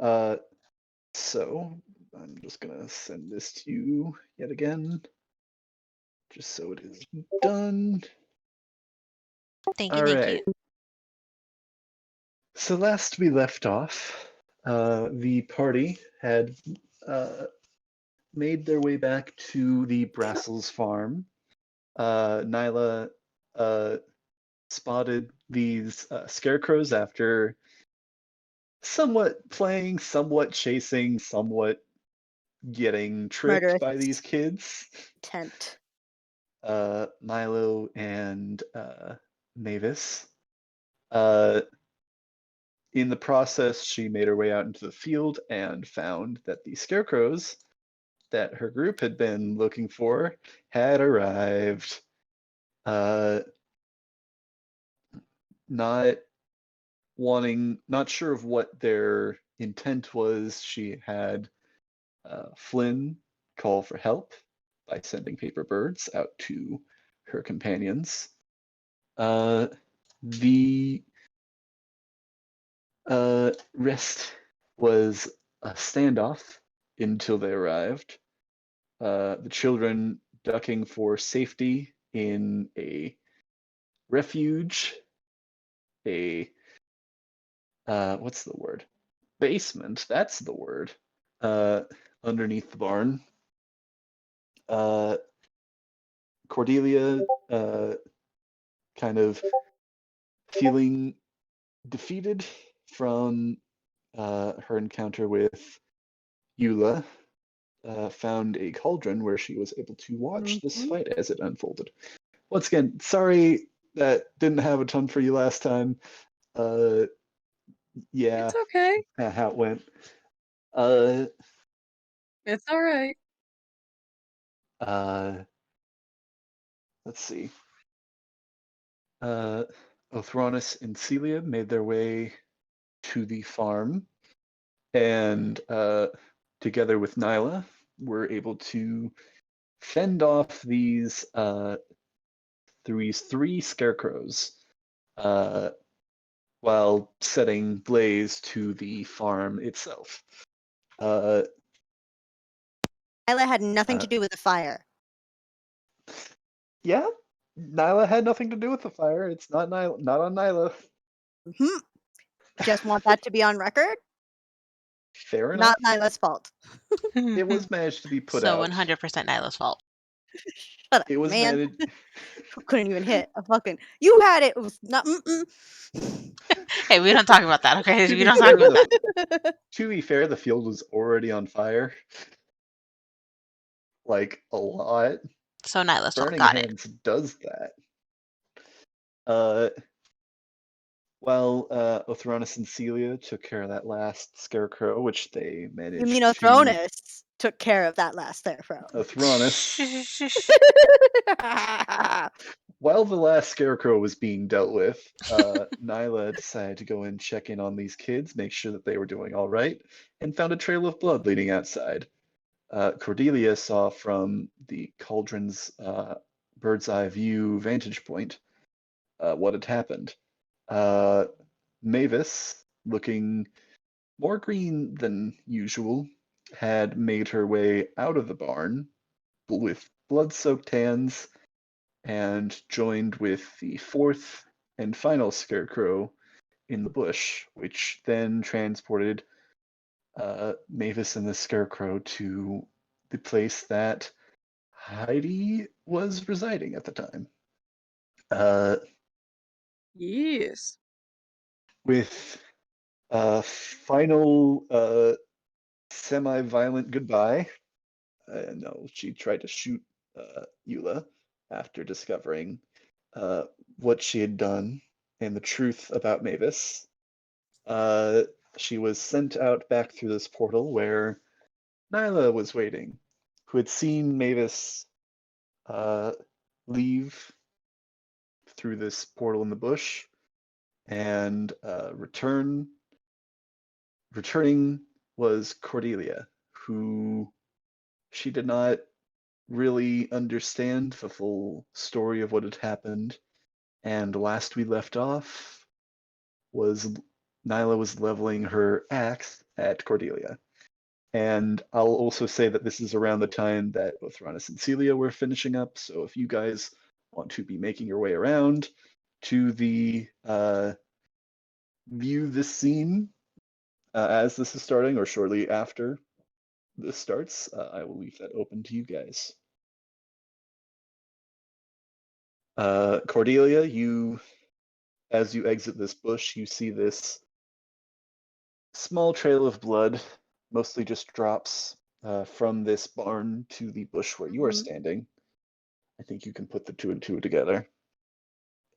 So I'm just gonna send this to you yet again, just so it is done. Thank All you. Thank right. you. So last we left off, the party had made their way back to the Brassels farm. Nyla spotted these scarecrows after somewhat playing, somewhat chasing, somewhat getting tricked Murderous by these kids. tent. Milo and Mavis. Uh, in the process, she made her way out into the field and found that the scarecrows that her group had been looking for had arrived. Not not sure of what their intent was, she had Flynn call for help by sending paper birds out to her companions. The rest was a standoff until they arrived. The children ducking for safety in a refuge, a what's the word? Basement. That's the word. Underneath the barn. Cordelia, kind of feeling defeated from her encounter with Eula, found a cauldron where she was able to watch this fight as it unfolded. Once again, sorry that didn't have a ton for you last time. Yeah, It's okay. how it went. It's all right. Let's see. Othronus and Celia made their way to the farm, and together with Nyla, were able to fend off these three scarecrows, while setting blaze to the farm itself. Nyla had nothing to do with the fire. Yeah, Nyla had nothing to do with the fire. It's not on Nyla. Just want that to be on record. Fair enough. Not Nyla's fault. It was managed to be put So out. 100% Nyla's fault. Shut up, It was man. managed. Couldn't even hit a fucking. You had it. It was not. Hey, we don't talk about that, okay? We don't talk about that. To be fair, the field was already on fire. Like a lot. So Nyla's fault. Burning Got it. Hands does that. While Othronus and Celia took care of that last scarecrow, which they managed You mean to... Othronus took care of that last scarecrow? Othronus. While the last scarecrow was being dealt with, Nyla decided to go and check in on these kids, make sure that they were doing all right, and found a trail of blood leading outside. Cordelia saw from the cauldron's bird's eye view vantage point what had happened. Mavis, looking more green than usual, had made her way out of the barn with blood-soaked hands and joined with the fourth and final scarecrow in the bush, which then transported Mavis and the scarecrow to the place that Heidi was residing at the time. Yes. With a final semi-violent goodbye. No, she tried to shoot Eula after discovering what she had done and the truth about Mavis. She was sent out back through this portal where Nyla was waiting, who had seen Mavis leave through this portal in the bush and returning was Cordelia, who she did not really understand the full story of what had happened. And last we left off was Nyla was leveling her axe at Cordelia. And I'll also say that this is around the time that both Ronis and Celia were finishing up. So if you guys want to be making your way around to the view this scene as this is starting or shortly after this starts, I will leave that open to you guys. Cordelia, as you exit this bush, you see this small trail of blood, mostly just drops from this barn to the bush where you are Mhm. standing. I think you can put the two and two together.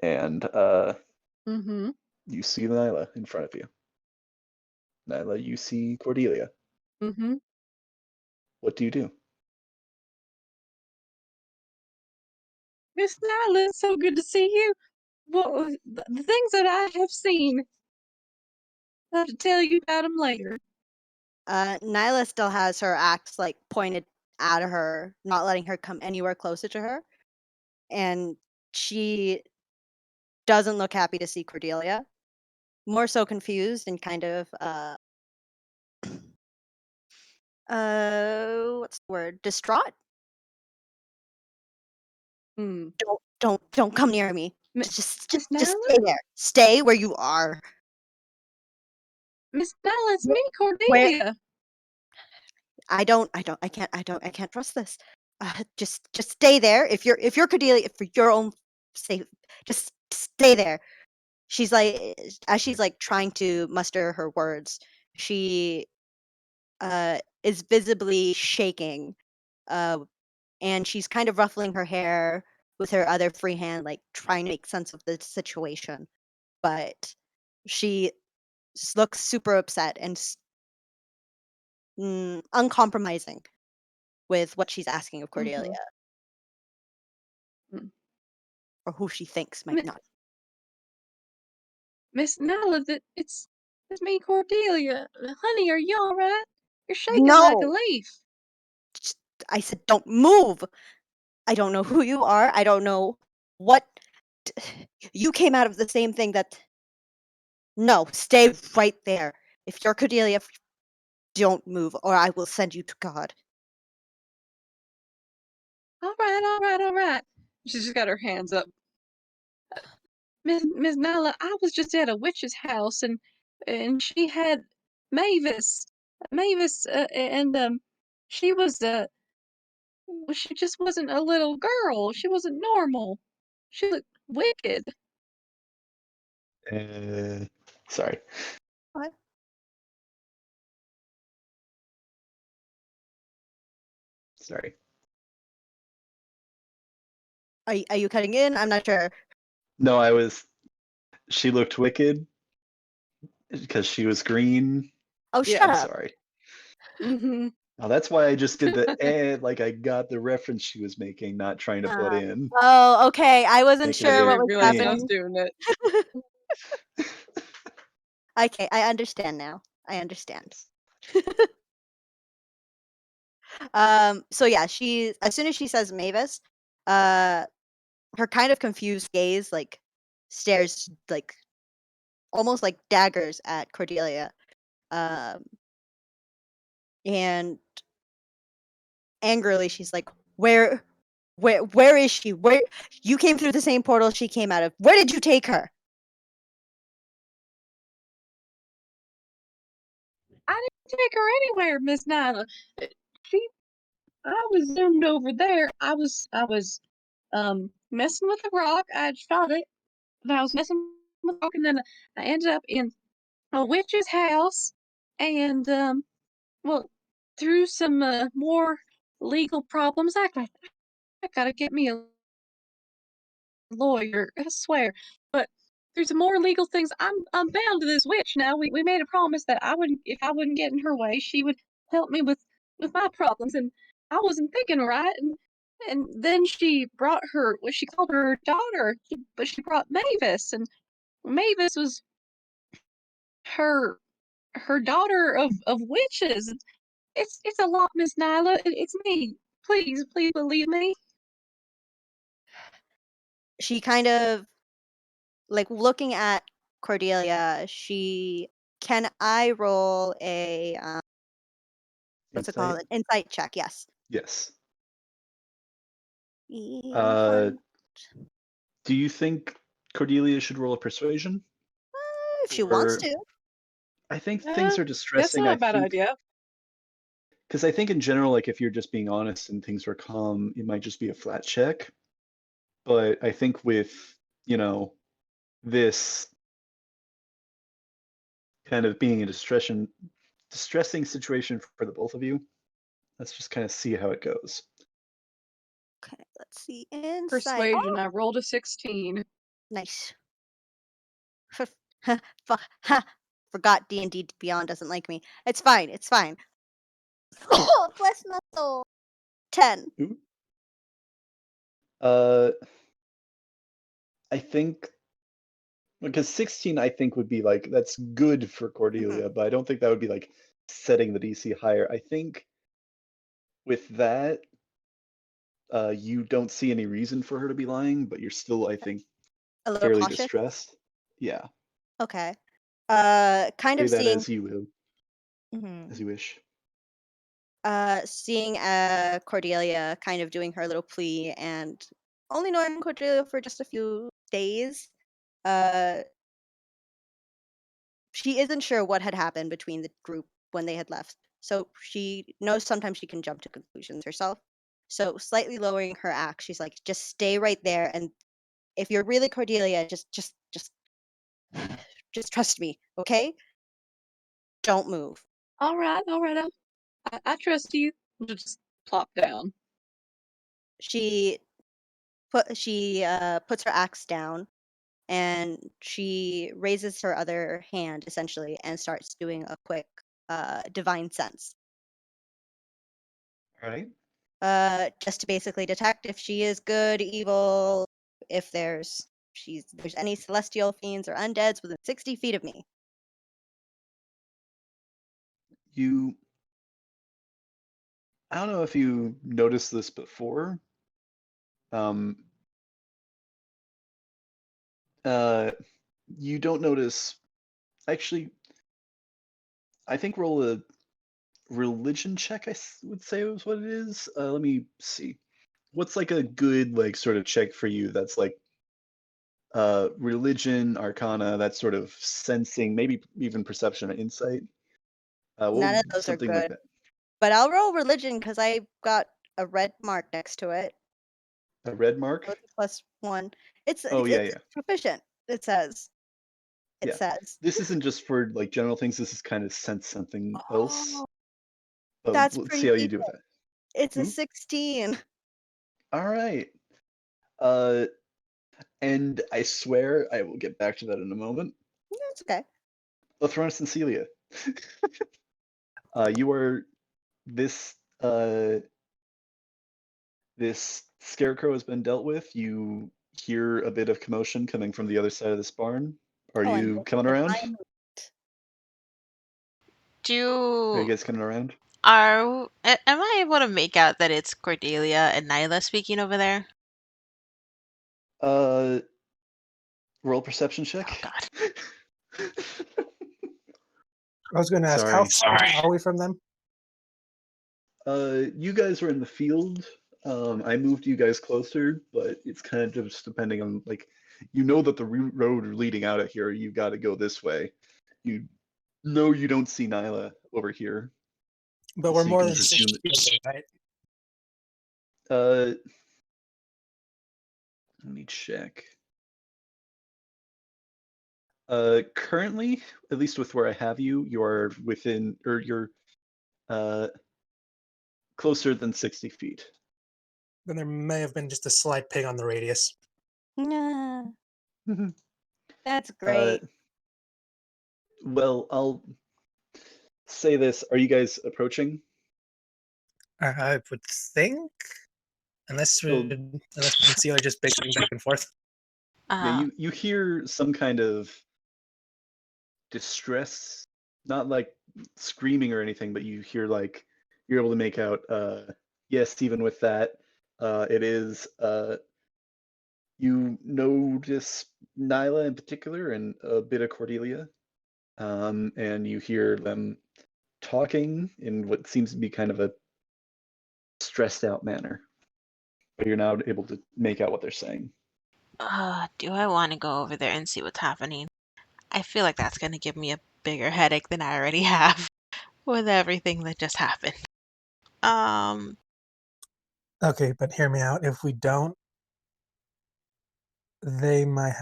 And Mm-hmm. you see Nyla in front of you. Nyla, you see Cordelia. Mm-hmm. What do you do? Miss Nyla, it's so good to see you. Well, the things that I have seen, I'll have to tell you about them later. Nyla still has her axe like pointed at her, not letting her come anywhere closer to her. And she doesn't look happy to see Cordelia. More so confused and kind of what's the word? Distraught? Hmm. Don't come near me. Miss Just Nyla? stay there. Stay where you are. Miss Nyla, it's Wh- me, Where Cordelia. I can't trust this. Just stay there. If you're Cordelia, for your own safe, just stay there. She's like, as she's like trying to muster her words, she is visibly shaking, and she's kind of ruffling her hair with her other free hand, like trying to make sense of the situation. But she looks super upset and uncompromising with what she's asking of Cordelia, Mm-hmm. or who she thinks might not. Miss Nyla, it's me, Cordelia. Honey, are you all right? You're shaking like a No, leaf. I said, don't move. I don't know who you are. I don't know what. You came out of the same thing that. No, stay right there. If you're Cordelia, don't move, or I will send you to God. All right, all right, all right. She's just got her hands up. Miss Nyla, I was just at a witch's house, and she had Mavis, and she was she just wasn't a little girl. She wasn't normal. She looked wicked. Sorry. What? Sorry. Are you cutting in? I'm not sure. No, she looked wicked because she was green. Oh, Yeah. shut I'm up. sorry. Mm-hmm. Oh, that's why I just did the like I got the reference she was making, not trying to put in. Oh, okay. I wasn't Make it I a sure what big didn't was realize I was happening. thing. doing it. Okay, I understand now. I understand. So yeah, she as soon as she says Mavis, uh, her kind of confused gaze like stares like almost like daggers at Cordelia. Um, and angrily she's like, where is she? Where you came through the same portal she came out of. Where did you take her? I didn't take her anywhere, Miss Nyla. She, I was zoomed over there. I was messing with a rock. I shot it, and I was messing with a rock, and then I ended up in a witch's house, and well, through some more legal problems, I gotta get me a lawyer, I swear. But through some more legal things, I'm bound to this witch now. We made a promise that I wouldn't, if I wouldn't get in her way, she would help me with my problems, and I wasn't thinking right. And then she brought her what she called her daughter, but she brought Mavis, and Mavis was her daughter of witches. It's a lot, Miss Nyla. It's me. Please believe me. She kind of like looking at Cordelia, she Can I roll a what's it called? Insight? An insight check? Yes. Yes. I'll find Do you think Cordelia should roll a persuasion? if she wants Or to. I think things are That's distressing. not I a bad think idea. because I think in general, like if you're just being honest and things were calm, it might just be a flat check. But I think with, you know, this kind of being a distressing situation for the both of you, let's just kind of see how it goes. Okay, let's see. Insight. Persuasion. I rolled a 16. Nice. Ha, forgot D&D Beyond doesn't like me. It's fine. It's fine. Oh, bless my soul. 10. Ooh. I think because 16, I think would be like that's good for Cordelia, but I don't think that would be like setting the DC higher. I think with that, you don't see any reason for her to be lying, but you're still, I think, A little fairly cautious. distressed. Yeah, Okay. Kind say of that seeing. as you will, Mhm. as you wish. Seeing Cordelia kind of doing her little plea and only knowing Cordelia for just a few days, she isn't sure what had happened between the group when they had left. So she knows sometimes she can jump to conclusions herself. So slightly lowering her act, she's like, just stay right there. And if you're really Cordelia, just trust me, okay? Don't move. All right. I trust you. Just plop down. She puts her axe down and she raises her other hand essentially and starts doing a quick divine sense. All right. Just to basically detect if she is good, evil, if there's any celestial fiends or undeads within 60 feet of me. I don't know if you noticed this before. Um, you don't notice. Actually, I think roll a religion check. Would say is what it is. Let me see. What's like a good like sort of check for you? That's like religion, arcana, that sort of sensing, maybe even perception and insight. None of those are Something like good. that. But I'll roll religion because I got a red mark next to it. A red So mark. it's a +1. Oh yeah, It's yeah, proficient. It says. It yeah. says. This isn't just for like general things. This is kind of sense something else. Oh, But that's let's pretty see how you do with decent. that. It's a Ooh. 16. All right. And I swear I will get back to that in a moment. That's okay. Lathronus and Celia. You are this this scarecrow has been dealt with. You hear a bit of commotion coming from the other side of this barn. Are Oh, and you this coming is around? my move. Are you Do guys coming around? am I able to make out that it's Cordelia and Nyla speaking over there? Uh, roll perception check. Oh God. I was going to ask, how far are we from them? You guys were in the field. I moved you guys closer, but it's kind of just depending on like, you know that the road leading out of here, you got to go this way. You know you don't see Nyla over here, But we're so you more can than 60 presume it. feet, right? Let me check. Currently, at least with where I have you, you're within, or you're closer than 60 feet. Then there may have been just a slight ping on the radius. Nah, that's Uh, great. well, I'll say this. Are you guys approaching? I would think, unless Well, Concealer just bickering back and forth. yeah, Uh, you hear some kind of distress, not like screaming or anything, but you hear like you're able to make out yes, even with that, it is you notice Nyla in particular and a bit of Cordelia. and you hear them talking in what seems to be kind of a stressed out manner, but you're now able to make out what they're saying. Do I want to go over there and see what's happening? I feel like that's going to give me a bigger headache than I already have with everything that just happened. Um, Okay, but hear me out. If we don't, they might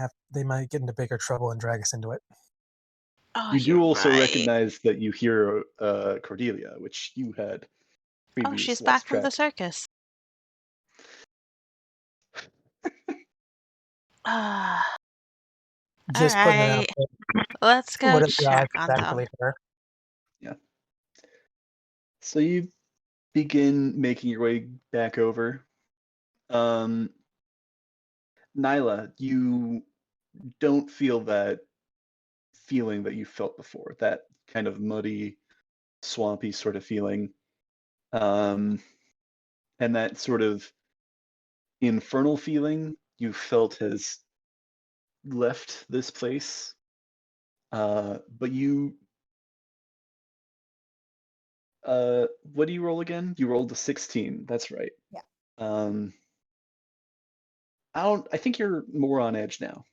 get into bigger trouble and drag us into it. oh, You do you're also right. recognize that you hear Cordelia, which you had Oh, she's previously back lost from the track. circus. Ah, all Just putting it out right. there. Let's go What if the check odds on it's them. actually her? Yeah. So you begin making your way back over. Nyla, you don't feel that feeling that you felt before, that kind of muddy, swampy sort of feeling. And that sort of infernal feeling you felt has left this place. But you, what do you roll again? You rolled a 16. That's right. Yeah. Um, I think you're more on edge now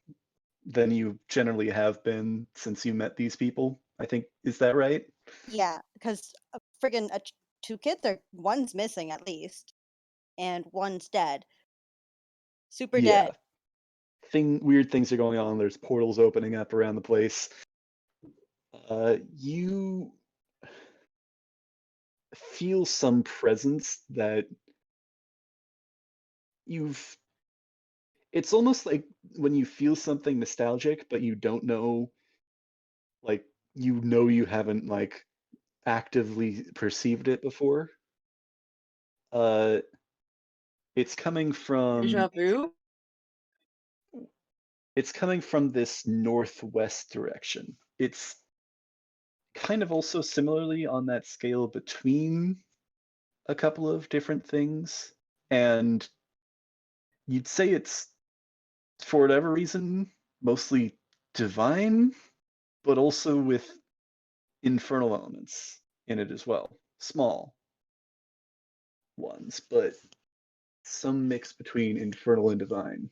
than you generally have been since you met these people. I think, is that right? Yeah, because friggin' two kids are one's missing at least, and one's dead. Super dead. Yeah. Weird things are going on. There's portals opening up around the place. You feel some presence that you've. It's almost like when you feel something nostalgic, but you don't know, like, you haven't, like, actively perceived it before. Uh, it's coming Deja from. vu? It's coming from this northwest direction. It's kind of also similarly on that scale between a couple of different things. And you'd say it's, for whatever reason, mostly divine, but also with infernal elements in it as well. Small ones, but some mix between infernal and divine.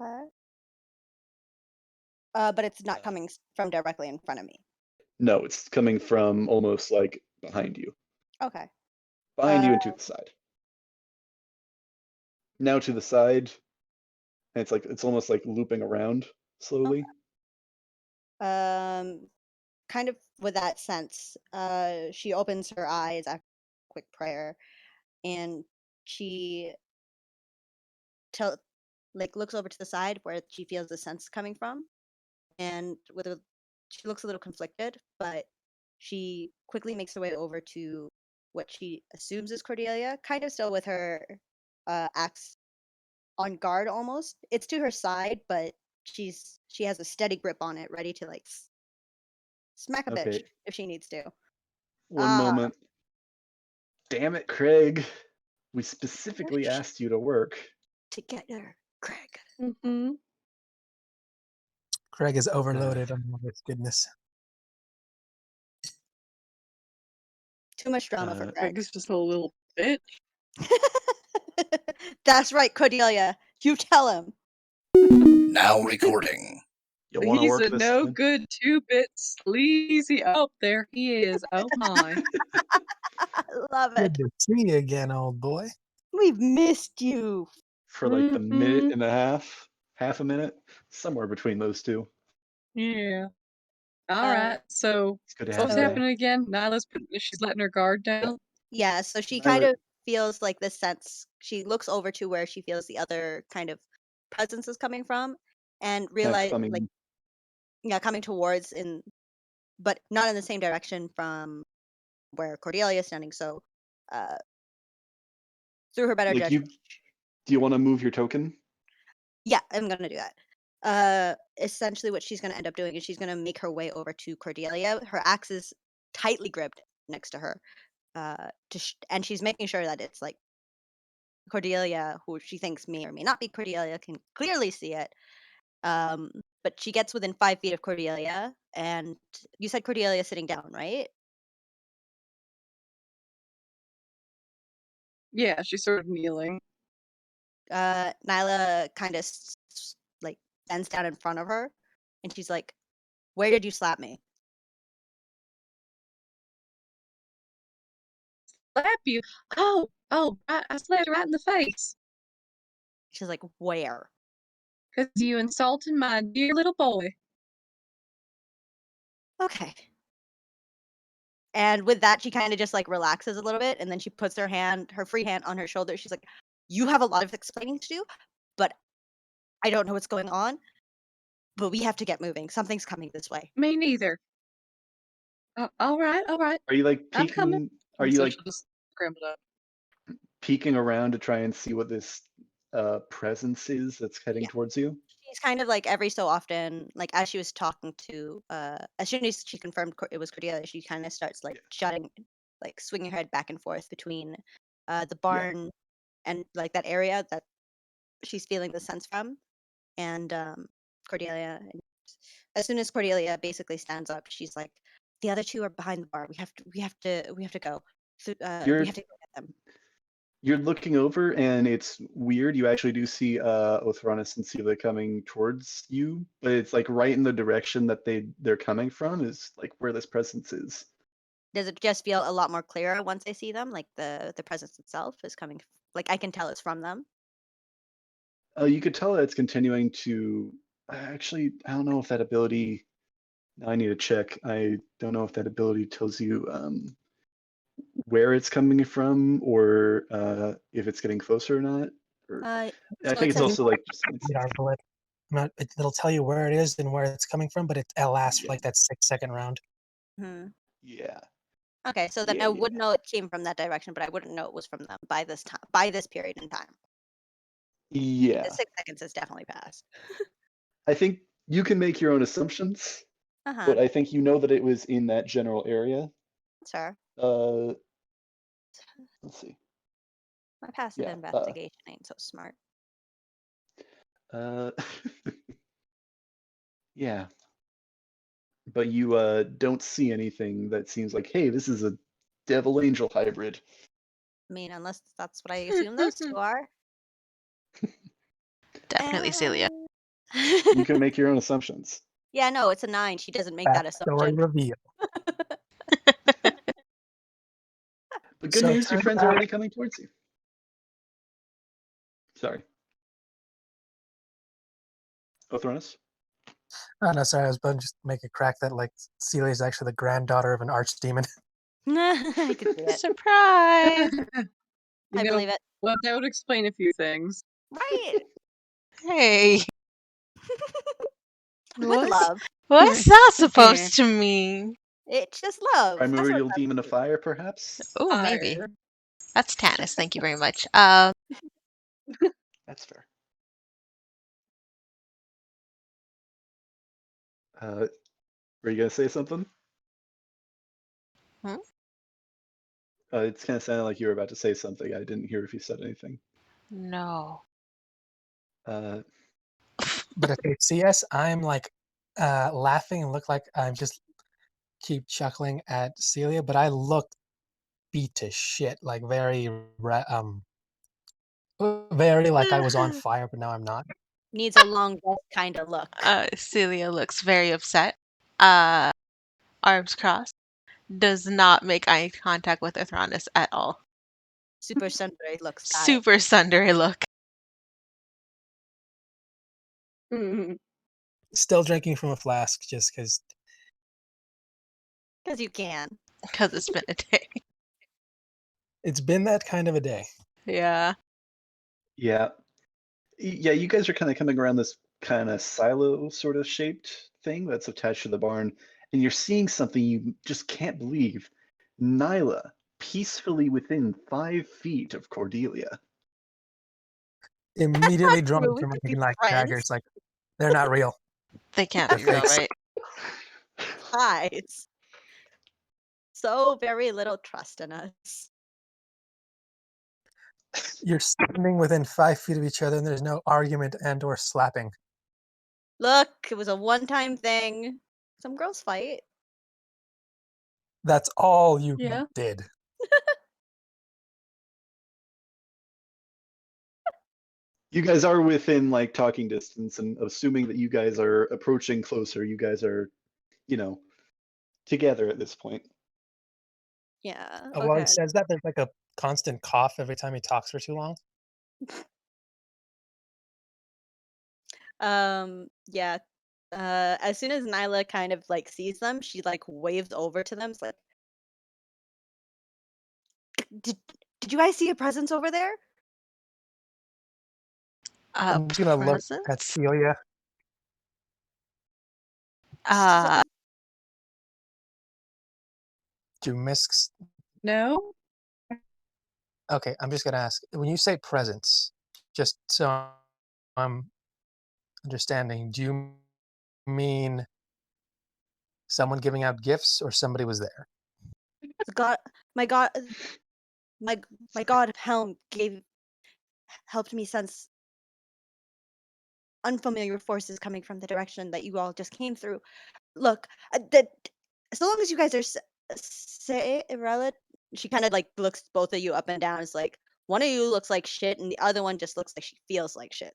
Okay. But it's not coming from directly in front of me. No, it's coming from almost like behind you. Okay. Behind you and to the side. Now to the side, and it's almost like looping around slowly. Kind of with that sense, she opens her eyes after a quick prayer, and she looks over to the side where she feels the sense coming from, and she looks a little conflicted, but she quickly makes her way over to what she assumes is Cordelia, kind of still with her axe on guard almost. It's to her side, but she has a steady grip on it, ready to smack a bitch Okay, if she needs to. one moment. Damn it, Craig. We specifically Shh. asked you to work. Together, Craig. Mm-hmm. Craig is overloaded on all this goodness. Too much drama for Uh, Craig. Craig is just a little bitch. That's right, Cordelia. You tell him. Now recording. You want to He's work a this no time? good 2-bit sleazy. Oh, there he is. Oh my. I love it. Good to see you again, old boy. We've missed you. For like the minute Mhm. and a half a minute, somewhere between those two. Yeah. All Uh, right. So It's good to what's have you back. happening again? She's letting her guard down. Yeah, so she Violet, kind of feels like this sense. She looks over to where she feels the other kind of presence is coming from, and kind of realize coming. coming towards but not in the same direction from where Cordelia is standing. So, uh, through her better Like judgment, do you want to move your token? yeah, I'm gonna do that. Essentially, what she's gonna end up doing is she's gonna make her way over to Cordelia. Her axe is tightly gripped next to her, and she's making sure that it's like Cordelia, who she thinks may or may not be Cordelia, can clearly see it. but she gets within 5 feet of Cordelia, and you said Cordelia sitting down, right? Yeah, she's sort of kneeling. Nyla kind of like bends down in front of her, and she's like, "Where did you slap me?" Slap you. Oh, I slapped her right in the face. She's like, "Where?" Because you insulted my dear little boy. Okay. And with that, she kind of just like relaxes a little bit, and then she puts her free hand on her shoulder. She's like, "You have a lot of explaining to do, but I don't know what's going on. But we have to get moving. Something's coming this way." Me neither. All right. Are you like I'm coming. peeking? Are And you so like she'll just scramble up. peeking around to try and see what this presence is that's heading Yeah. towards you? She's kind of like every so often, like as she was talking to, as soon as she confirmed it was Cordelia, she kind of starts like shutting, like swinging her head back and forth between the Yeah. barn and like that area that she's feeling the sense from, and Cordelia. And as soon as Cordelia basically stands up, she's like, "The other two are behind the bar. We have to go. So, You're we have to go get them." you're looking over, and it's weird. You actually do see Othronus and Sela coming towards you, but it's like right in the direction that they're coming from is like where this presence is. Does it just feel a lot more clearer once I see them? Like the presence itself is coming, like I can tell it's from them. You could tell that it's continuing to. Actually, I don't know if that ability. I need to check. I don't know if that ability tells you where it's coming from or if it's getting closer or not. Or I So think it it's says also like Radar bullet. It'll tell you where it is and where it's coming from, but it'll last for yeah, like that 6-second round. yeah, okay, so then yeah, I yeah, would know it came from that direction, but I wouldn't know it was from them by this time, by this period in time. I mean, the yeah. 6 seconds has definitely passed. I think you can make your own assumptions, Uh-huh. but I think you know that it was in that general area. Sure. Uh, let's see. My passive Yeah. investigation ain't so smart. Uh, yeah. But you don't see anything that seems like, hey, this is a devil angel hybrid. I mean, unless that's what I assume those two are. Definitely Celia. You can make your own assumptions. Yeah, no, it's a 9. She doesn't make that Backstory assumption. reveal. But good So it news, your turns friends are out, already coming towards you. Sorry. Othronus? oh no, sorry, I was about to just make a crack that like Celia is actually the granddaughter of an archdemon. I could see it. Surprise! I believe it. Well, that would explain a few things. Right. Hey, With what's love. what's that supposed to mean? It's just love. That's what Primordial love demon of is. fire, perhaps? Oh, maybe. Fire. That's Tannis. Thank you very much. That's fair. Were you gonna say something? Hmm? It's kind of sounded like you were about to say something. I didn't hear if you said anything. No. Uh, But if they see us, I'm like laughing and look like I'm just keep chuckling at Celia, but I look beat to shit, like very like I was on fire, but now I'm not. Needs a long rest kind of look. Celia looks very upset. Uh, arms crossed. Does not make eye contact with Athronis at all. Super Sundari look style. Super sundry look. Still drinking from a flask just because Because you can. Because it's been a day. it's been that kind of a day. Yeah. yeah. Yeah, you guys are kind of coming around this kind of silo sort of shaped thing that's attached to the barn, and you're seeing something you just can't believe. Nyla, peacefully within 5 feet of Cordelia. Immediately drawn True, we from could be making like friends. daggers, like they're not real. They can't They're be real, fakes. right? Guys. So very little trust in us. You're standing within 5 feet of each other, and there's no argument and or slapping. Look, it was a one-time thing. Some girls fight. That's all you Yeah. did. You guys are within like talking distance, and assuming that you guys are approaching closer, you guys are, you know, together at this point. Yeah. While he Okay. says that, there's like a constant cough every time he talks for too long. Yeah. As soon as Nyla kind of like sees them, she like waves over to them. It's like, did did you guys see a presence over there? I'm just gonna look at Presents? Celia. Uh, Do miscs? No. Okay, I'm just gonna ask. When you say presence, just so I'm understanding, do you mean someone giving out gifts or somebody was there? The god, my god, my my god Helm helped me sense unfamiliar forces coming from the direction that you all just came through. Look, that so long as you guys are say irrelevant, she kind of like looks both of you up and down. Is like one of you looks like shit, and the other one just looks like she feels like shit.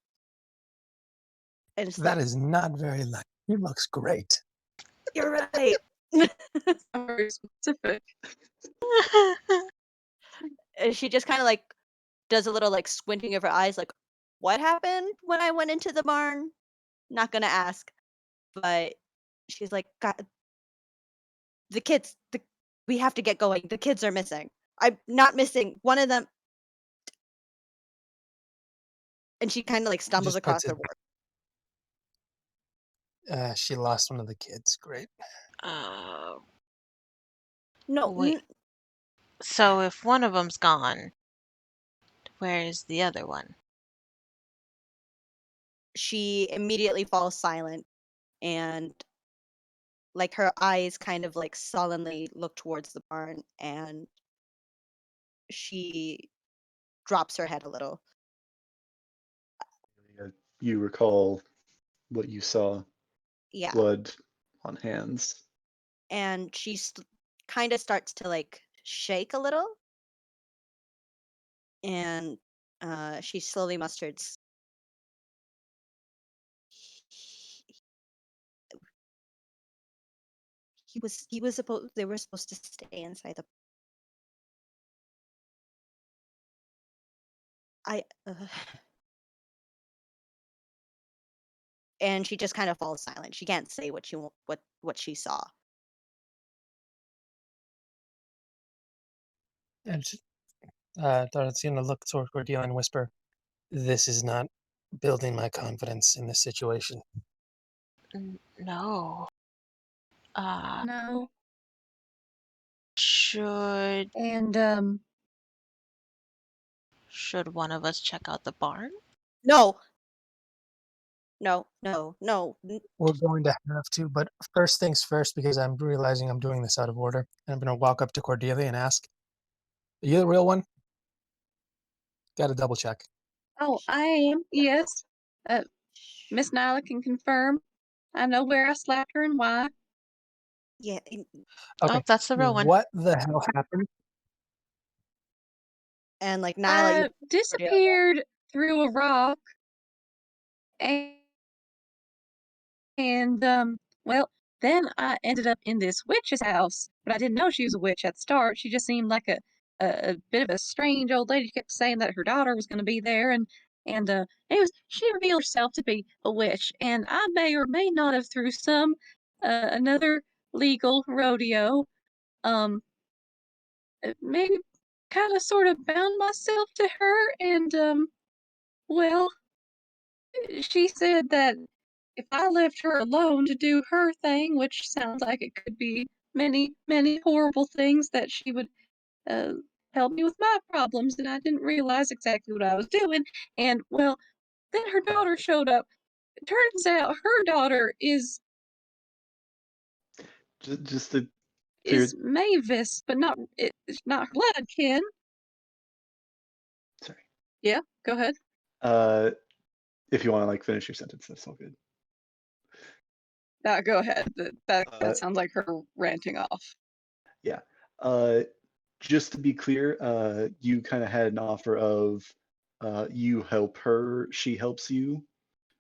And it's That like, is not very lucky. He looks great. you're right. Very specific. And she just kind of like does a little like squinting of her eyes, like, what happened when I went into the barn? Not gonna ask, but she's like, God, the kids, we have to get going. The kids are missing. I'm not missing one of them. And she kind of like He stumbles just across puts her it. words. She lost one of the kids. Great. uh, No, wait. So if one of them's gone, where's the other one? she immediately falls silent and like her eyes kind of like sullenly look towards the barn and she drops her head a little. You recall what you saw, Yeah. blood on hands. And she kind of starts to like shake a little and she slowly musters. He was supposed they were supposed to stay inside the I and she just kind of falls silent. She can't say what what she saw. And Dorothy's gonna look toward Cordelia and whisper, "This is not building my confidence in this situation." No. No. Should And should one of us check out the barn? No. No, no, no. We're going to have to, but first things first, because I'm realizing I'm doing this out of order, and I'm gonna walk up to Cordelia and ask, "Are you the real one?" Got to double check. oh, I am. Yes. Miss Nyla can confirm. I know where I slapped her and why. Yeah, Oh, Okay. that's the real one. What the hell happened? and like Nyla, you I disappeared through a rock and And well, then I ended up in this witch's house, but I didn't know she was a witch at the start. She just seemed like a bit of a strange old lady. She kept saying that her daughter was going to be there, and anyways, she revealed herself to be a witch, and I may or may not have through some another legal rodeo, um, maybe kind of sort of bound myself to her, and well, she said that if I left her alone to do her thing, which sounds like it could be many, many horrible things, that she would uh, help me with my problems, and I didn't realize exactly what I was doing. And well, then her daughter showed up. It turns out her daughter Just to clear. is Mavis, but it's not her blood kin. Sorry. Yeah, go ahead. Uh, if you want to like finish your sentence, that's all good. Go ahead. That Uh, sounds like her ranting off. yeah. Just to be clear, you kind of had an offer of you help her, she helps you,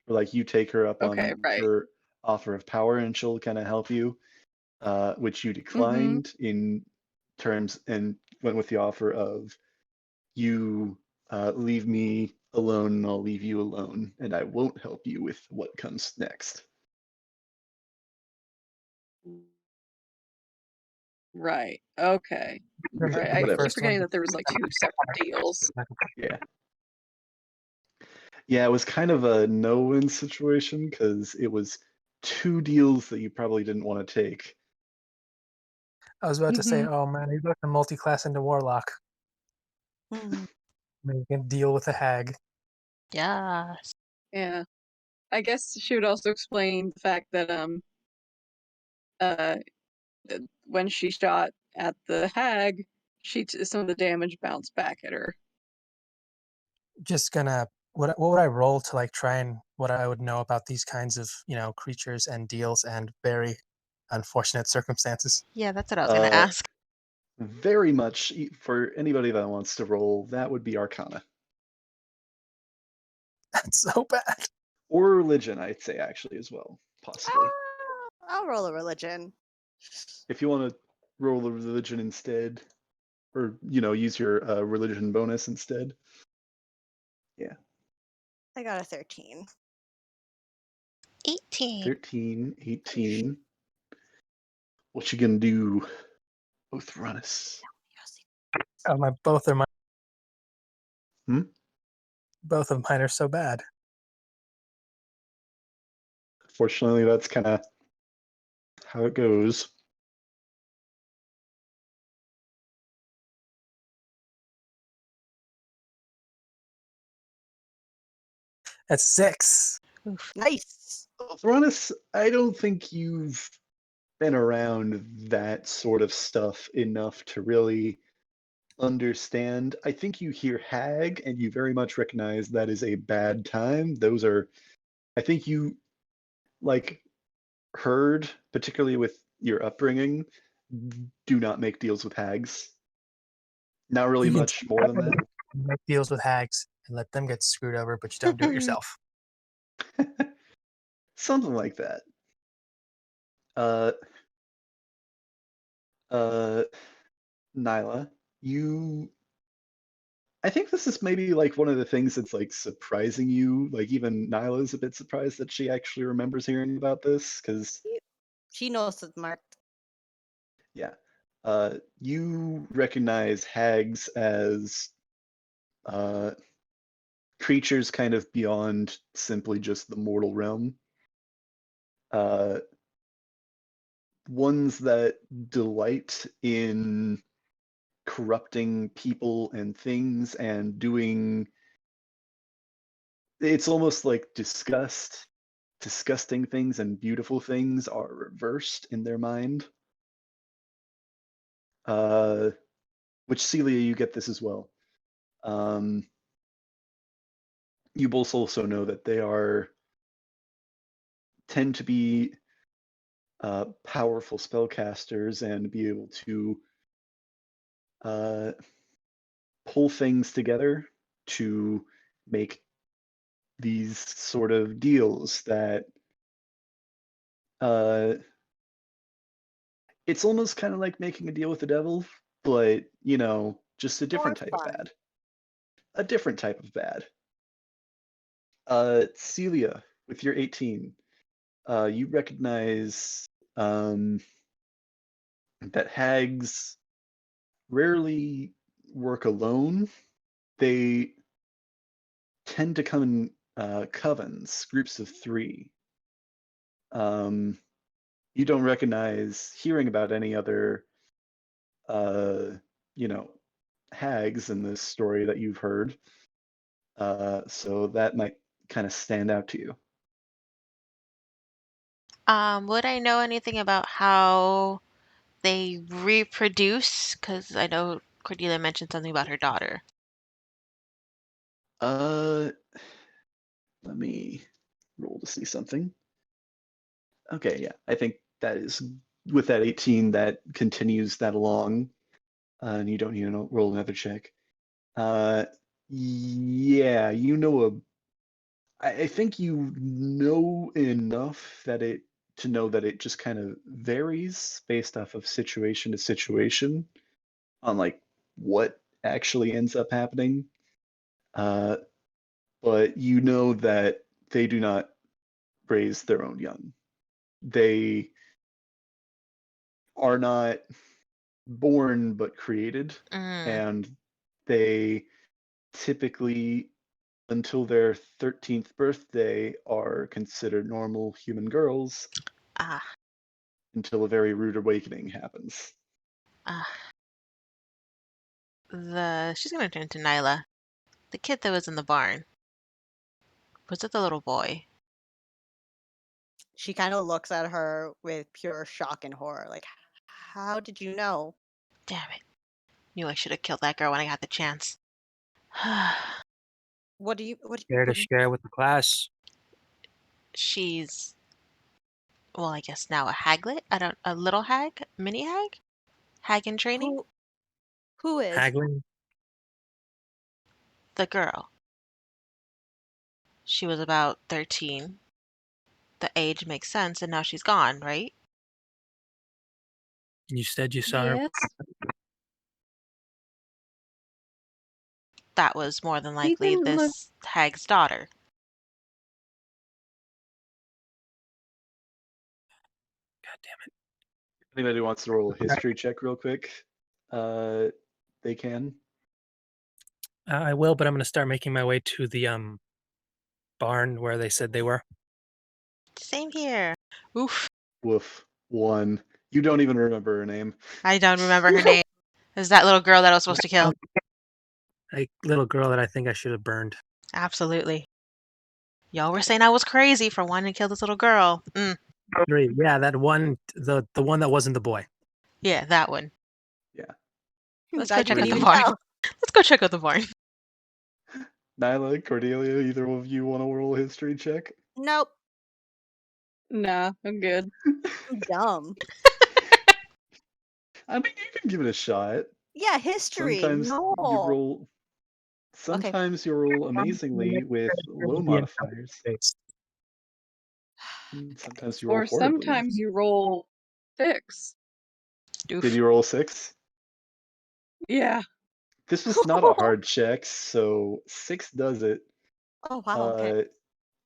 or like you take her up Okay, on right. her offer of power and she'll kind of help you, which you Mm-hmm. declined in terms and went with the offer of you leave me alone and I'll leave you alone and I won't help you with what comes next. Right. Okay. All The right. I Whatever. keep first one. forgetting that there was like 2 separate deals. Yeah. Yeah, it was kind of a no-win situation because it was two deals that you probably didn't want to take. I was about to say, Mm-hmm. oh man, you got to multi-class into Warlock. Hmm. I mean, you can deal with a hag. Yes. Yeah. I guess she would also explain the fact that uh when she shot at the hag, some of the damage bounced back at her. Just gonna what would I roll to like try and what I would know about these kinds of creatures and deals and very unfortunate circumstances. Yeah, that's what I was gonna Uh, ask. Very much for anybody that wants to roll, that would be Arcana That's so bad. or Religion, I'd say actually as well, possibly. I'll roll a religion. If you want to roll a Religion instead, or use your Religion bonus instead. Yeah, I got a 13. 18. 13, 18. What you gonna do, both Runnus? Both of Hmm? both of mine are so bad. Fortunately, that's kind of how it goes. That's 6. Oof. Nice. Thranis, I don't think you've been around that sort of stuff enough to really understand. I think you hear hag and you very much recognize that is a bad time. Those are, I think you like heard, particularly with your upbringing, do not make deals with hags. Not really You can much more than that. make deals with hags and let them get screwed over, but you don't do it yourself. Something like that. Uh, uh, Nyla, I think this is maybe like one of the things that's like surprising you. Like even Nyla's a bit surprised that she actually remembers hearing about this because She knows it's marked. yeah, you recognize hags as uh, creatures kind of beyond simply just the mortal realm. Uh, Ones that delight in corrupting people and things and doing it's almost like disgusting things and beautiful things are reversed in their mind. uh which Celia, you get this as well. um you both also know that they are tend to be powerful spellcasters and be able to uh pull things together to make these sort of deals that uh it's almost kind of like making a deal with the devil, but just a More different type of fun. bad. A different type of bad. Celia, with your 18, you recognize that hags rarely work alone. They tend to come in covens, groups of three. Um, you don't recognize hearing about any other, uh, you know, hags in this story that you've heard. So that might kind of stand out to you. Would I know anything about how they reproduce? Because I know Cordelia mentioned something about her daughter. Uh, Let me roll to see something. Okay, yeah. I think that is with that 18 that continues that along, and you don't need to roll another check. Yeah, you know I think you know enough that it to know that it just kind of varies based off of situation to situation on like what actually ends up happening. Uh, but you know that they do not raise their own young. They are not born but created, Mm, and they typically, until their 13th birthday, are considered normal human girls ah, until a very rude awakening happens. ah. She's gonna turn to Nyla. The kid that was in the barn. Was it the little boy? She kind of looks at her with pure shock and horror. Like, how did you know? Damn it. Knew I should have killed that girl when I got the chance. What do you? What? Share to What? share with the class. She's, well, I guess now a haglet? A little hag? Mini hag? Hag in training? Who? Who is? Haggling. The girl. She was about 13. The age makes sense, and now she's gone, right? You said you saw her. Yes. That was more than He likely didn't look. this hag's daughter. God damn it. Anybody who wants to roll a history check real quick, they can. I will, but I'm going to start making my way to the barn where they said they were. Same here. Oof. Woof. One. You don't even remember her name. I don't remember her name. Is that little girl that I was supposed to kill? A little girl that I think I should have burned. Absolutely. Y'all were saying I was crazy for wanting to kill this little girl. Yeah, that one, the one that wasn't the boy. Yeah, that one. Yeah. Let's go That you check can out the even barn. tell. Let's go check out the barn. Nyla, Cordelia, either of you want to roll a history check? Nope. Nah, I'm good. I'm dumb. I mean, you can give it a shot. Yeah, history. Sometimes you No. roll. Okay. Sometimes you roll amazingly with low modifiers. And sometimes you roll Or horribly. sometimes you roll 6. Did Oof. you roll 6? Yeah. This was not a hard check, so 6 does it. Oh wow. Okay.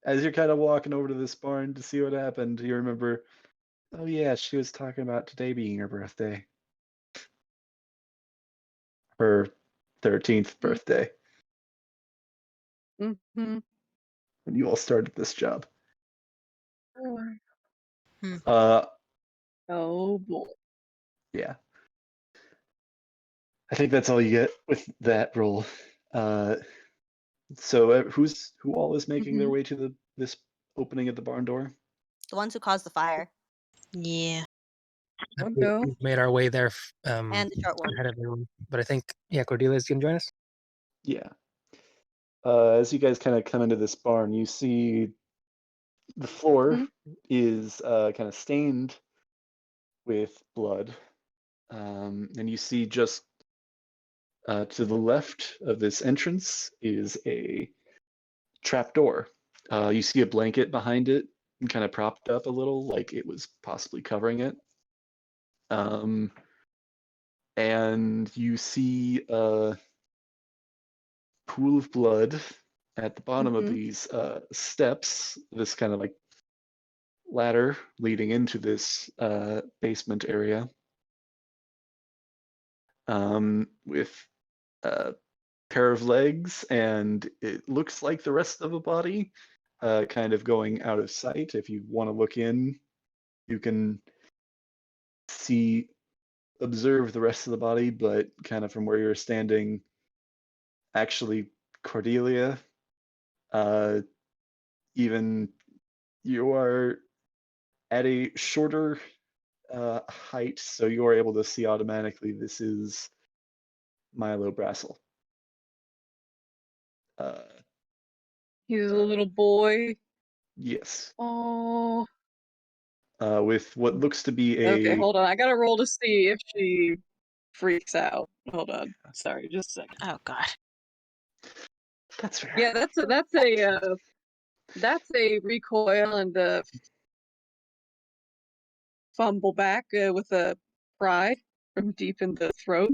As you're kind of walking over to this barn to see what happened, you remember, oh yeah, she was talking about today being her birthday. Her 13th birthday. Mm-hmm. When you all started this job. Hmm. Oh boy. Yeah. I think that's all you get with that roll. So who all is making their Mm-hmm. way to this opening at the barn door? The ones who caused the fire Yeah. I'll go. We've made our way there and the short one. ahead of everyone. But I think, yeah, Cordelia's going to join us. Yeah. As you guys kind of come into this barn, you see the floor Mhm. is kind of stained with blood. And you see just to the left of this entrance is a trap door. You see a blanket behind it and kind of propped up a little, like it was possibly covering it. And you see a pool of blood at the bottom of Mhm. these steps, this kind of like ladder leading into this basement area, with a pair of legs, and it looks like the rest of the body kind of going out of sight. If you want to look in, you can see, observe the rest of the body, but kind of from where you're standing, actually, Cordelia, uh, even you are at a shorter height, so you are able to see automatically this is Milo Brassel. Uh, He's a little boy. yes. Oh. with what looks to be Okay, a. hold on. I gotta roll to see if she freaks out. Hold on. Sorry, just a second. Oh God. That's fair. Yeah, that's a recoil and a fumble back with a cry from deep in the throat.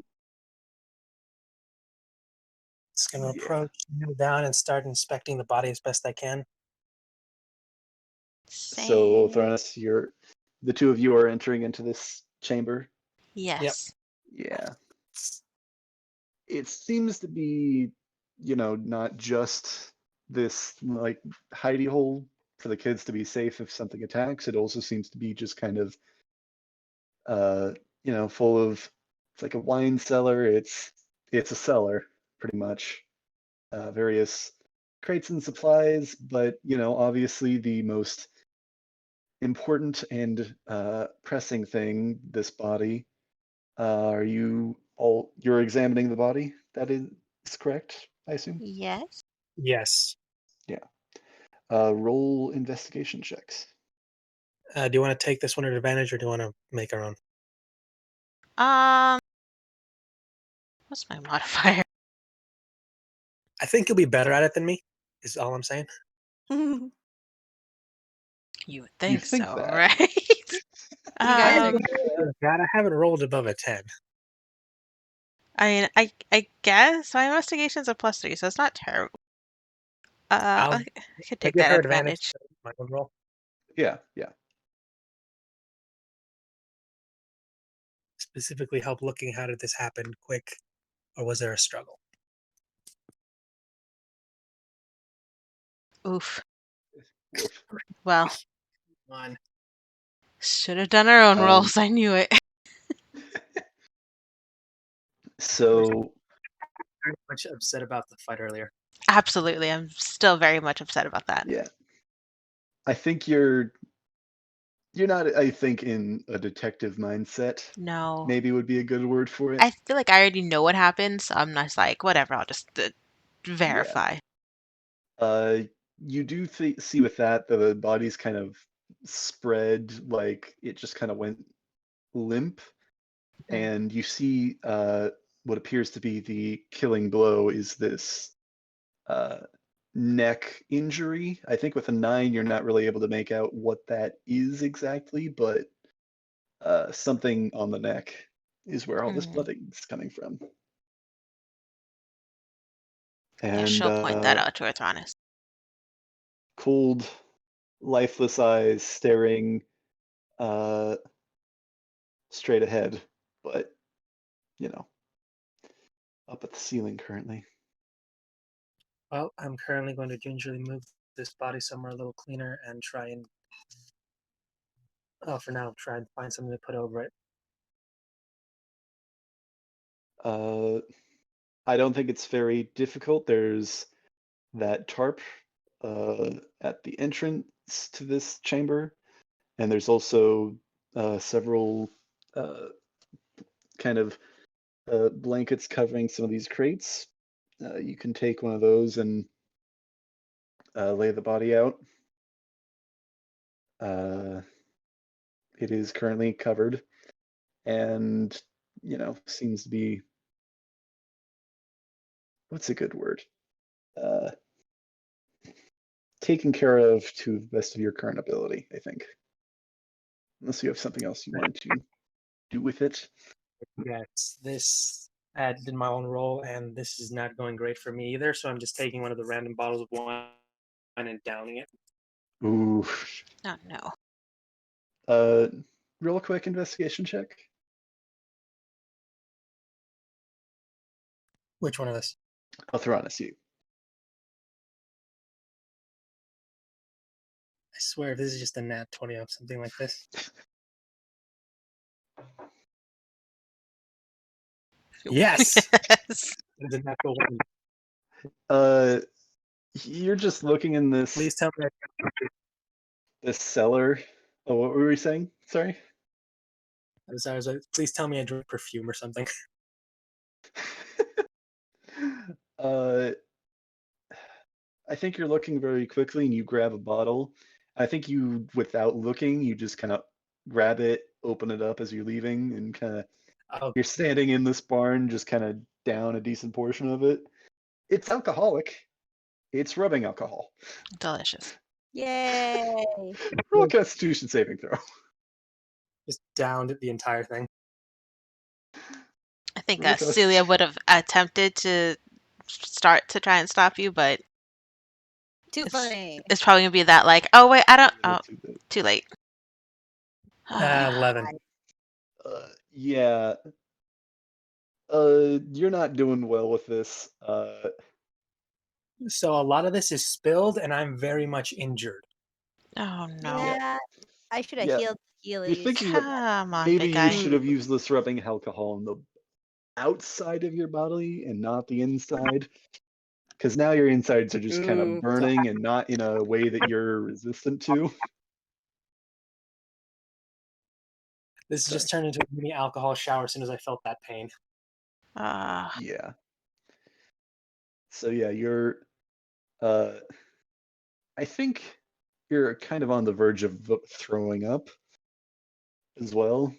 Just gonna Yeah. approach, kneel down, and start inspecting the body as best I can. So, Same. Thranis, the two of you are entering into this chamber. Yes. Yeah. It seems to be, not just this like hidey hole for the kids to be safe if something attacks. It also seems to be just kind of, full of. It's like a wine cellar. It's a cellar, pretty much. Various crates and supplies, but obviously the most important and pressing thing, this body. You're examining the body? That is correct, I assume? Yes. Yes. Yeah. Roll investigation checks. Do you want to take this one at advantage, or do you want to make our own? What's my modifier? I think you'll be better at it than me. Is all I'm saying. You would You think think so, that? right? You guys are Um, God, I haven't rolled above a 10. I mean, I guess my investigation's a +3, so it's not terrible. I'll I could take give that her advantage advantage. to my own roll. Yeah. Specifically, help looking how did this happen quick, or was there a struggle? Oof. Woof. Well, Come on. should have done our own Um, rolls. I knew it. So, Very much upset about the fight earlier. Absolutely. I'm still very much upset about that. yeah. I think you're not, I think, in a detective mindset, No. maybe would be a good word for it. I feel like I already know what happened, so I'm just like, whatever, I'll just Yeah. verify. You do see with that the body's kind of spread, like it just kind of went limp, Mhm. and you see what appears to be the killing blow is this uh, neck injury. I think with a 9, you're not really able to make out what that is exactly, but something on the neck is where all this Mm. blood is coming from. Yeah, And she'll point that out to Arthronis. cold, lifeless eyes staring uh, straight ahead, but you know, up at the ceiling currently. Well, I'm currently going to gingerly move this body somewhere a little cleaner and try and, for now, try and find something to put over it. I don't think it's very difficult. There's that tarp at the entrance to this chamber, and there's also several kind of blankets covering some of these crates. You can take one of those and lay the body out. Uh, it is currently covered and, seems to be, what's a good word? Uh, Taken care of to the best of your current ability, I think. Unless you have something else you want to do with it. Yes, this I did my own roll, and this is not going great for me either. So I'm just taking one of the random bottles of wine and downing it. Ooh. Oh no. Uh, Real quick investigation check. Which one of this? I'll throw on a you. I swear, if this is just a nat 20 of something like this. Yes, Yes. it's a natural one. You're just looking in Please tell me. this cellar. Oh, what were we saying? Sorry. I'm sorry. Please tell me I drink perfume or something. uh, I think you're looking very quickly and you grab a bottle. I think you, without looking, you just kind of grab it, open it up as you're leaving, and kind of Oh, you're standing in this barn, just kind of down a decent portion of it. It's alcoholic. It's rubbing alcohol. Delicious. Yay! Roll a Constitution saving throw. just downed the entire thing. I think Roll a Celia would have attempted to start to try and stop you, but Too funny. it's probably gonna be that like, oh wait, I don't. Oh, Too big. too late. 11. Yeah. You're not doing well with this. So a lot of this is spilled, and I'm very much injured. Oh no! Yeah, I should have Yeah. healed You're Heelys. thinking that Come on, maybe big you guy. should have used this rubbing alcohol on the outside of your body and not the inside. Because now your insides are just kind of Ooh. burning and not in a way that you're resistant to. This Sorry. just turned into a mini alcohol shower as soon as I felt that pain. Yeah. So yeah, you're I think you're kind of on the verge of throwing up as well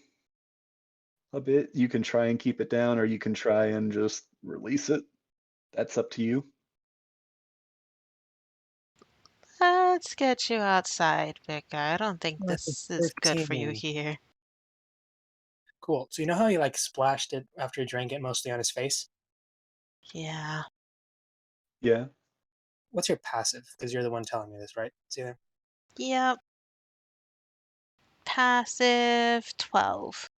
a bit. You can try and keep it down, or you can try and just release it. That's up to you. Let's get you outside, big guy. I don't think That's a this is good for you 13. here. Cool. So you know how he like splashed it after he drank it mostly on his face? Yeah. Yeah. What's your passive? Because you're the one telling me this, right? See there? Yep. Passive 12.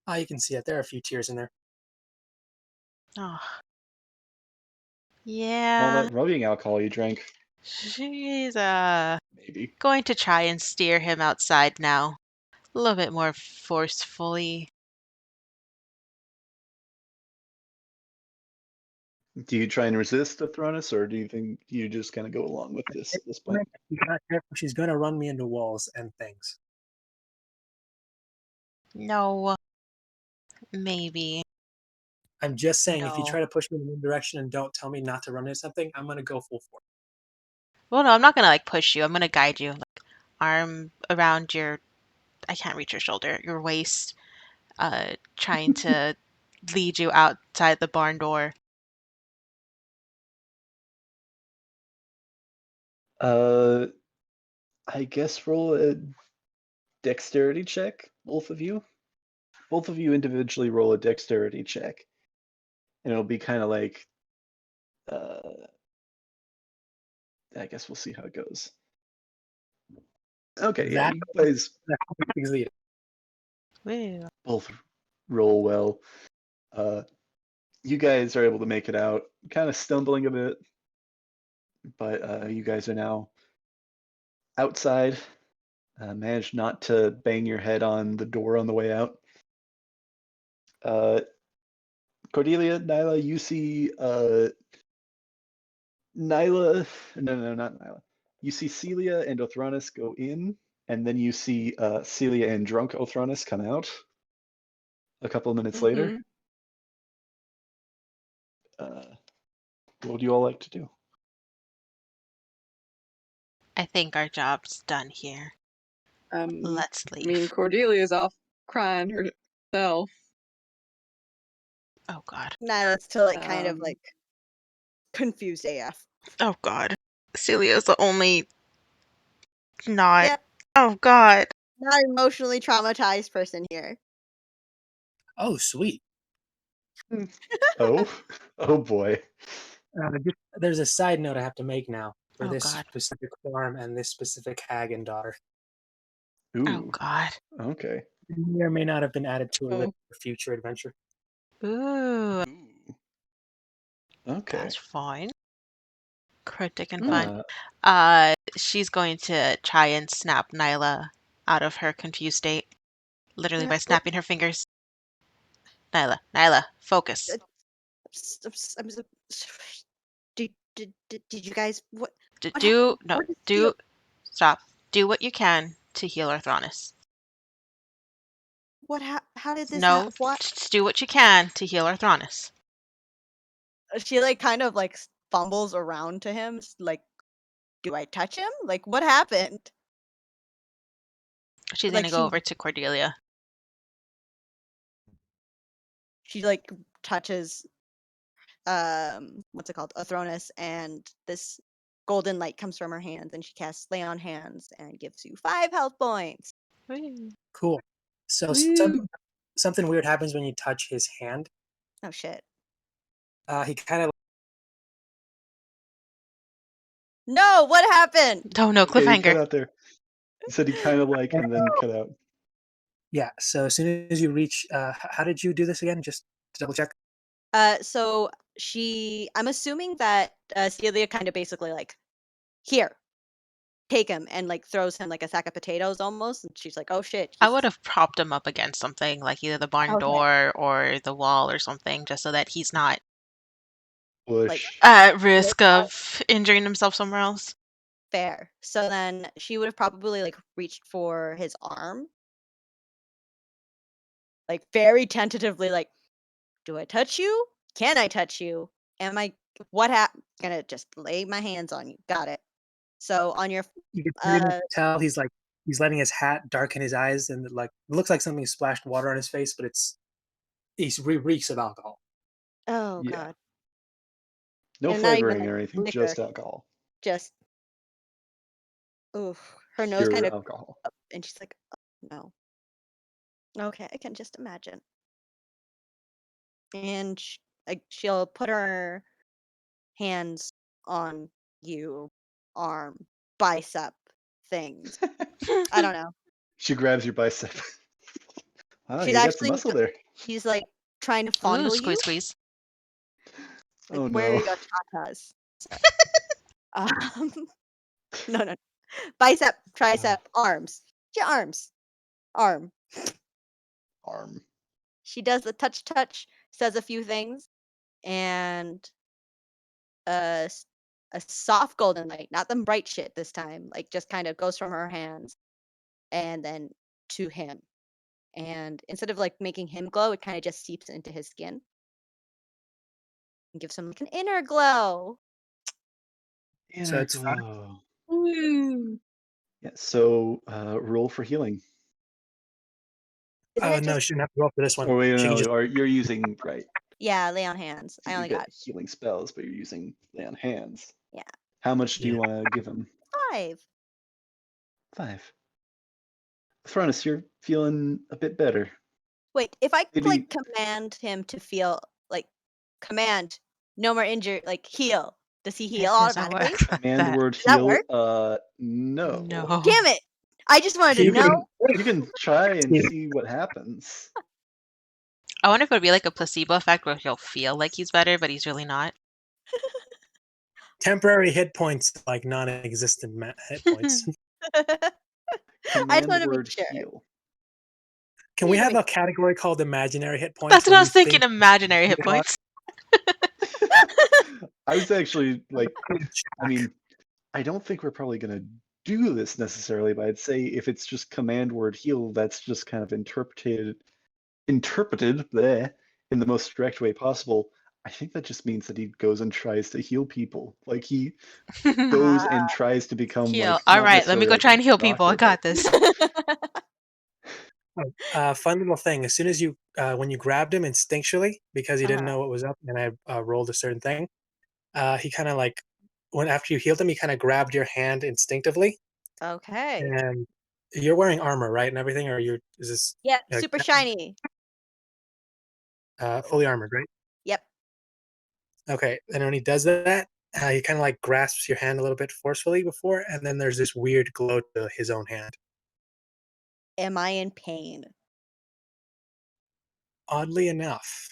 Ah, you can see it. There are a few tears in there. Oh. All Yeah. that rubbing alcohol you drank, She's maybe. going to try and steer him outside now. A little bit more forcefully. Do you try and resist the Thronus, or do you think you just kind of go along with this at this point? She's not careful. She's going to run me into walls and things. No. Maybe. I'm just saying, if you No. try to push me in one direction and don't tell me not to run into something, I'm going to go full force. Well, no, I'm not gonna like push you. I'm gonna guide you. Like arm around your I can't reach your shoulder, your waist, trying to lead you outside the barn door. I guess roll a dexterity check, both of you. Both of you individually roll a dexterity check, and it'll be kind of like, I guess we'll see how it goes. Okay, yeah, That you guys things lead. Woo. both roll well. You guys are able to make it out, kind of stumbling a bit, but you guys are now outside. Managed not to bang your head on the door on the way out. Cordelia, Nyla, you see Nyla, no, not Nyla. You see Celia and Othronus go in, and then you see Celia and drunk Othronus come out a couple of minutes later. What would you all like to do? I think our job's done here. Let's I mean, leave. Cordelia's off crying herself. Oh god. Nyla's still like kind of Um, like confused AF. Oh god. Celia's the only not. Yep, Oh god. not emotionally traumatized person here. Oh, sweet. Oh, oh boy. There's a side note I have to make now for Oh this god. specific farm and this specific hag and daughter. Oh Ooh, god. okay. It may or may not have been added to a Oh. future adventure. Ooh. Ooh. Okay. That's fine. Cryptic and Mm. fun. She's going to try and snap Nyla out of her confused state. Literally by snapping her fingers. Nyla, focus. Did you guys what? Stop. Do what you can to heal Arthronis. How did this No, what? just do what you can to heal Arthronis. She like kind of like fumbles around to him, like, do I touch him? Like, what happened? She's Like gonna go over to Cordelia. she like touches what's it called? Athronus, and this golden light comes from her hands, and she casts Lay on Hands and gives you 5 health points. Woo. Cool. So Woo. something weird happens when you touch his hand. Oh shit. He kind of No, what happened? Oh no, Okay, he cut cliffhanger. out there. He said he kind of like, and then cut out. yeah. So as soon as you reach, how did you do this again? Just to double check. So I'm assuming that Celia kind of basically like, here, take him, and like throws him like a sack of potatoes almost, and she's like, oh shit. I would have propped him up against something, like either the barn Okay. door or the wall or something, just so that he's not Bush. at risk of injuring himself somewhere else. Fair. So then she would have probably like reached for his arm, like very tentatively, like, do I touch you? Can I touch you? Am I gonna just lay my hands on you? Got it. So on your You can pretty much tell he's letting his hat darken his eyes, and like it looks like something splashed water on his face, but he reeks of alcohol. oh Yeah. god. No And not even flavoring like or anything, liquor, just alcohol. just oof. Her nose Pure kind of alcohol. up, and she's like, oh, no. Okay, I can just imagine. And she'll put her hands on you, arm, bicep things. I don't know. She grabs your bicep. Wow, She's you got some actually muscle there. she's like trying to Ooh, fondle you, squeeze, squeeze. like Oh where are no. your tatas? So, um, no, bicep, tricep, arms. Your arms, arm. Arm. She does the touch, says a few things, and a a soft golden light, not the bright shit this time. Like just kind of goes from her hands and then to him. And instead of like making him glow, it kind of just seeps into his skin and gives him like an inner glow. So Inner it's 5. glow. Woo. Yeah, so roll for healing. Isn't Oh it no, just she didn't have to roll for this one. Or wait, She can no, just you're using, right. yeah, lay on hands. I You only get got healing spells, but you're using lay on hands. Yeah. How much do you Yeah. want to give him? 5. 5. Thronus, you're feeling a bit better. Wait, if I Maybe like command him to feel like command no more injury, like heal, does he heal It doesn't automatically? work like command the that. word Does that heal. work? No. No. Damn it! I just wanted to You know. can you can try and see what happens. I wonder if it would be like a placebo effect where he'll feel like he's better, but he's really not. temporary hit points, like non-existent hit points. I just Command want to make word sure. heal. Can we have a category called imaginary hit points? That's what where I you was thinking, think imaginary hit you points. I was actually like, I Jack. mean, I don't think we're probably gonna do this necessarily, but I'd say if it's just command word heal, that's just kind of interpreted there in the most direct way possible. I think that just means that he goes and tries to heal people. Like he goes and tries to become Heal. like All not right, let me necessarily go like try a and heal people. I doctor, but got this. Fun little thing. As soon as you, when you grabbed him instinctually, because you didn't know what was up, and I rolled a certain thing, he kind of like, when after you healed him, he kind of grabbed your hand instinctively, Okay. and you're wearing armor, right, and everything, or is this Yeah, like, super shiny. fully armored, right? Yep. Okay, and when he does that, he kind of like grasps your hand a little bit forcefully before, and then there's this weird glow to his own hand. Am I in pain? Oddly enough,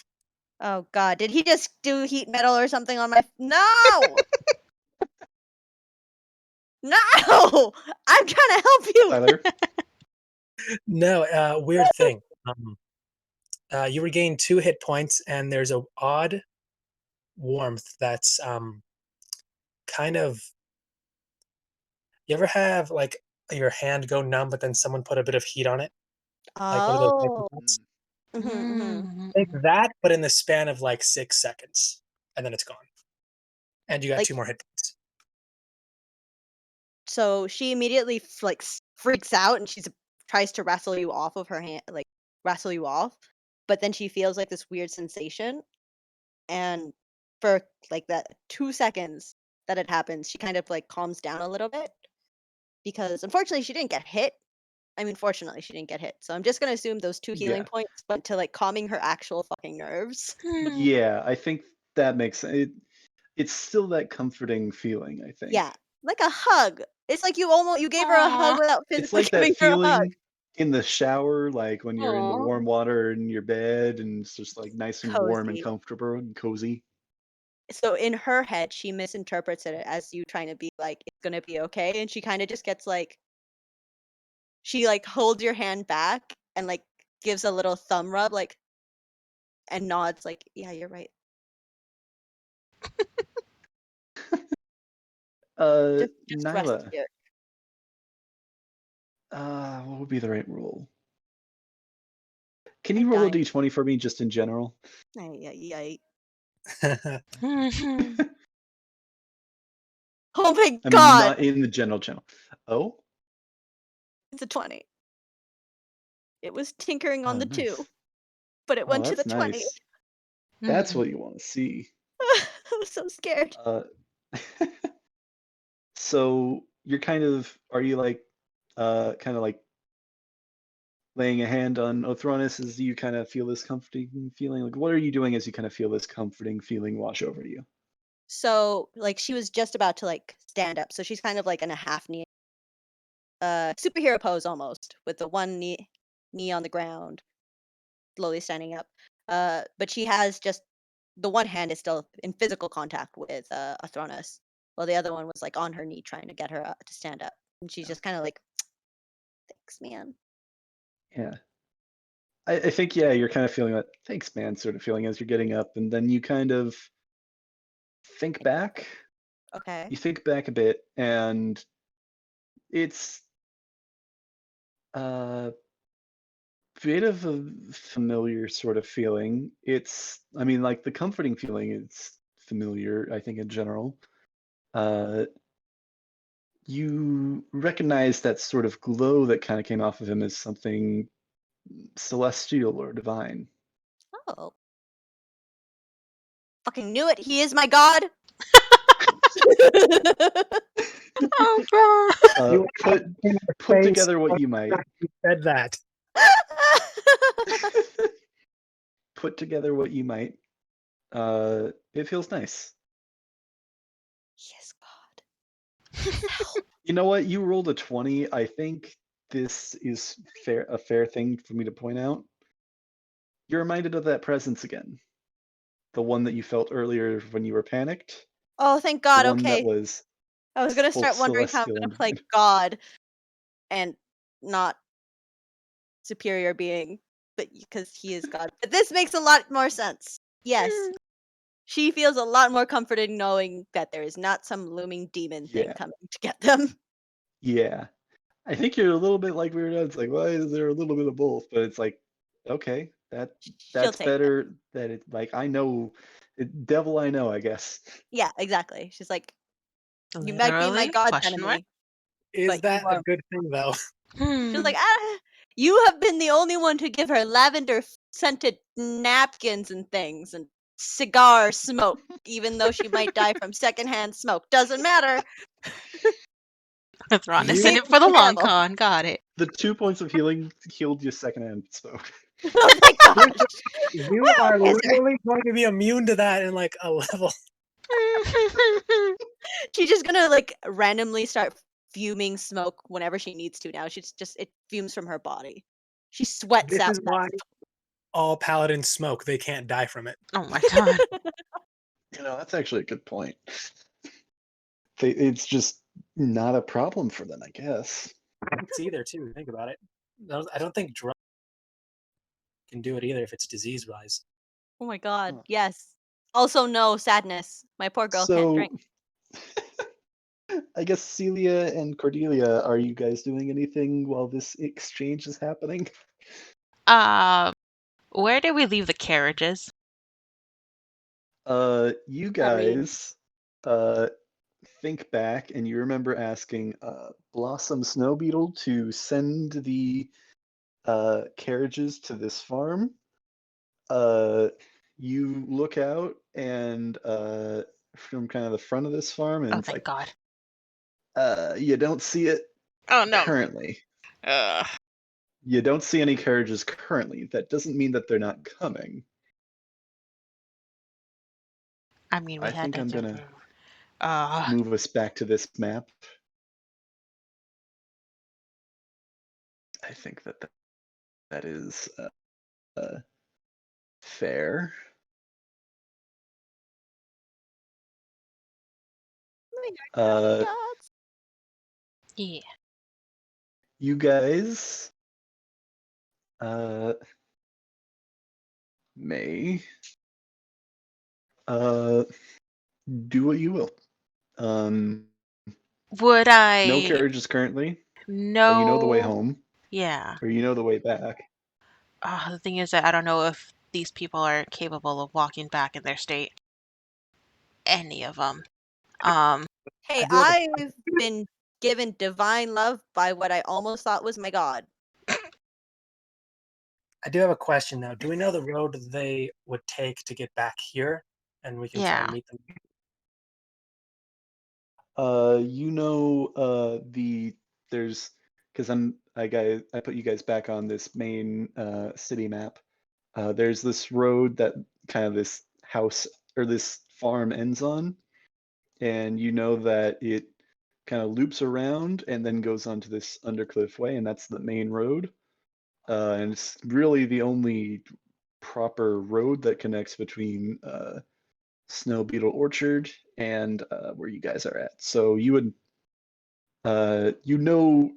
Oh god, did he just do heat metal or something on my No! No! I'm trying to help you. Tyler, no. Weird thing. You regain 2 hit points, and there's a odd warmth that's kind of. You ever have like your hand go numb, but then someone put a bit of heat on it, like one of those icy Oh. pots? Like Mm. that, but in the span of like 6 seconds, and then it's gone, and you got Like 2 more hit points. so she immediately like freaks out and she's tries to wrestle you off of her hand, like wrestle you off, but then she feels like this weird sensation, and for like that 2 seconds that it happens, she kind of like calms down a little bit because unfortunately she didn't get hit. I mean, fortunately she didn't get hit. So I'm just gonna assume those 2 healing Yeah. points went to like calming her actual fucking nerves. Yeah, I think that makes it. It's still that comforting feeling, I think. Yeah, like a hug. It's like you gave her a hug Aw. without It's physically like giving that her a hug. feeling in the shower, like when you're in the Aw. warm water in your bed and it's just like nice and warm and Cozy. comfortable and cozy. So in her head, she misinterprets it as you trying to be like, it's gonna be okay, and she kind of just gets like, she like holds your hand back and like gives a little thumb rub, like, and nods, like, yeah, you're right. Just rest Nyla, here. what would be the right roll? Can I'm you roll a dying. d20 for me just in general? Ay. Mhm. Oh my I mean, god! not in the general channel. Oh? It's a 20. It was tinkering on Oh, the nice. 2, but it Oh, went to the that's 20. nice. That's Mhm. what you want to see. I was so scared. Uh, so you're kind of, are you like, kind of like laying a hand on Othronus as you kind of feel this comforting feeling? Like, what are you doing as you kind of feel this comforting feeling wash over you? So, like, she was just about to like stand up, so she's kind of like in a half knee, superhero pose almost, with the one knee on the ground, slowly standing up. But she has just the one hand is still in physical contact with Athronus, while the other one was like on her knee trying to get her to stand up, and she's just kind of like, "Thanks, man." Yeah. I think, yeah, you're kind of feeling that thanks, man, sort of feeling as you're getting up, and then you kind of think back. Okay. You think back a bit, and it's a bit of a familiar sort of feeling. I mean, like the comforting feeling is familiar, I think, in general. Uh, you recognize that sort of glow that kind of came off of him as something celestial or divine. Oh, fucking knew it. He is my god. Oh, bro. You Put in your put face together what when you might. you said that. Put together what you might. It feels nice. He is god. He is help. You know what? You rolled a 20. I think this is a fair thing for me to point out. You're reminded of that presence again. The one that you felt earlier when you were panicked. Oh, thank The God. one that Okay. was I was gonna both start wondering how I'm celestial gonna and play divine. God and not superior being, but because he is God. But this makes a lot more sense. Yes, she feels a lot more comforted knowing that there is not some looming demon thing Yeah. coming to get them. Yeah. I think you're a little bit like Weird Al. It's like, why is there a little bit of both? But it's like, okay, She'll that's take it. better. That it like I know, devil I know, I guess. Yeah, exactly. She's like, you might be my Literally? God's Question mark? enemy, Is but you that a are. good thing, though? She's like, you have been the only one to give her lavender scented napkins and things and cigar smoke, even though she might die from secondhand smoke. Doesn't matter. Thrawn is You- in She's it for the long terrible. con. Got it. The 2 points of healing healed you secondhand smoke. Oh my gosh! You are Where is her? literally going to be immune to that in like a level. She's just gonna like randomly start fuming smoke whenever she needs to now. She's just it fumes from her body. She sweats This out is why all paladins smoke. They can't die from it. Oh my god. That's actually a good point. It's just not a problem for them, I guess. It's either too. Think about it. I don't think drugs can do it either if it's disease-wise. Oh my god, Huh. yes. Also no sadness. My poor girl can't drink. I guess Celia and Cordelia, are you guys doing anything while this exchange is happening? Where did we leave the carriages? You I mean- guys think back and you remember asking Blossom Snow Beetle to send the carriages to this farm, you look out and from kind of the front of this farm, and Oh, it's thank like God. you don't see it Oh no. currently. Ugh. You don't see any carriages currently. That doesn't mean that they're not coming. I mean, we I had think I'm to. gonna Uh, move us back to this map. I think that is fair. Uh, yeah. you guys may uh, do what you will. Um, Would no I carriages currently, but you know the way know? home, Yeah. or you know the way back. The thing is that I don't know if these people are capable of walking back in their state. Any of them. Hey, I do have a I've been given divine love by what I almost thought was my god. question now. Do we know the road they would take to get back here, and we can try and Yeah. meet them? You know there's because I put you guys back on this main city map. There's this road that kind of this house or this farm ends on, and you know that it kind of loops around and then goes onto this undercliff way, and that's the main road. And it's really the only proper road that connects between Snow Beetle Orchard and where you guys are at. So you would you know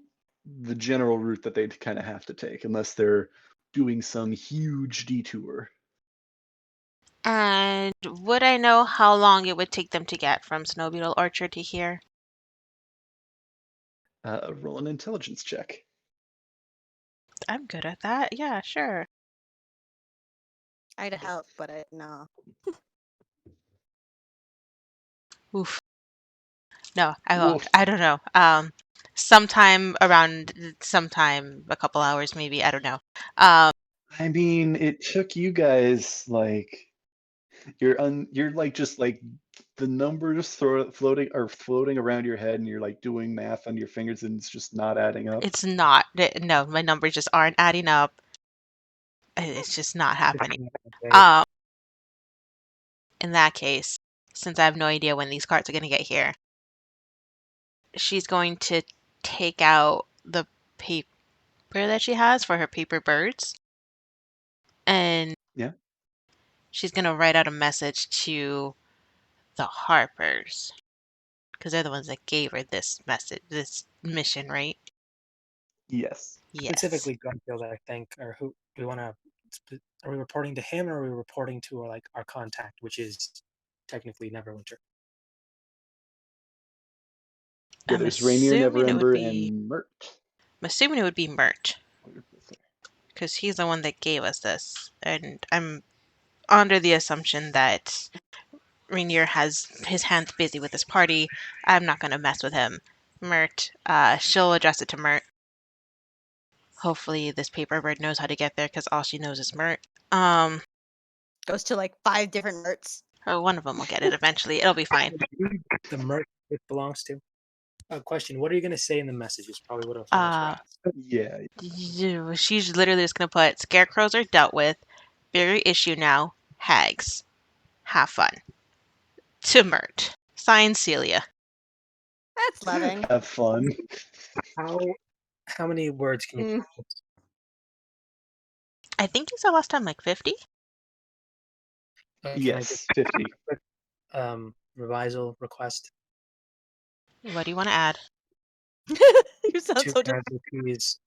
the general route that they'd kind of have to take, unless they're doing some huge detour. And would I know how long it would take them to get from Snow Beetle Orchard to here? Roll an intelligence check. I'm good at that. Yeah, sure. I'd help, but no. Oof. No, I won't. Woof. I don't know. Sometime a couple hours maybe. I don't know. I mean, it took you guys like you're like just like the numbers floating around your head, and you're like doing math on your fingers, and it's just not adding up. It's not. No, my numbers just aren't adding up. It's just not happening. Okay. In that case, since I have no idea when these carts are going to get here, she's going to take out the paper that she has for her paper birds, and Yeah. she's going to write out a message to the Harpers because they're the ones that gave her this mission, right? Yes. Yes. Specifically, Grunfield, I think, or who do we want to? Are we reporting to him, or are we reporting to like our contact, which is technically Neverwinter? Yeah, I'm there's Rainier, assuming it would Neverember, be. and Mert. I'm assuming it would be Mert because he's the one that gave us this, and I'm under the assumption that Rainier has his hands busy with his party. I'm not going to mess with him. Mert, she'll address it to Mert. Hopefully, this paper bird knows how to get there because all she knows is Mert. Goes to like 5 different merts. One of them will get it eventually. It'll be fine. The merc it belongs to. Question: what are you going to say in the message? Is probably what I was Uh, asked. Yeah. she's literally just going to put scarecrows are dealt with. Bigger issue now. Hags. Have fun. To Mert. Signed, Celia. That's loving. Have fun. How many words can you? Mm. I think you said last time like 50. Can I Yes, 50. revisal request? What do you want to add? You sound Two so casualties,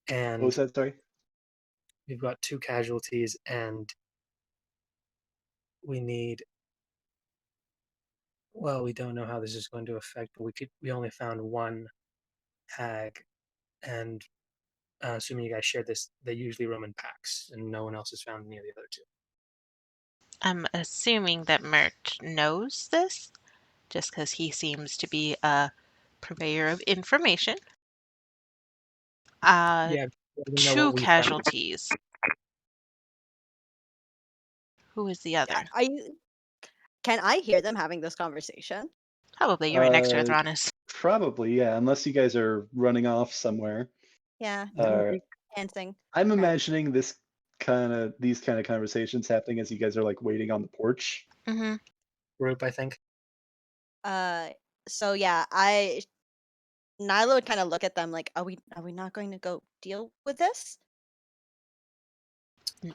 What and was that? Sorry. we've got 2 casualties, and we need. Well, we don't know how this is going to affect, but we only found 1 hag, and assuming you guys shared this, they usually roam in packs, and no one else has found any of the other 2. I'm assuming that Mert knows this, just because he seems to be a purveyor of information. Yeah, we know 2 what we found. casualties. Who is the other? Are you? Can I hear them having this conversation? Probably. You're right next to Uh, Athronis. Probably, yeah, unless you guys are running off somewhere. Yeah, Uh, dancing. I'm Okay. imagining these kind of conversations happening as you guys are like waiting on the porch. Mm-hmm. Group, I think. So yeah, Nyla would kind of look at them like, are we not going to go deal with this?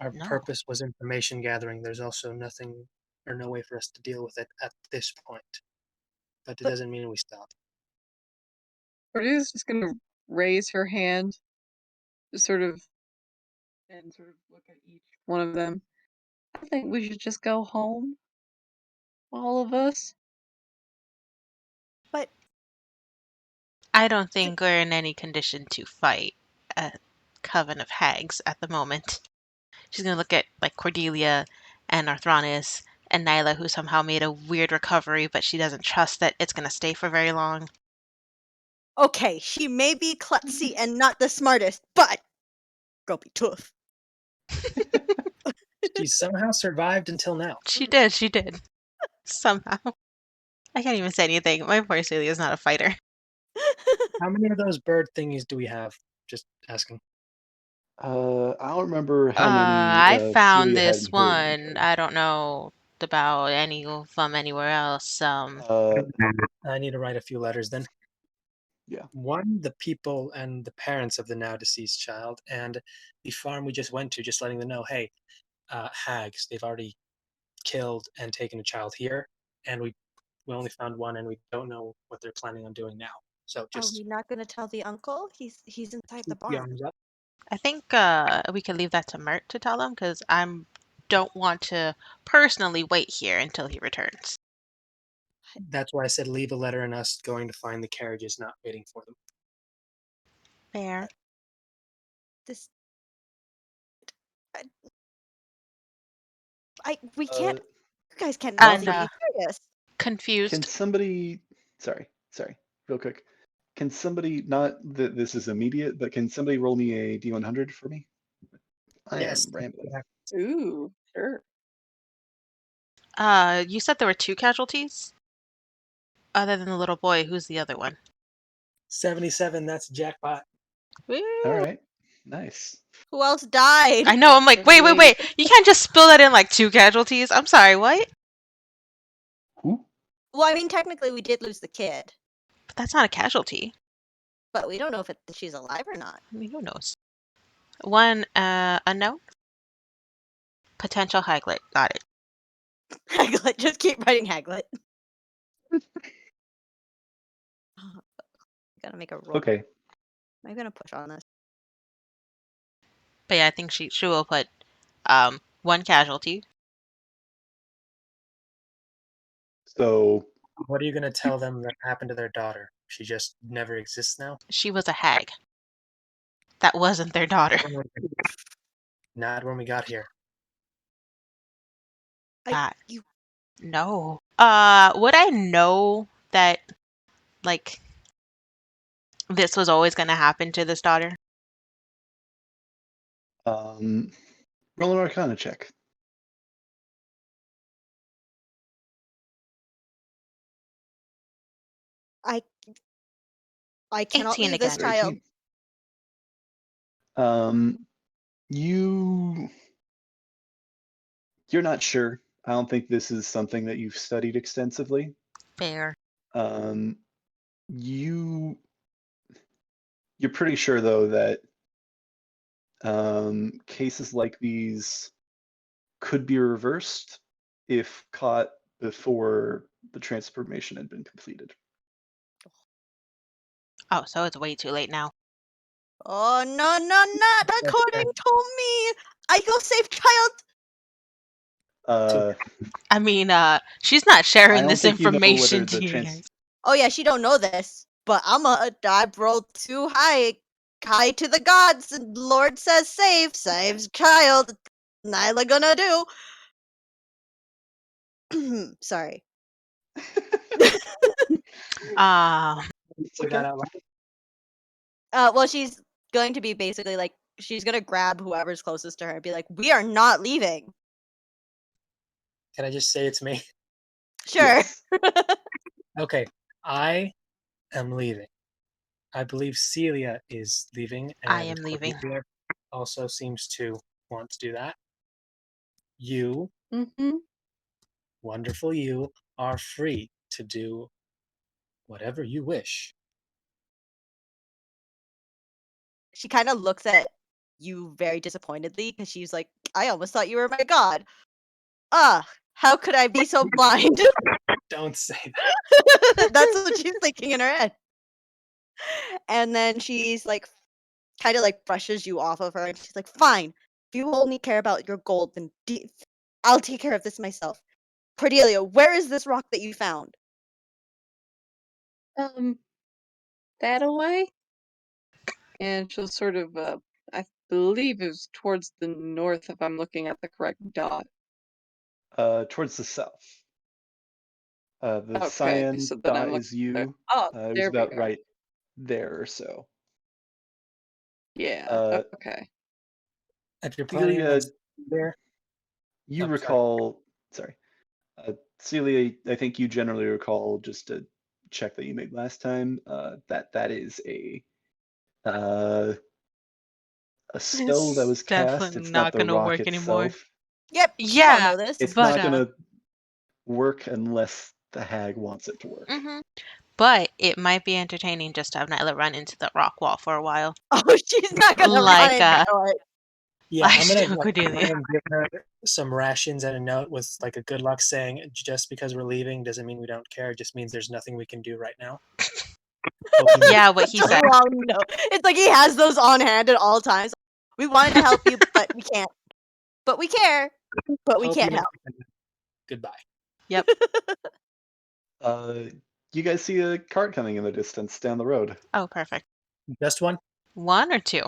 Our No. purpose was information gathering. There's also nothing or no way for us to deal with it at this point. But it But- doesn't mean we stop. Cordelia's just gonna raise her hand, just sort of, and sort of look at each one of them. I think we should just go home, all of us. But I don't think we're in any condition to fight a coven of hags at the moment. She's gonna look at like Cordelia and Arthronis and Nyla, who somehow made a weird recovery, but she doesn't trust that it's gonna stay for very long. okay, she may be klutzy and not the smartest, but girl be tough. She somehow survived until now. She did. Somehow. I can't even say anything. My poor Celia is not a fighter. How many of those bird thingies do we have? Just asking. I don't remember how many I found Celia had this in her one. inventory. I don't know about any of them anywhere else. I need to write a few letters then. Yeah. One, the people and the parents of the now deceased child, and the farm we just went to, just letting them know, hey, hags, they've already killed and taken a child here, and we only found one, and we don't know what they're planning on doing now. So Are just we not going to tell the uncle? He's inside the keep the barn. arms up. I think we could leave that to Mert to tell them because I don't want to personally wait here until he returns. That's why I said leave a letter and us going to find the carriages, not waiting for them. Fair. This we can't. You guys can't And be serious. confused. Can somebody, sorry, real quick. Can somebody, not that this is immediate, but can somebody roll me a D100 for me? I Yes. am rambling. Ooh, sure. You said there were 2 casualties? Other than the little boy, who's the other one? 77, that's jackpot. Woo! All right, nice. Who else died? I know, I'm like, wait. You can't just spill that in like 2 casualties. I'm sorry, what? Who? Well, I mean, technically, we did lose the kid, But that's not a casualty. but we don't know if she's alive or not. I mean, who knows? One, unknown? Potential Haglet. Got it. Haglet, just keep writing Haglet. Gotta make a roll. Okay. I'm gonna push on this. But yeah, I think she will put 1 casualty. So What are you going to tell them that happened to their daughter? She just never exists now? She was a hag. That wasn't their daughter. Not when we got here. You No. Would I know that, like, this was always going to happen to this daughter? roll an Arcana check. I cannot 18 leave this again. child. 13. You're not sure. I don't think this is something that you've studied extensively. Fair. You're pretty sure though that cases like these could be reversed if caught before the transformation had been completed. Oh, so it's way too late now. Oh no, not according to me. I go save child. I mean, she's not I sharing don't this think you know whether information the to you guys. Oh yeah, she don't know this, but I rolled too high to the gods, and Lord says saves child. Nyla gonna do. Sorry. It's Say that okay. out loud. Well, she's going to be basically like she's gonna grab whoever's closest to her and be like, "We are not leaving." Can I just say it's me? Sure. Yes. Okay, I am leaving. I believe Celia is leaving, I and am leaving. Cordelia also seems to want to do that. You, Mm-hmm. wonderful you, are free to do whatever you wish. She kind of looks at you very disappointedly because she's like, "I almost thought you were my god. How could I be so blind?" Don't say that. That's what she's thinking in her head. And then she's like, kind of like brushes you off of her, and she's like, "Fine. If you only care about your gold, then I'll take care of this myself. Cordelia, where is this rock that you found?" That away? And she'll sort of, I believe is towards the north if I'm looking at the correct dot. Towards the south. The Okay, cyan so then I'm dot looking is there. you. Oh, It was there we about are. right there or so. Yeah, okay. If you're planning Celia, on there, you I'm sorry. recall. Sorry, Celia. I think you generally recall just a check that you made last time. That is a spell that was It's cast. definitely It's not not the gonna rock work anymore. itself. Yep, you all Yeah, know this. It's but not gonna work unless the hag wants it to work. but it might be entertaining just to have Nyla run into the rock wall for a while. Oh, she's not gonna run Like, into it. Yeah, I'm gonna Like Cordelia. give her some rations and a note with like a good luck saying, just because we're leaving doesn't mean we don't care. It just means there's nothing we can do right now. Hope you Yeah, what he Such a said. long note. It's like he has those on hand at all times. We wanted to help you, but we can't. But we care. But we hope can't you help. Goodbye. Yep. You guys see a cart coming in the distance down the road. Oh, perfect. Just one? One or two?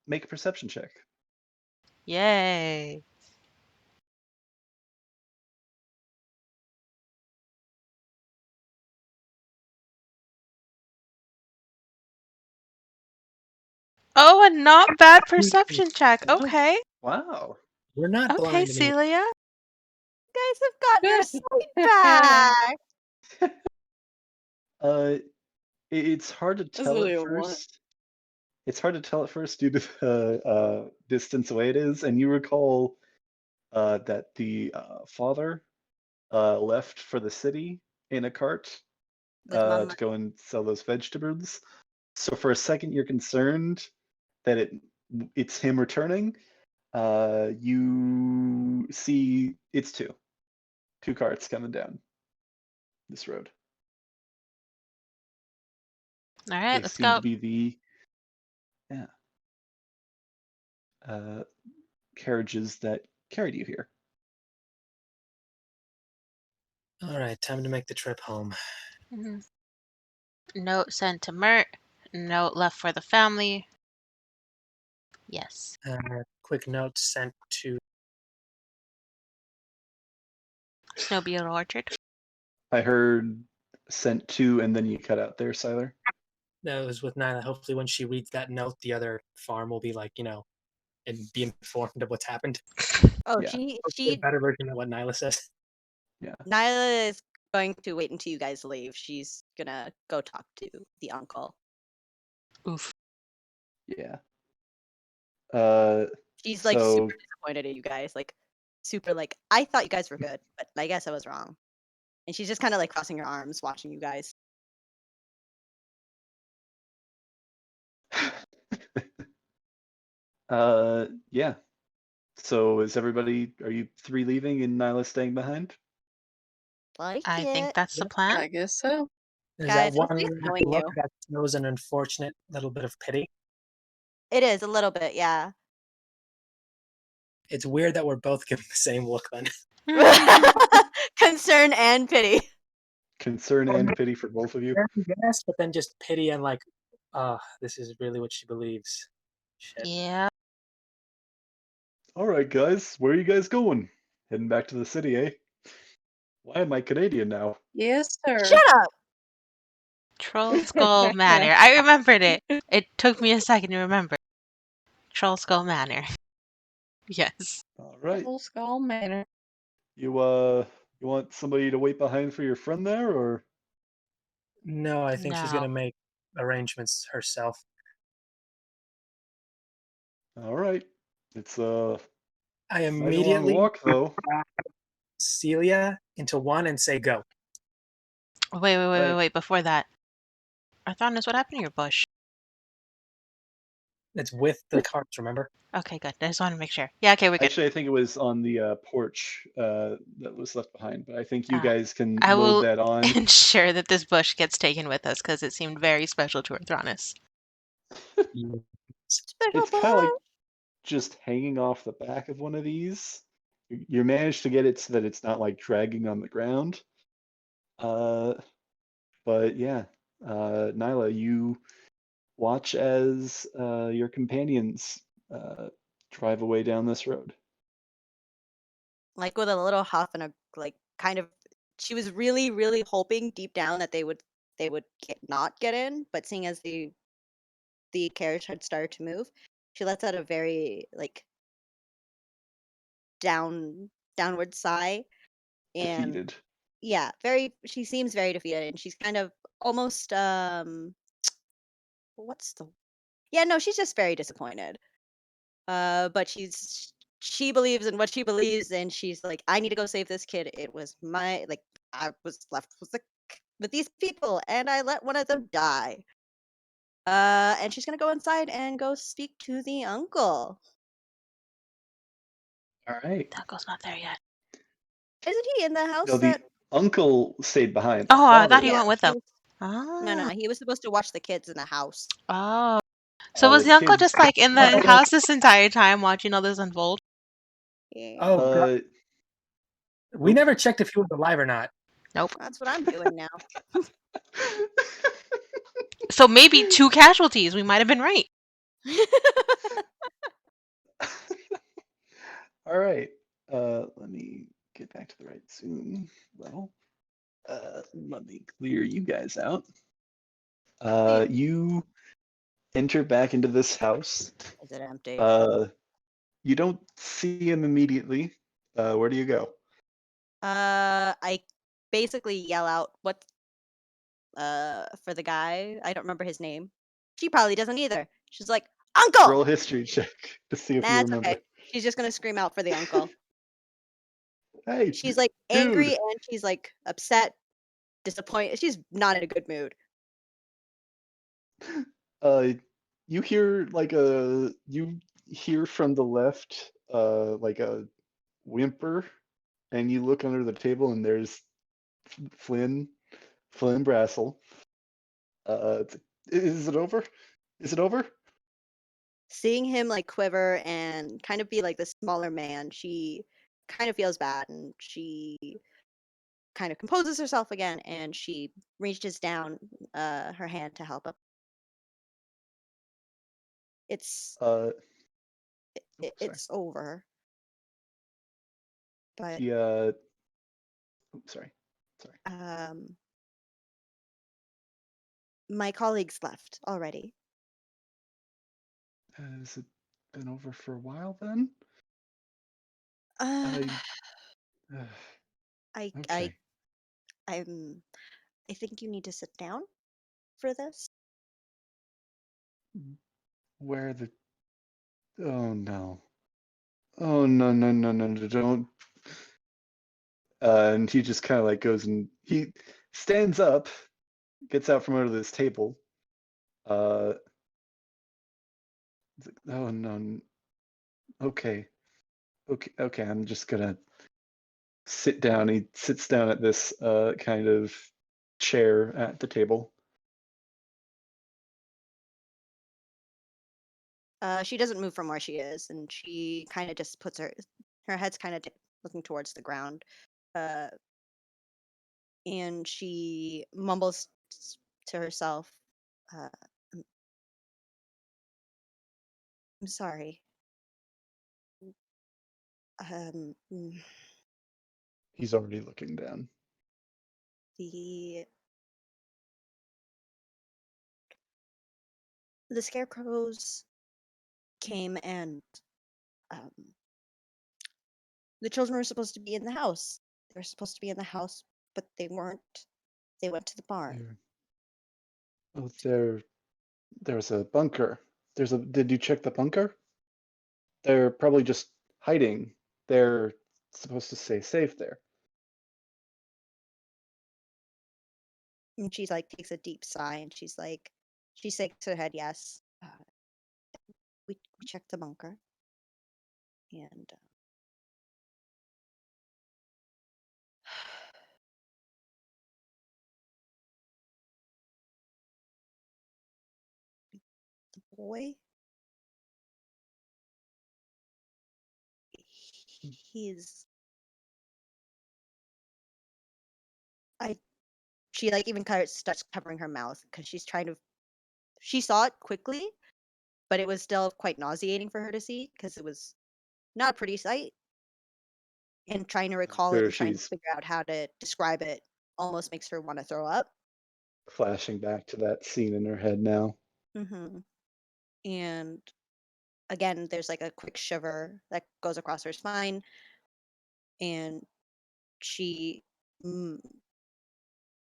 Make a perception check. Yay. Oh, a not bad perception check. Okay. Wow. We're not Okay, blind anymore. Celia. You guys have got your sight back. It's hard to That's tell really at a one. first. It's hard to tell at first due to the distance away it is, and you recall that the father left for the city in a cart With Mama. to go and sell those vegetables. So for a second, you're concerned that it's him returning. You see it's two carts coming down this road. All right, They let's seem go. to be the carriages that carried you here. All right, time to make the trip home. Note sent to Mert. Note left for the family. Yes. Quick note sent to. Snowbeetle Orchard. I heard sent to, and then you cut out there, Siler. That was with Nyla. Hopefully, when she reads that note, the other farm will be like, and be informed of what's happened. Oh, Yeah. she A better version of what Nyla says. Yeah. Nyla is going to wait until you guys leave. She's gonna go talk to the uncle. Oof. Yeah. She's like So super disappointed at you guys. Like super like, I thought you guys were good, but I guess I was wrong. And she's just kind of like crossing her arms, watching you guys. yeah. So is everybody? Are you three leaving and Nyla staying behind? Like I think it. that's the plan. I guess so. There's that Guys, one hopefully it's little knowing look you. that shows an unfortunate little bit of pity. It is a little bit, yeah. It's weird that we're both giving the same look then. Concern and pity. Concern and pity for both of you. Yes, but then just pity and like, this is really what she believes. Shit. Yeah. All right, guys. Where are you guys going? Heading back to the city, eh? Why am I Canadian now? Yes, sir. Shut up! Troll Skull Manor. I remembered it. It took me a second to remember. Troll Skull Manor. Yes. All right. Old Skull Manor. You want somebody to wait behind for your friend there, or No, I think she's No. gonna make arrangements herself. all right? It's I quite a long immediately walk though. Celia into one and say go. Wait. Before that, Arthanis, what happened to your bush? It's with the cards, remember? Okay, good. I just want to make sure. Yeah, okay, we're good. Actually, I think it was on the porch that was left behind, but I think you Ah, guys can I load will that on. ensure that this bush gets taken with us because it seemed very special to Arthronis. Special It's kind of like boy. just hanging off the back of one of these. You managed to get it so that it's not like dragging on the ground. But yeah, Nyla, you watch as your companions drive away down this road. Like with a little huff and a like kind of. She was really, really hoping deep down that they would not get in, but seeing as the carriage had started to move, she lets out a very like downward sigh, and Defeated. yeah, very. She seems very defeated, and she's kind of almost what's the yeah, no, she's just very disappointed. But she believes in what she believes, and she's like, I need to go save this kid. It was my like I was left with these people, and I let one of them die. And she's gonna go inside and go speak to the uncle. All right. The uncle's not there yet. Isn't he in the No, house the that? uncle stayed behind. The Oh, I thought father he Yeah, went with he them. was, no, Oh. he was supposed to watch the kids in the house. Oh. So was the the uncle kids. just like in the house this entire time watching all this unfold? Yeah, Oh, God. Uh, We never checked if he was alive or not. Nope. that's what I'm doing now. So maybe 2 casualties. We might have been right. all right. Let me get back to the right Zoom. Well, let me clear you guys out. You enter back into this house. Is it empty? You don't see him immediately. Where do you go? I basically yell out what for the guy. I don't remember his name. She probably doesn't either. She's like, "Uncle!" Roll a history check to see if you Nah, it's remember. okay. She's just gonna scream out for the uncle. Hey, She's like angry dude. and she's like upset, disappointed. She's not in a good mood. Uh, you hear you hear from the left like a whimper, and you look under the table, and there's Flynn Brassel. Is it over? Is it over? Seeing him like quiver and kind of be like the smaller man, she kind of feels bad and she kind of composes herself again and she reaches down her hand to help him. It's Sorry. it's over. But He sorry. my colleagues left already. Has it been over for a while then? Uh, I I okay. I'm I think you need to sit down for this. Where the oh no. Oh no, don't. And he just kind of like goes and he stands up, gets out from under this table. Uh, he's like, oh no, okay, okay. I'm just gonna sit down. He sits down at this kind of chair at the table. She doesn't move from where she is, and she kind of just puts her head's kind of looking towards the ground, uh, and she mumbles to herself, uh, "I'm I'm sorry. He's already looking down. The scarecrows came and um, the children were supposed to be in the house. They were supposed to be in the house, but they weren't. They went to the barn. There. Oh, there's a bunker. Did you check the bunker? They're probably just hiding. They're supposed to stay safe there. And she's like takes a deep sigh and she shakes her head yes. We checked the bunker and the boy he's I she like even starts covering her mouth because she's trying to she saw it quickly, but it was still quite nauseating for her to see because it was not a pretty sight. And trying to recall it Sure, and trying to she's figure out how to describe it almost makes her want to throw up. flashing back to that scene in her head now. Mm-hmm. And again, there's like a quick shiver that goes across her spine, and she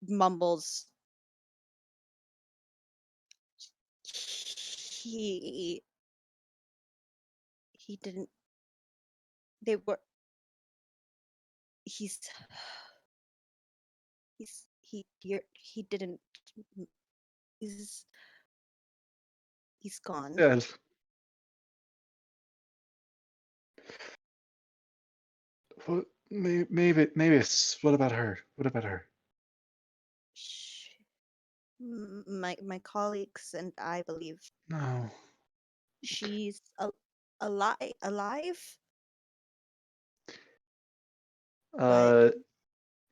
mumbles, "He he didn't. They were. He's he didn't. He's he's gone." Yes. What, maybe it's what about her? What about her? Sh- my colleagues and I believe No. she's alive, but Uh,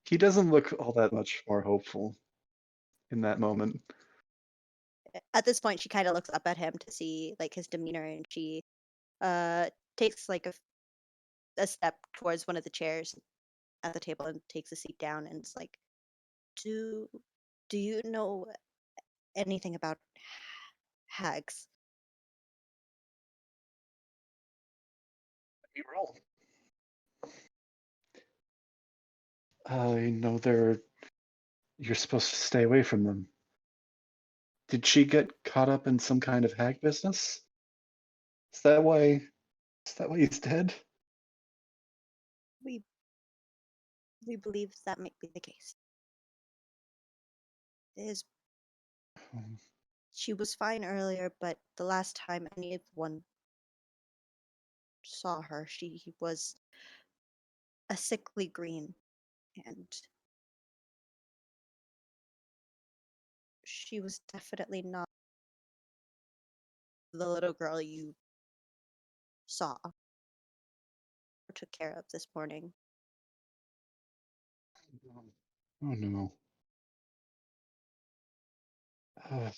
he doesn't look all that much more hopeful in that moment. at this point she kind of looks up at him to see like his demeanor, and she uh takes like a step towards one of the chairs at the table and takes a seat down and it's like, do do you know anything about hags? You roll. I know you're supposed to stay away from them. Did she get caught up in some kind of hag business? Is that why? Is that why he's dead? we we believe that might be the case. Is Um, She was fine earlier, but the last time anyone saw her, she was a sickly green, and she was definitely not the little girl you saw or took care of this morning. Oh no. Uh,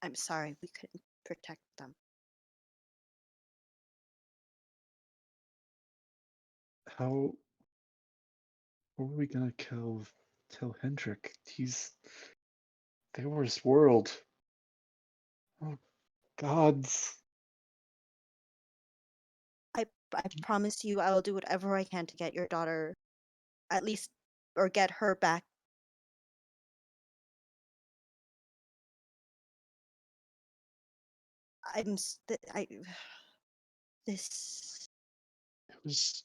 I'm sorry, we couldn't protect them. how are we gonna kill Hendrik? They were his world. Oh gods. I promise you, I will do whatever I can to get your daughter, at least, or get her back. I this It was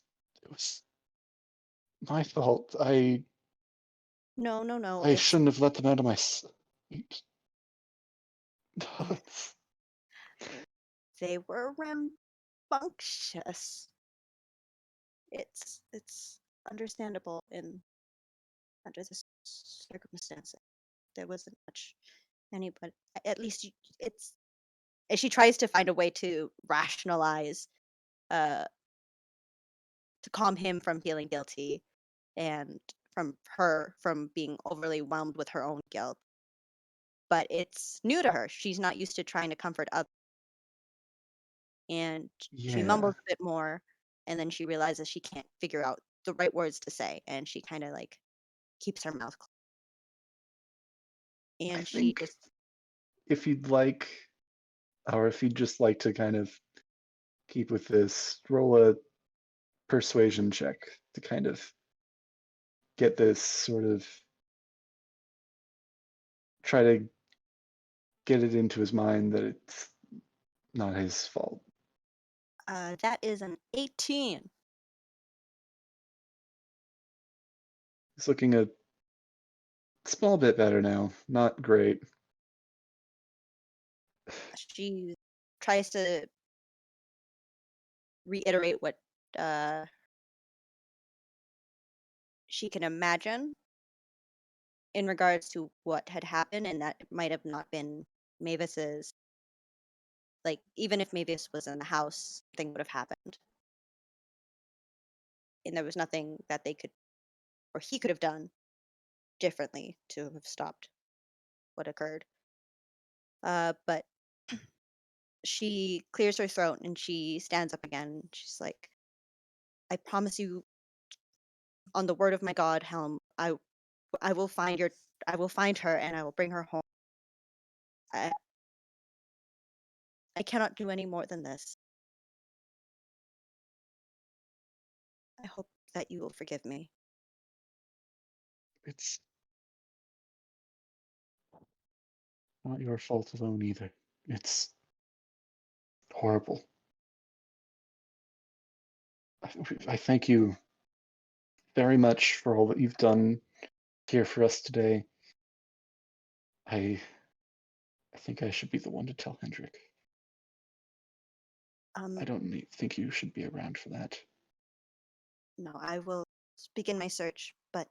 my fault. I no, I it's shouldn't have let them out of my eh, they were rambunctious. It's understandable in under the circumstances. There wasn't much anybody. At least it's. And she tries to find a way to rationalize, uh, to calm him from feeling guilty, and from her from being overly whelmed with her own guilt. But it's new to her. She's not used to trying to comfort others. and she Yeah. mumbles a bit more, and then she realizes she can't figure out the right words to say, and she kind of like keeps her mouth closed. I And she think just if you'd like, or if you'd just like to kind of keep with this, roll a persuasion check to kind of get this sort of try to get it into his mind that it's not his fault. that is an 18. He's looking a small bit better now. Not great. She tries to reiterate what she can imagine in regards to what had happened, and that it might have not been Mavis's. Like, even if Mavis was in the house, something would have happened. And there was nothing that they could, or he could have done differently to have stopped what occurred. But she clears her throat and she stands up again. She's like, I promise you, on the word of my God, Helm, I will find her and I will bring her home. I cannot do any more than this. I hope that you will forgive me. It's not your fault alone either. It's horrible. I thank you very much for all that you've done here for us today. I think I should be the one to tell Hendrik. I don't think you should be around for that. No, I will begin my search, but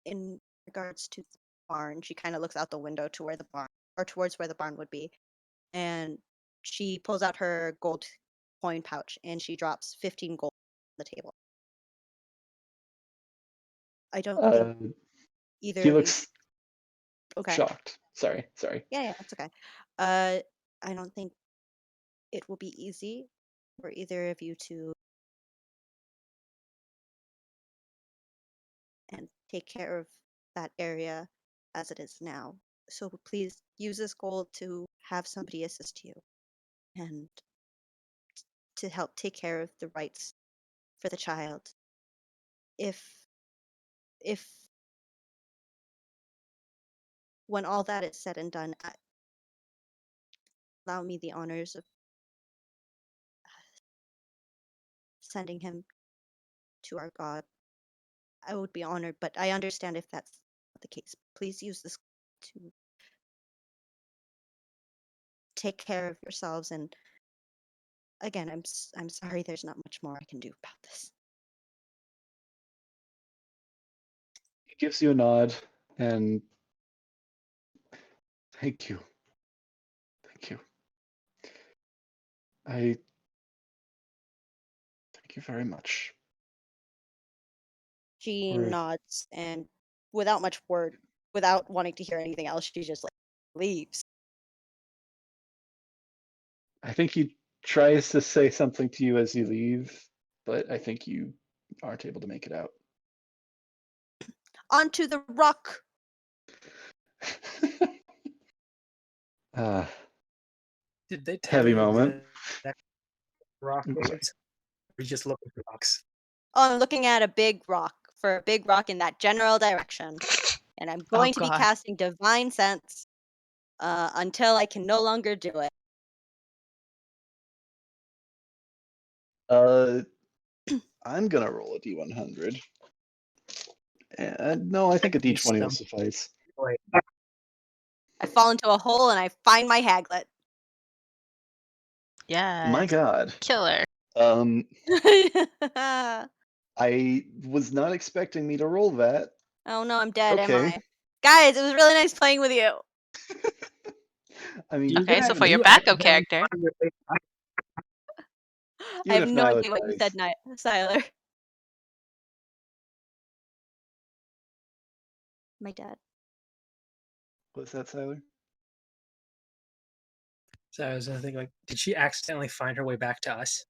in regards to the barn, she kind of looks out the window to where the barn, or towards where the barn would be, and she pulls out her gold coin pouch and she drops 15 gold on the table. I don't think either He of you. looks Okay. shocked. Sorry. Yeah, that's okay. I don't think it will be easy for either of you to and take care of that area as it is now. So please use this gold to have somebody assist you and to help take care of the rights for the child. If when all that is said and done, allow me the honors of sending him to our God. I would be honored, but I understand if that's not the case. Please use this to take care of yourselves. And again, I'm sorry. There's not much more I can do about this. He gives you a nod and thank you. Thank you. I thank you very much. She For nods and, without much word, without wanting to hear anything else, she just like leaves. I think he tries to say something to you as you leave, but I think you aren't able to make it out. Onto the rock. Ah, Did they tell heavy you moment. that rock Oops, sorry. is? Or you just look at the rocks? Oh, I'm looking at a big rock in that general direction, and I'm going to be God. casting Divine Sense until I can no longer do it. I'm gonna roll a d100. And no, I think a d20 will suffice. Wait, I fall into a hole and I find my Haglet. Yeah. My God. Killer. I was not expecting me to roll that. Oh no, I'm dead, am Okay. I? Guys, it was really nice playing with you. I mean, You Okay, so for do your have backup to have character. I even have if no Nyla idea what you dies. said, Siler. My dad. What's that, Siler? So I was gonna think like, did she accidentally find her way back to us?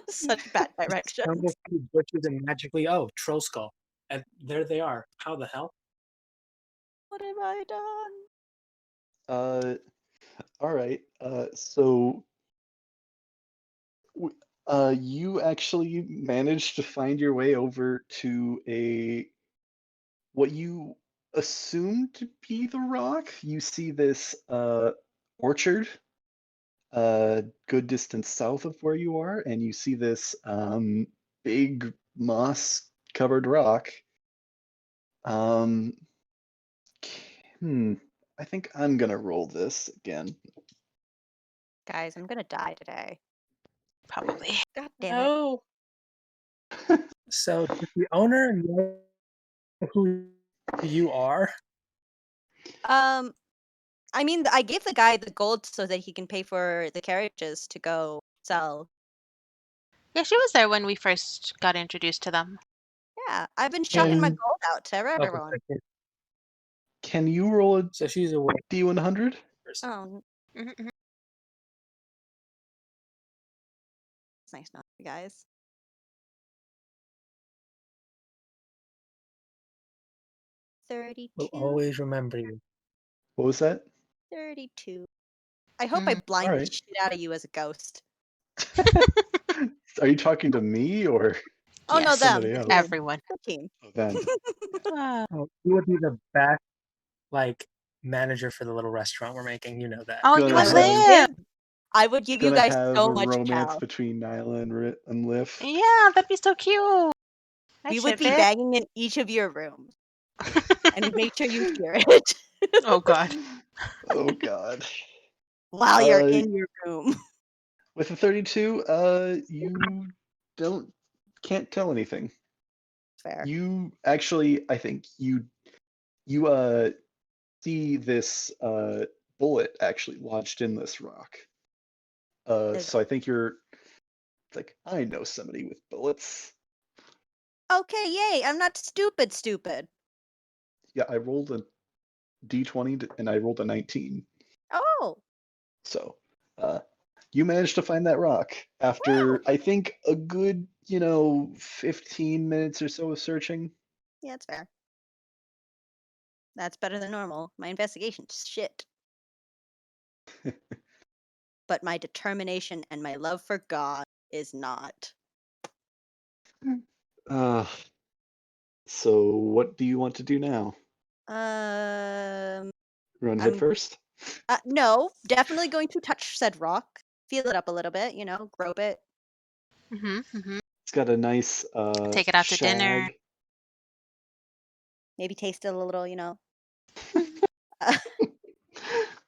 Such bad directions. Stumble through bushes and magically, oh, troll skull, and there they are. How the hell? What have I done? All right. So you actually managed to find your way over to what you assume to be the rock. You see this orchard a good distance south of where you are, and you see this big moss-covered rock. Um, I think I'm gonna roll this again. Guys, I'm gonna die today. Probably. God damn it. No. So does the owner know who you are? I mean, I gave the guy the gold so that he can pay for the carriages to go sell. Yeah, she was there when we first got introduced to them. Yeah, I've been shucking my Can gold out to Okay, everyone. okay. can you roll a So she's a witch D100? person. Oh, Mhm, mhm. it's nice knowing you guys. 32. We'll always remember you. What was that? 32. I hope I Mm. blind the Alright. shit out of you as a ghost. Are you talking to me or Oh no, Yes, them. somebody The else? team. everyone. The team. Them. Ah, Oh, you would be the best, like, manager for the little restaurant we're making. You know that. oh, you Gonna and I would Liv. give. I would give you Gonna guys have so a much romance chow. between Nyla and Liv. Yeah, that'd be so cute. I We would ship be it. banging in each of your rooms, and we'd make sure you hear it Oh God. Oh God. while you're Uh, in your room. with a 32, you can't tell anything. Fair. You actually, I think you see this bullet actually lodged in this rock. There's- So I think you're like, I know somebody with bullets. Okay, yay! I'm not stupid. Stupid. Yeah, I rolled a D20 and I rolled a 19. Oh, So, you managed to find that rock wow. after I think a good, 15 minutes or so of searching. Yeah, that's fair. That's better than normal. My investigation's shit. But my determination and my love for God is not. Uh, so what do you want to do now? Um, Run head I'm first? no, definitely going to touch said rock, feel it up a little bit, grope it. Mhm. It's got a nice Take it out to dinner. shag. Maybe taste it a little.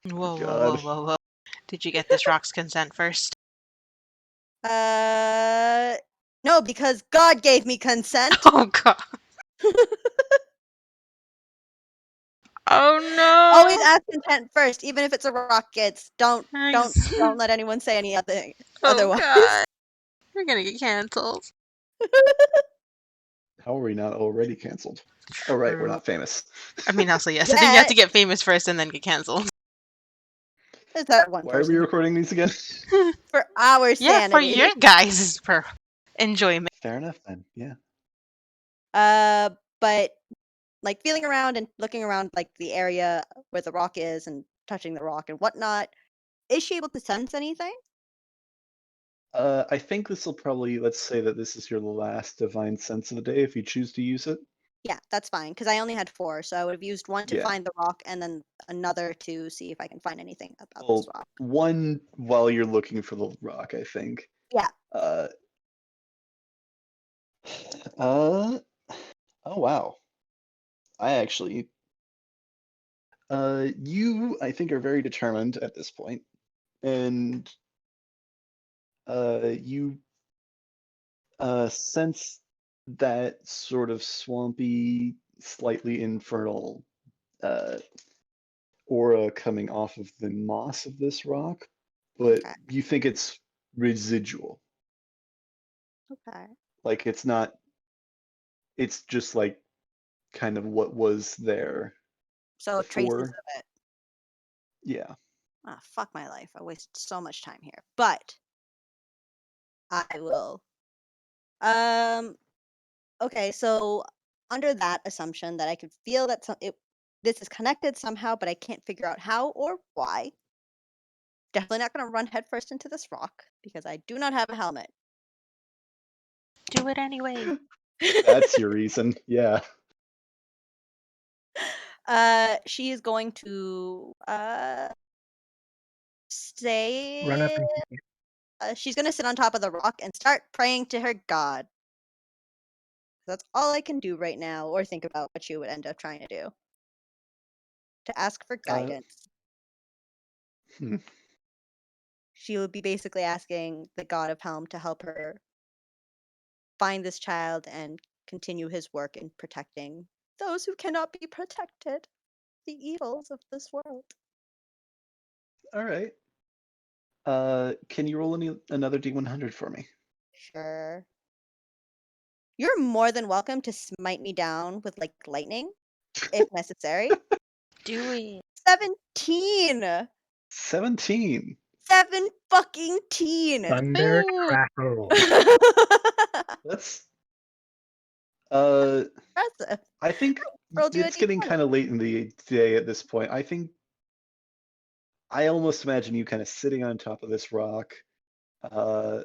Whoa, God. whoa. Did you get this rock's consent first? No, because God gave me consent. Oh God. Oh Always no. ask consent first, even if it's a rock. Kids, don't Thanks. let anyone say any other Oh otherwise. God. We're gonna get canceled. How are we not already canceled? Oh, right, we're True. not famous. I mean, also yes. I think you have Yeah, to get famous first and then get canceled. there's that one Why are we person recording these again? for our Yeah, for sanity. your guys' for enjoyment. Fair enough then. Yeah. But like feeling around and looking around like the area where the rock is and touching the rock and whatnot, is she able to sense anything? I think this will probably, let's say that this is your last divine sense of the day if you choose to use it. Yeah, that's fine because I only had 4, so I would have used one to Yeah. find the rock and then another to see if I can find anything about this Well, rock. one while you're looking for the rock, I think. Yeah. Oh wow. I actually, you, I think, are very determined at this point, and you sense that sort of swampy, slightly infernal uh, aura coming off of the moss of this rock, but Okay. you think it's residual. Okay. Like it's not, it's just like kind of what was there So traces before. of it. Yeah. Ah, fuck my life. I wasted so much time here. But I will. Okay, so under that assumption that I could feel that this is connected somehow, but I can't figure out how or why. Definitely not going to run headfirst into this rock because I do not have a helmet. Do it anyway. That's your reason. Yeah. She is going to Run up stay. and She's going to sit on top of the rock and start praying to her god. That's all I can do right now, or think about what she would end up trying to do. To ask for Uh, guidance. hmm. She would be basically asking the god of Helm to help her find this child and continue his work in protecting those who cannot be protected, the evils of this world. All right. Can you roll another D100 for me? Sure. You're more than welcome to smite me down with like lightning if necessary. Do it. 17. 17. 7 fucking teen. thunder Boo. crackle. That's uh Impressive. I think Rolled you a it's getting d20. kind of late in the day at this point. I almost imagine you kind of sitting on top of this rock, uh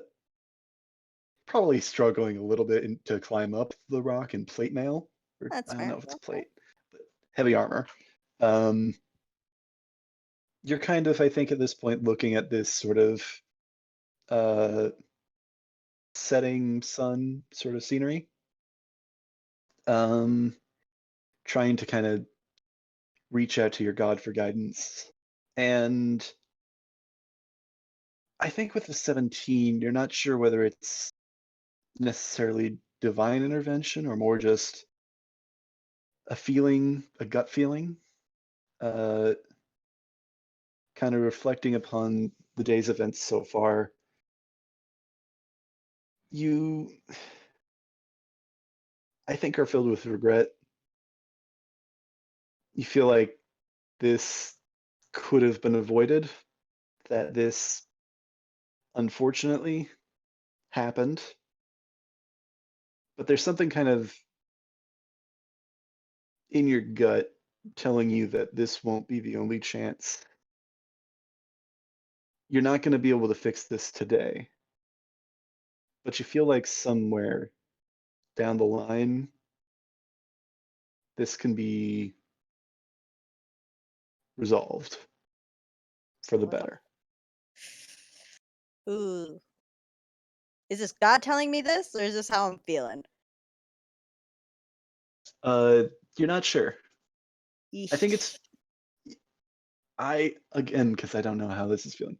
probably struggling a little bit to climb up the rock in plate mail. Or That's I don't fair. know if it's That's fair. plate, but heavy armor. Um you're kind of, I think, at this point looking at this sort of uh setting sun sort of scenery. Um Trying to kind of reach out to your god for guidance. And I think with the 17, you're not sure whether it's necessarily divine intervention or more just a feeling, a gut feeling, uh, kind of reflecting upon the day's events so far. You, I think, are filled with regret. You feel like this could have been avoided, that this unfortunately happened, but there's something kind of in your gut telling you that this won't be the only chance. You're not going to be able to fix this today, but you feel like somewhere down the line, this can be resolved for the Well, better. ooh. Is this God telling me this, or is this how I'm feeling? Uh, you're not sure. I think Yeesh. it's again because I don't know how this is feeling.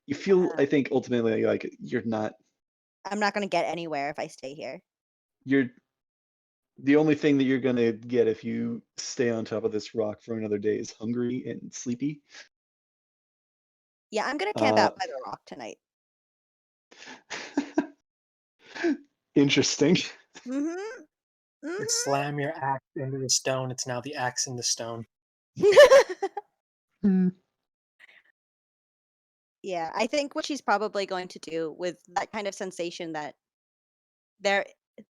You feel, I think, ultimately like I'm not going to get anywhere if I stay here. you're the only thing that you're gonna get if you stay on top of this rock for another day is hungry and sleepy. Yeah, I'm going to camp Uh, out by the rock tonight. Interesting. Mm-hmm. And Mm-hmm. slam your axe into the stone. It's now the axe in the stone. Hmm. Yeah, I think what she's probably going to do with that kind of sensation that there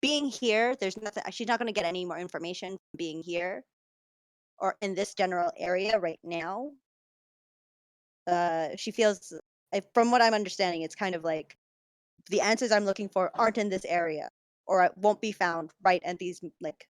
being here, there's nothing, she's not going to get any more information from being here or in this general area right now. She feels, from what I'm understanding, it's kind of like the answers I'm looking for aren't in this area or won't be found right at these, like,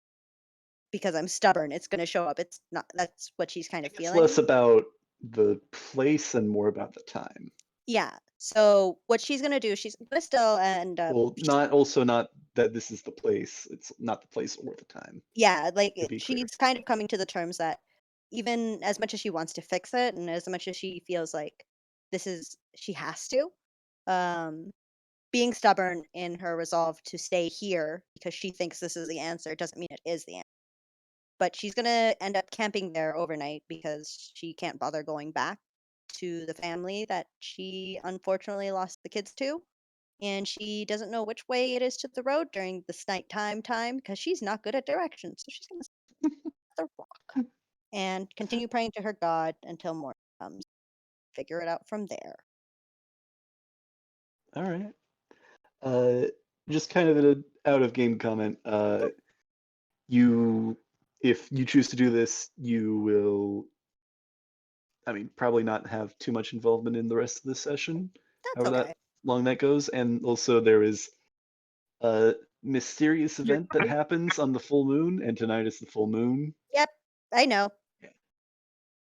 because I'm stubborn, it's going to show up. It's not, that's what she's kind of It's feeling. less about the place and more about the time. Yeah. So what she's going to do, she's going to still end up, Well, not that this is the place. It's not the place or the time, yeah, like to be clear. she's kind of coming to the terms that even as much as she wants to fix it and as much as she feels like she has to, um, being stubborn in her resolve to stay here because she thinks this is the answer doesn't mean it is the answer. But she's gonna end up camping there overnight because she can't bother going back to the family that she unfortunately lost the kids to. And she doesn't know which way it is to the road during this nighttime because she's not good at directions. So she's gonna sit at the rock and continue praying to her god until morning comes. figure it out from there. All right. Just kind of an out of game comment. If you choose to do this, you will, probably not have too much involvement in the rest of the session, That's however okay. long that goes. And also, there is a mysterious You're event that happens on the full moon, and tonight is the full moon. Yep, I know. Yeah.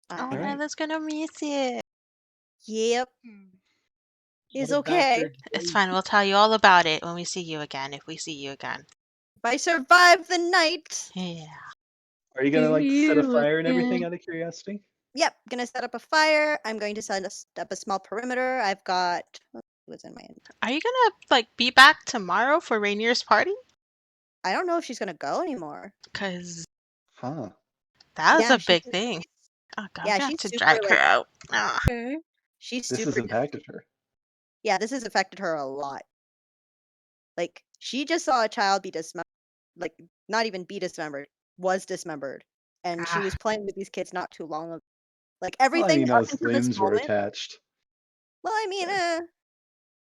I Oh, know. Alright. Heather's gonna miss it. Yep, it's What a okay. bastard. It's fine. We'll tell you all about it when we see you again, if we see you again. If I survive the night, Yeah. Are you gonna set a you fire and everything again. out of curiosity? yep, gonna set up a fire. I'm going to set up a small perimeter. I've got what's in my. Are you gonna be back tomorrow for Rainier's party? I don't know if she's gonna go anymore. Cause Huh. that was Yeah, a big thing. Oh God, I'm yeah, gonna have she's to super drag her like out. Ah. Okay. she's This has super. impacted her. Yeah, this has affected her a lot. Like she just saw a child be dismembered, like not even be dismembered, was dismembered, and she Ah. was playing with these kids not too long ago. Like Well, everything up his until this limbs were moment. attached. Well, I mean, So,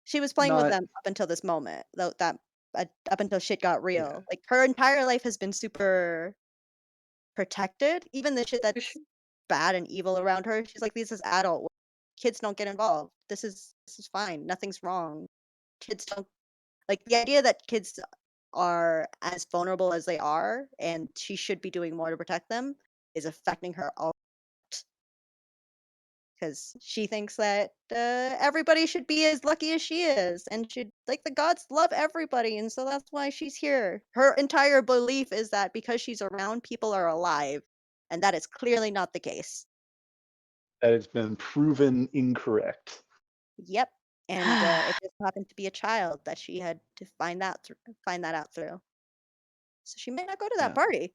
she was playing with not, them up until this moment, though up until shit got yeah. real. Like her entire life has been super protected. Even the shit that's bad and evil around her, she's like, "This is adult. Kids don't get involved. This is fine. Nothing's wrong. Kids don't like the idea that kids are as vulnerable as they are, and she should be doing more to protect them, is affecting her a lot because she thinks that everybody should be as lucky as she is, and should like the gods love everybody, and so that's why she's here. Her entire belief is that because she's around, people are alive, and that is clearly not the case. That has been proven incorrect. Yep, and it just happened to be a child that she had to find that out through. So she might not go to that Yeah. party.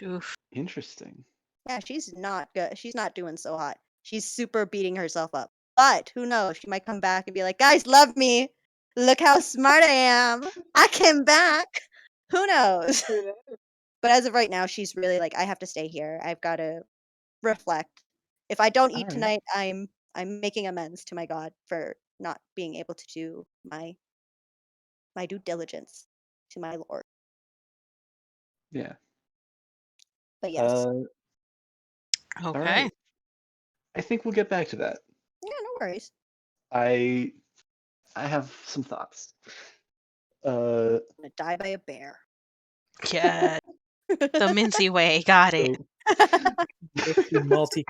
Oof. Interesting. Yeah, she's not good. She's not doing so hot. She's super beating herself up. But who knows? She might come back and be like, "Guys, love me. Look how smart I am. I came back." Who knows? But as of right now, she's really like, "I have to stay here. I've got to reflect. If I don't eat Alright. tonight, I'm making amends to my God for not being able to do my due diligence to my Lord." Yeah. But yes, All Okay. right. I think we'll get back to that. yeah, no worries. I have some thoughts. I'm gonna die by a bear. Yeah. The Mincy way. Got it. The multi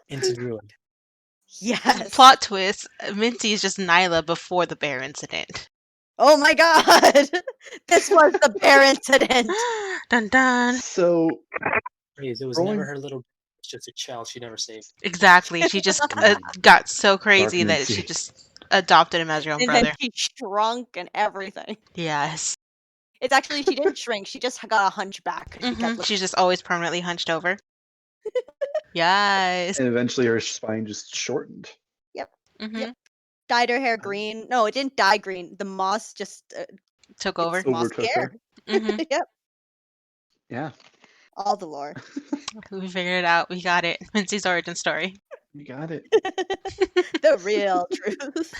into druid. Yes. Plot twist. Mincy is just Nyla before the bear incident. Oh my God! This was the bear incident. Dun dun. So Please, it was Rolling- never her little. It's just a child she never saved. Exactly. She just got so crazy that Mincy. she just adopted him as her own And brother. then she shrunk and everything. Yes. It's actually she didn't shrink. She just got a hunchback. She kept looking. She's just always permanently hunched over. Yes. and eventually her spine just shortened. Mm-hmm. Dyed her hair green. No, it didn't dye green. The moss just Took over. it's moss Overtook hair. her. Mm-hmm. Yep. Yeah. All the lore. We figured it out. We got it. Mincy's origin story. You got it. The real truth.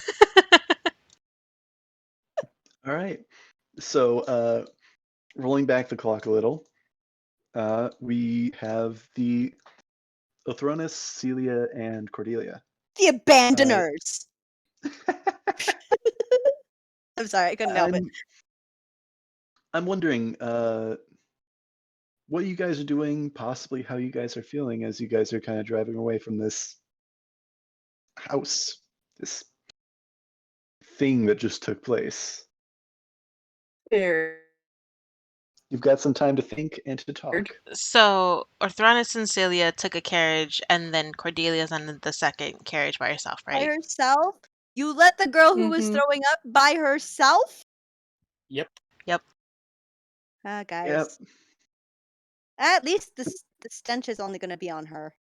All right. So rolling back the clock a little, we have the Othronus, Celia, and Cordelia. The abandoners. I'm sorry, I couldn't help it. I'm wondering what you guys are doing, possibly how you guys are feeling as you guys are kind of driving away from this house, this thing that just took place. Scared. You've got some time to think and to talk. So Orthronus and Celia took a carriage, and then Cordelia's on the second carriage by herself, By right? herself? You let the girl who was Mhm. throwing up by herself? Yep. Guys. Yep. At least the stench is only going to be on her.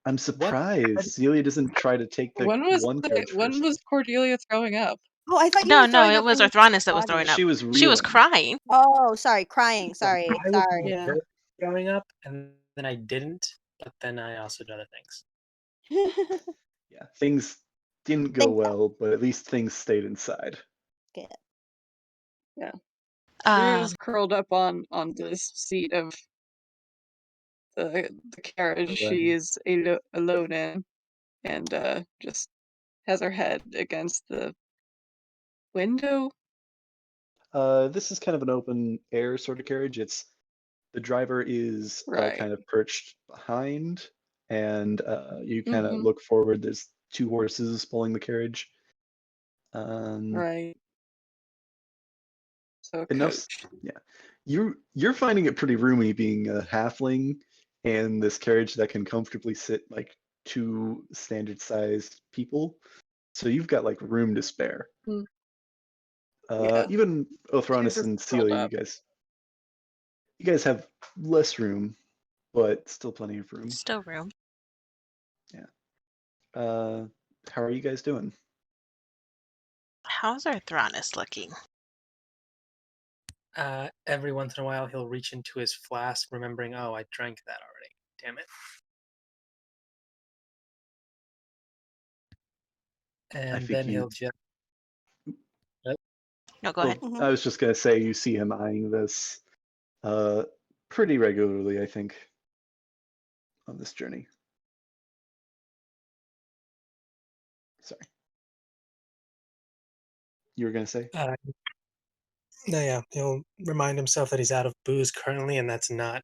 I'm surprised Celia doesn't try to take the When was one carriage for when was herself. Cordelia throwing up? Oh, I thought you No, were no, throwing it up was when you Orthronus that was body. throwing up. She was She was reeling. crying. Oh, sorry, crying. Sorry, I was sorry. Yeah. her growing up, and then I didn't. But then I also did other things. Yeah, things didn't go Thank God. well, but at least things stayed inside. Good. She Um, is curled up on this seat of the carriage she wagon. is alone in, and just has her head against the window. This is kind of an open air sort of carriage. The driver is Right. kind of perched behind, and you kind of Mm-hmm. look forward. There's two horses pulling the carriage. Right. So a And now, coach. yeah, you're finding it pretty roomy being a halfling in this carriage that can comfortably sit like two standard sized people. So you've got like room to spare. Mm, yeah. Even She's Othronus just and curled Celia, up. you guys have less room, but still plenty of room. still room. Yeah. How are you guys doing? How's our Thrawnus looking? Every once in a while, he'll reach into his flask, remembering, oh, I drank that already. Damn it. I And think then you. he'll just. No, go ahead. I Mhm. was just gonna say you see him eyeing this uh, pretty regularly. I think on this journey. Sorry, you were gonna say? No, yeah, he'll remind himself that he's out of booze currently, and that's not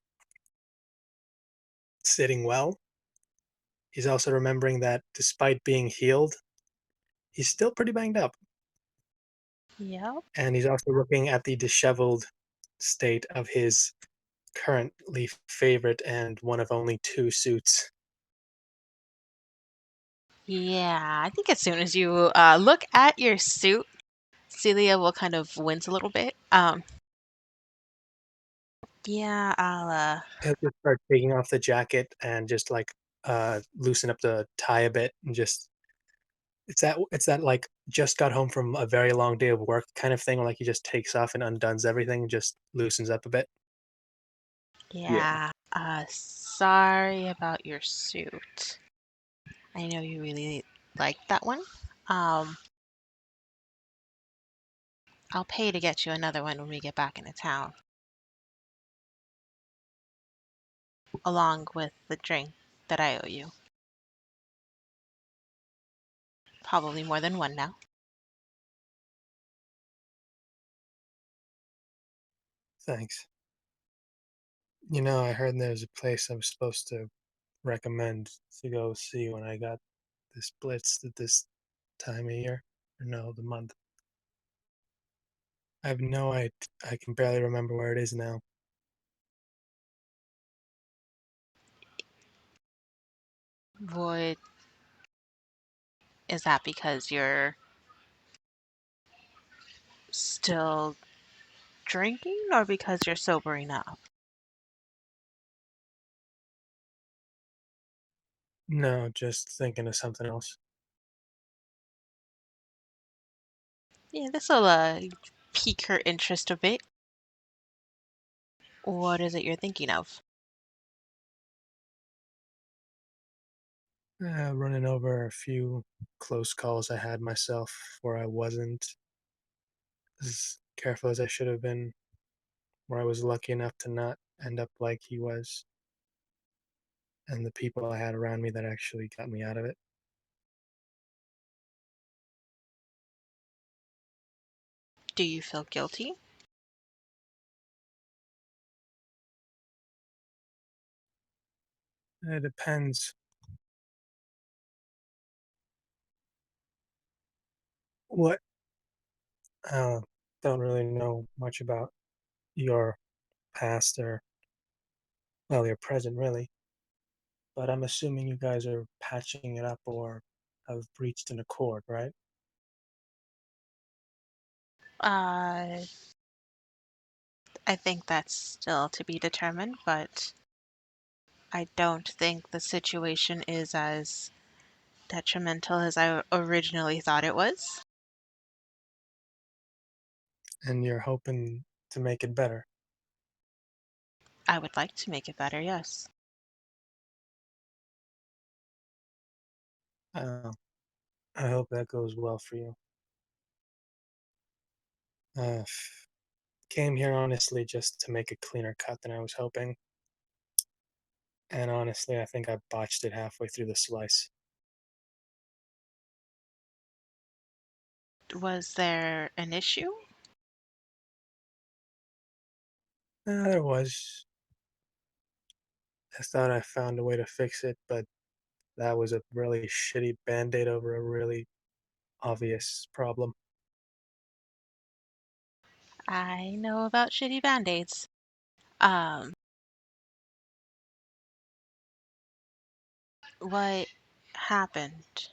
sitting well. He's also remembering that despite being healed, he's still pretty banged up. Yep. And he's also looking at the disheveled state of his currently favorite and one of only two suits. Yeah, I think as soon as you look at your suit, Celia will kind of wince a little bit. Yeah, He'll just start taking off the jacket and just like loosen up the tie a bit and just it's that like just got home from a very long day of work kind of thing where like he just takes off and undoes everything and just loosens up a bit. Yeah. yeah. Sorry about your suit. I know you really liked that one. Um, I'll pay to get you another one when we get back into town, along with the drink that I owe you. Probably more than one now. Thanks. You know, I heard there's a place I was supposed to recommend to go see when I got this blitz at this time of year. Or no, the month. I have no idea. I can barely remember where it is now. Would Is that because you're still drinking or because you're sobering up? No, just thinking of something else. Yeah, this will pique her interest a bit. What is it you're thinking of? Running over a few close calls I had myself where I wasn't as careful as I should have been, where I was lucky enough to not end up like he was, and the people I had around me that actually got me out of it. Do you feel guilty? It depends what. Uh, don't really know much about your past or, well, your present, really. But I'm assuming you guys are patching it up or have reached an accord, right? Uh, I think that's still to be determined, but I don't think the situation is as detrimental as I originally thought it was. And you're hoping to make it better. I would like to make it better, yes. I hope that goes well for you. Uh, came here honestly just to make a cleaner cut than I was hoping. And honestly, I think I botched it halfway through the slice. Was there an issue? There was. I thought I found a way to fix it, but that was a really shitty band-aid over a really obvious problem. I know about shitty band-aids. Um, what happened,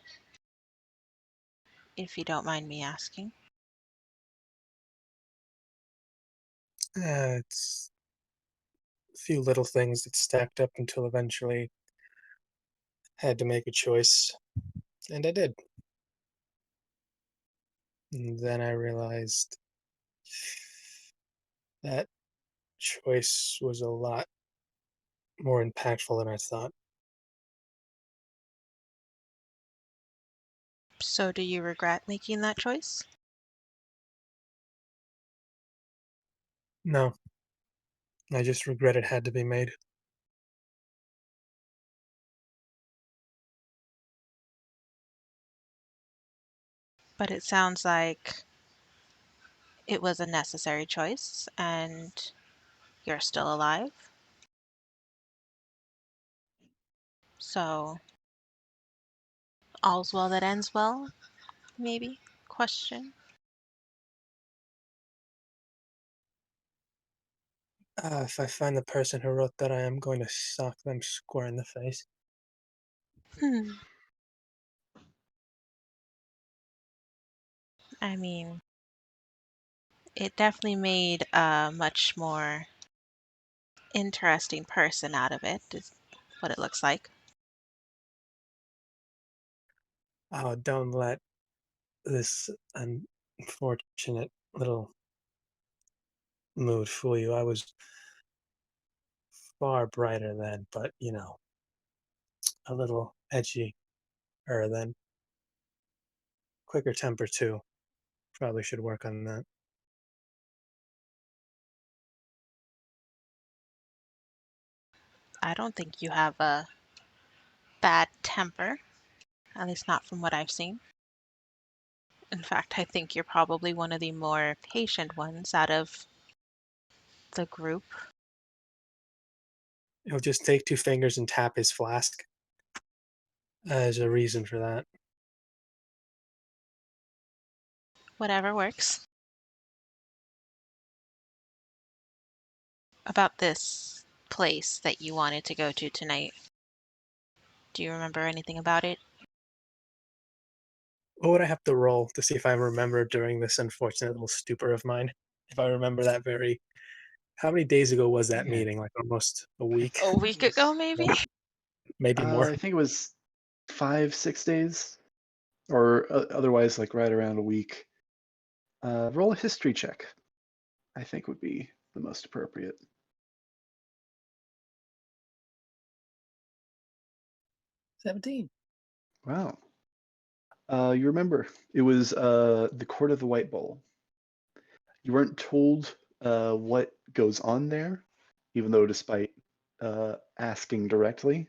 if you don't mind me asking? It's a few little things that stacked up until eventually I had to make a choice, and I did. And then I realized that choice was a lot more impactful than I thought. So do you regret making that choice? No, I just regret it had to be made. But it sounds like it was a necessary choice and you're still alive. So all's well that ends well, maybe? Question. If I find the person who wrote that, I am going to sock them square in the face. Hmm. I mean, it definitely made a much more interesting person out of it, is what it looks like. Oh, don't let this unfortunate little mood fool you. I was far brighter then, but a little edgy then. Quicker temper too. Probably should work on that. I don't think you have a bad temper, at least not from what I've seen. In fact, I think you're probably one of the more patient ones out of the group. He'll just take two fingers and tap his flask. There's a reason for that. Whatever works. About this place that you wanted to go to tonight, do you remember anything about it? What would I have to roll to see if I remember during this unfortunate little stupor of mine? If I remember that very. How many days ago was that Yeah, meeting? Like almost a I week? A think it week ago, was. maybe? Maybe more. I think it was 5, 6 days, or otherwise like right around a week. Roll a history check. I think would be the most appropriate. 17. Wow. You remember it was the Court of the White Bull. You weren't told what goes on there, even though despite asking directly.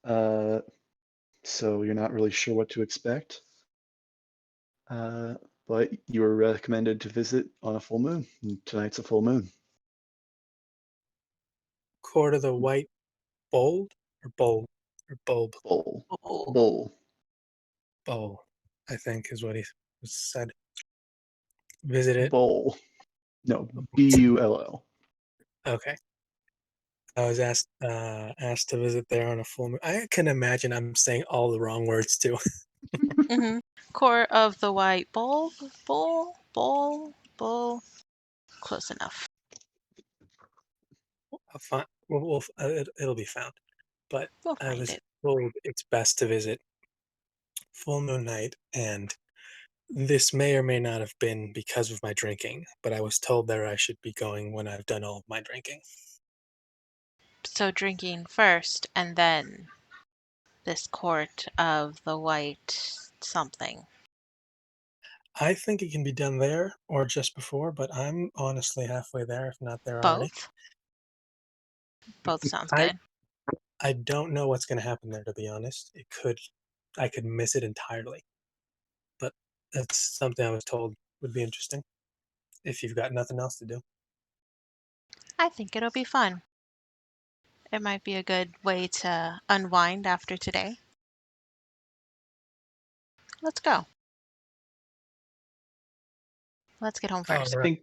Uh, so you're not really sure what to expect. Uh, but you were recommended to visit on a full moon. And tonight's a full moon. Court of the White Bold or Bold or Bulb? Bull. Oh, Bull. Bowl, I think is what he said. Visit it. Bull. No, Bull. Okay. I was asked to visit there on a full moon. I can imagine I'm saying all the wrong words too. mm-hmm. Core of the White Bull, bull. Close enough. I'll find, it'll be found. But We'll I find was it. told it's best to visit full moon night, and this may or may not have been because of my drinking, but I was told there I should be going when I've done all of my drinking. So drinking first and then this court of the white something? I think it can be done there or just before, but I'm honestly halfway there, if not there already. Both? Both sounds I good. I don't know what's going to happen there, to be honest. I could miss it entirely, but that's something I was told would be interesting if you've got nothing else to do. I think it'll be fun. It might be a good way to unwind after today. Let's go. Let's get home Oh, first. I right. think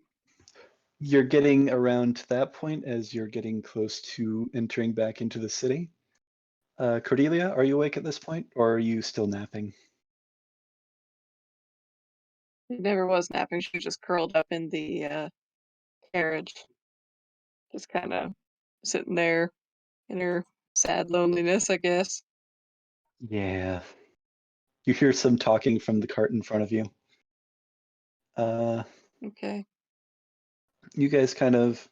you're getting around to that point as you're getting close to entering back into the city. Cordelia, are you awake at this point, or are you still napping? She never was napping. She was just curled up in the carriage, just kind of sitting there in her sad loneliness, I guess. Yeah. You hear some talking from the cart in front of you. Okay. You guys kind of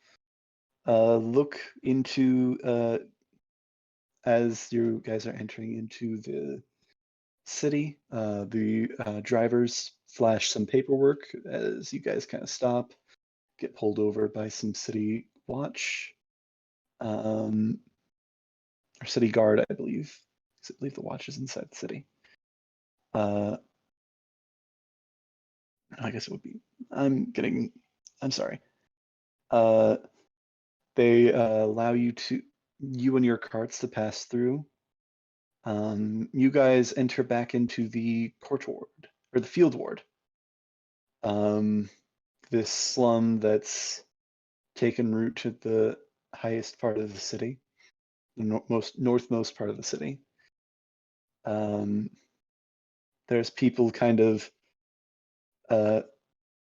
look into as you guys are entering into the city. The drivers flash some paperwork as you guys kind of stop, get pulled over by some city watch or city guard, I believe. 'Cause I believe the watch is inside the city. I guess it would be. I'm sorry. Uh, they allow you and your carts to pass through. You guys enter back into the court ward or the field ward. This slum that's taken root to the highest part of the city, the northmost part of the city. There's people kind of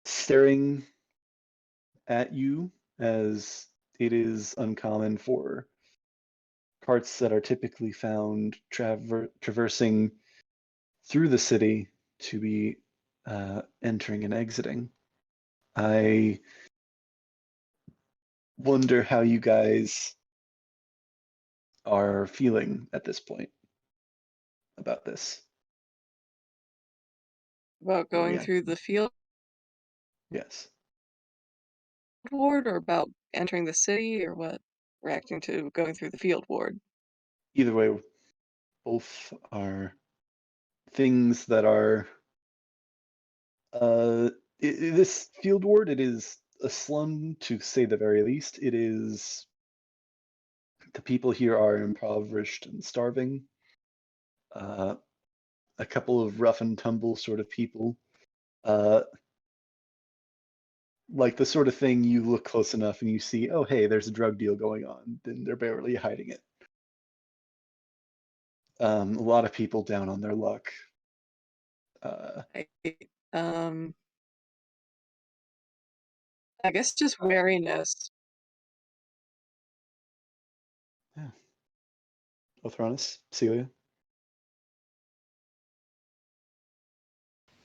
staring at you as it is uncommon for carts that are typically found traversing through the city to be entering and exiting. I wonder how you guys are feeling at this point about this. About Or going through the field yes. ward, or about entering the city, or what? Reacting to going through the field ward. Either way, both are things that are this field ward, it is a slum to say the very least. It is the people here are impoverished and starving. A couple of rough and tumble sort of people. Uh, like the sort of thing you look close enough and you see, oh, hey, there's a drug deal going on, then they're barely hiding it. A lot of people down on their luck. I, um, I guess just wariness. Yeah. Othronus, Celia.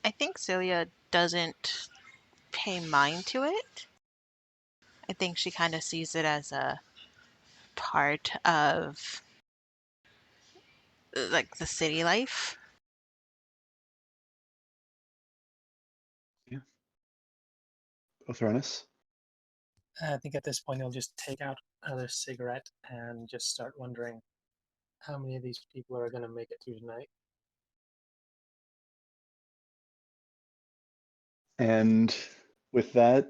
I think Celia doesn't pay mind to it. I think she kind of sees it as a part of like the city life. Yeah. Othronus. I think at this point he'll just take out another cigarette and just start wondering how many of these people are going to make it through tonight. And with that,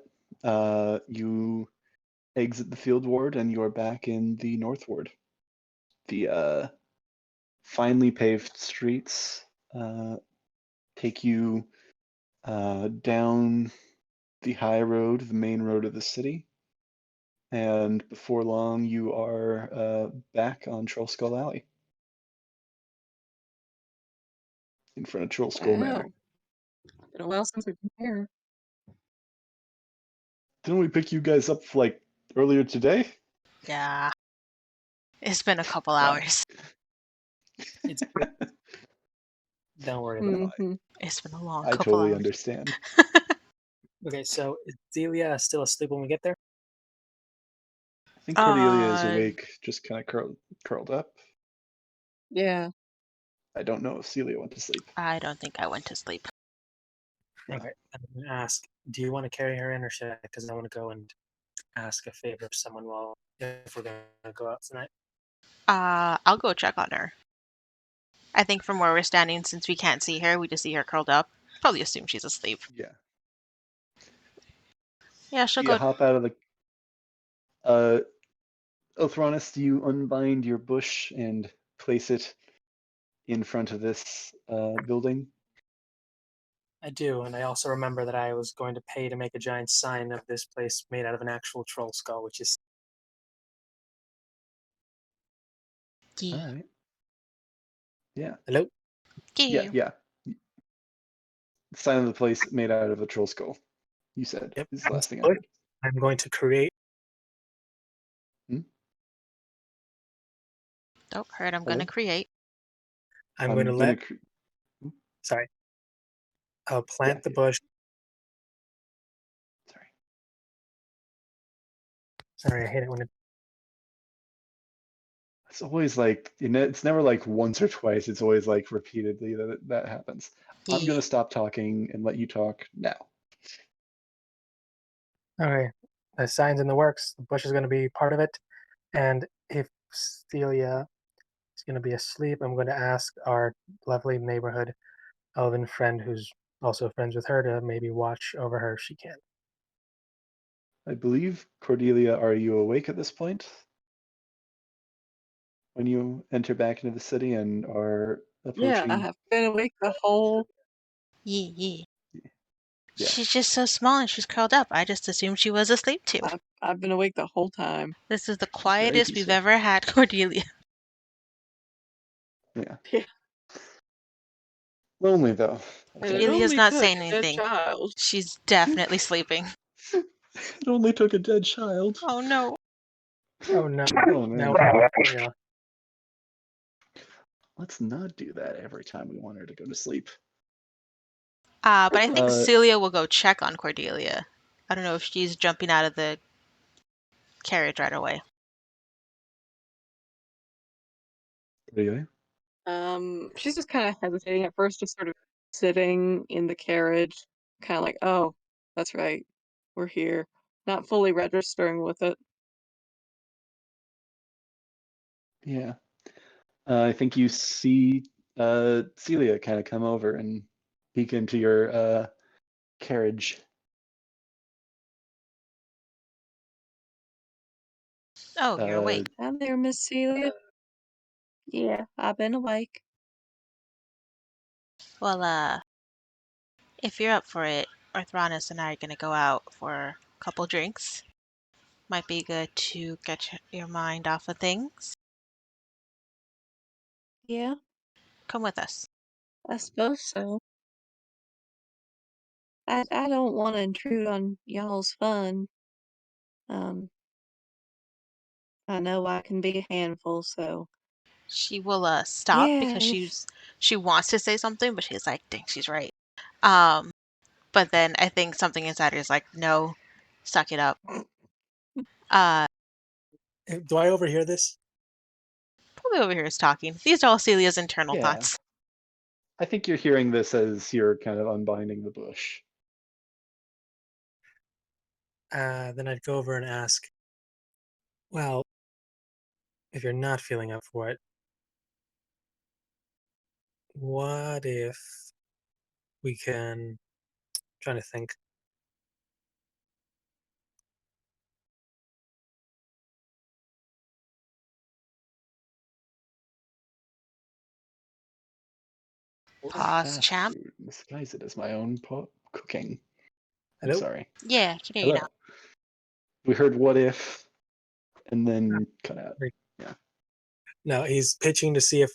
you exit the field ward and you're back in the north ward. The finely paved streets take you down the high road, the main road of the city. And before long, you are back on Troll Skull Alley in front of Troll Skull Manor. Wow. Been a while since we've been here. Didn't we pick you guys up like earlier today? Yeah. It's been a couple Wow. hours. It's don't worry about it. Mm-hmm. It's been a long I couple totally hours. understand. Okay, so is Delia still asleep when we get there? I think Cordelia is Uh, awake, just kind of curled up. Yeah. I don't know if Celia went to sleep. I don't think I went to sleep. Okay, I'm going to ask, do you want to carry her in, or should I? Because I want to go and ask a favor of someone if we're going to go out tonight. I'll go check on her. I think from where we're standing, since we can't see her, we just see her curled up. Probably assume she's asleep. Yeah. Yeah, she'll Do you go. hop out of the Othronus, do you unbind your bush and place it in front of this building? I do, and I also remember that I was going to pay to make a giant sign of this place made out of an actual troll skull, which is... Yeah. All right. Yeah. Hello? Yeah. Yeah. Yeah. Sign of the place made out of a troll skull. You said Yep. is the last thing I Bush, heard. I'm going to create... Oh, heard I'm Hello? gonna create. I'm going to let... Hmm? Sorry. I'll Yeah. plant the bush. Sorry. Sorry, I hate it when it... It's always like it's never like once or twice. It's always like repeatedly that happens. I'm Yeah. gonna stop talking and let you talk now. Okay. The sign's in the works. The bush is going to be part of it. And if Celia is going to be asleep, I'm going to ask our lovely neighborhood elven friend who's also friends with her to maybe watch over her if she can. I believe, Cordelia, are you awake at this point? When you enter back into the city and are Yeah, I approaching, have been awake the whole. Yeah. yeah, She's just so small and she's curled up. I just assumed she was asleep too. I've been awake the whole time. This is the she's very quietest we've peaceful. ever had, Cordelia. Yeah, Yeah. lonely though. I And it think. Cordelia's only not took saying a dead anything. child. She's definitely sleeping. It only took a dead child. Oh no. Oh no. Oh No. man. Yeah. Let's not do that every time we want her to go to sleep. But I think Uh, Celia will go check on Cordelia. I don't know if she's jumping out of the carriage right away. Cordelia? She's just kind of hesitating at first, just sort of sitting in the carriage, kind of like, oh, that's right, we're here. Not fully registering with it. Yeah. I think you see Celia kind of come over and peek into your carriage. Oh, you're Uh, awake. Hi there, Miss Celia. Yeah, I've been awake. Well, if you're up for it, Orthronus and I are gonna go out for a couple drinks. Might be good to get your mind off of things. Yeah, Come with us. I suppose so. I don't want to intrude on y'all's fun. Um, I know I can be a handful, so She will stop yeah, because if she wants to say something, but she's like, dang, she's right. Um, but then I think something inside her is like, no, suck it up. Uh, Do I overhear this? probably over here is talking. These are all Celia's internal yeah. thoughts. I think you're hearing this as you're kind of unbinding the bush. Then I'd go over and ask, well, if you're not feeling up for it, what if we can... trying to think. Or Pause, fast champ. food. Disguise it as my own cooking. I'm Hello? sorry. Yeah, I can hear you now. Hello. We heard what if, and then cut out. Yeah. No, he's pitching to see if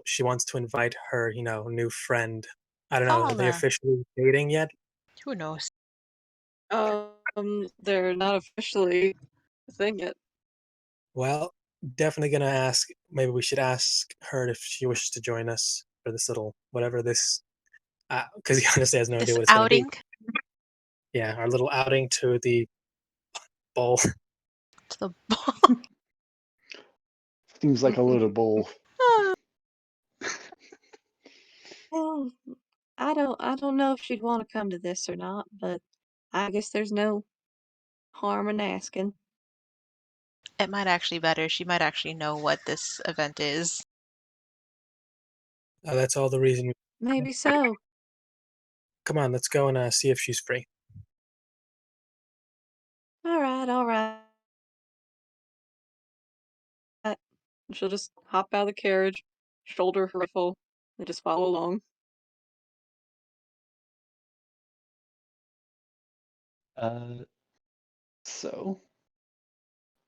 she wants to invite her, new friend. I don't know. Are they Paula. officially dating yet? Who knows? they're not officially a thing yet. Well, definitely gonna ask. Maybe we should ask her if she wishes to join us for this little whatever this. Because he honestly has no idea This what it's gonna be. outing Yeah, our little outing to the bowl. to the ball. Seems like a little bull. Well, I don't know if she'd want to come to this or not, but I guess there's no harm in asking. It might actually better. She might actually know what this event is. That's all the reason. Maybe so. Come on, let's go and see if she's free. All right, all right. She'll just hop out of the carriage, shoulder her rifle, and just follow along. So,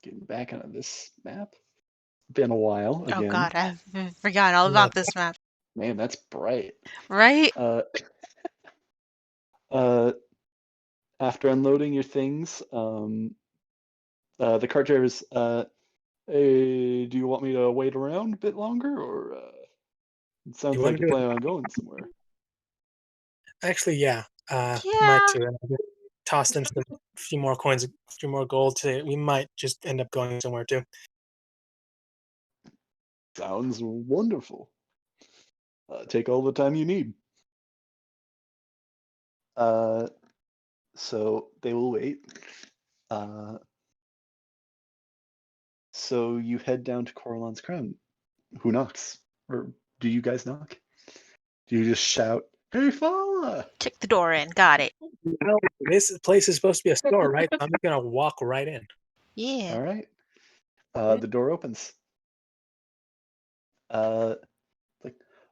getting back onto this map. Been a while Oh again. god, I've forgotten all about this map. Man, that's bright. Right? After unloading your things, the cart drivers, hey, do you want me to wait around a bit longer, or it sounds You wanna like you do it? plan on going somewhere? Actually, yeah. Might Yeah. too. And I'll just toss them a few more coins, a few more gold. We might just end up going somewhere too. Sounds wonderful. Take all the time you need. So they will wait. So you head down to Coralon's Crown. Who knocks? Or do you guys knock? Do you just shout, "Hey, Fala!" Kick the door in. Got it. No, this place is supposed to be a store, right? I'm just gonna walk right in. Yeah. All right. The door opens. Like,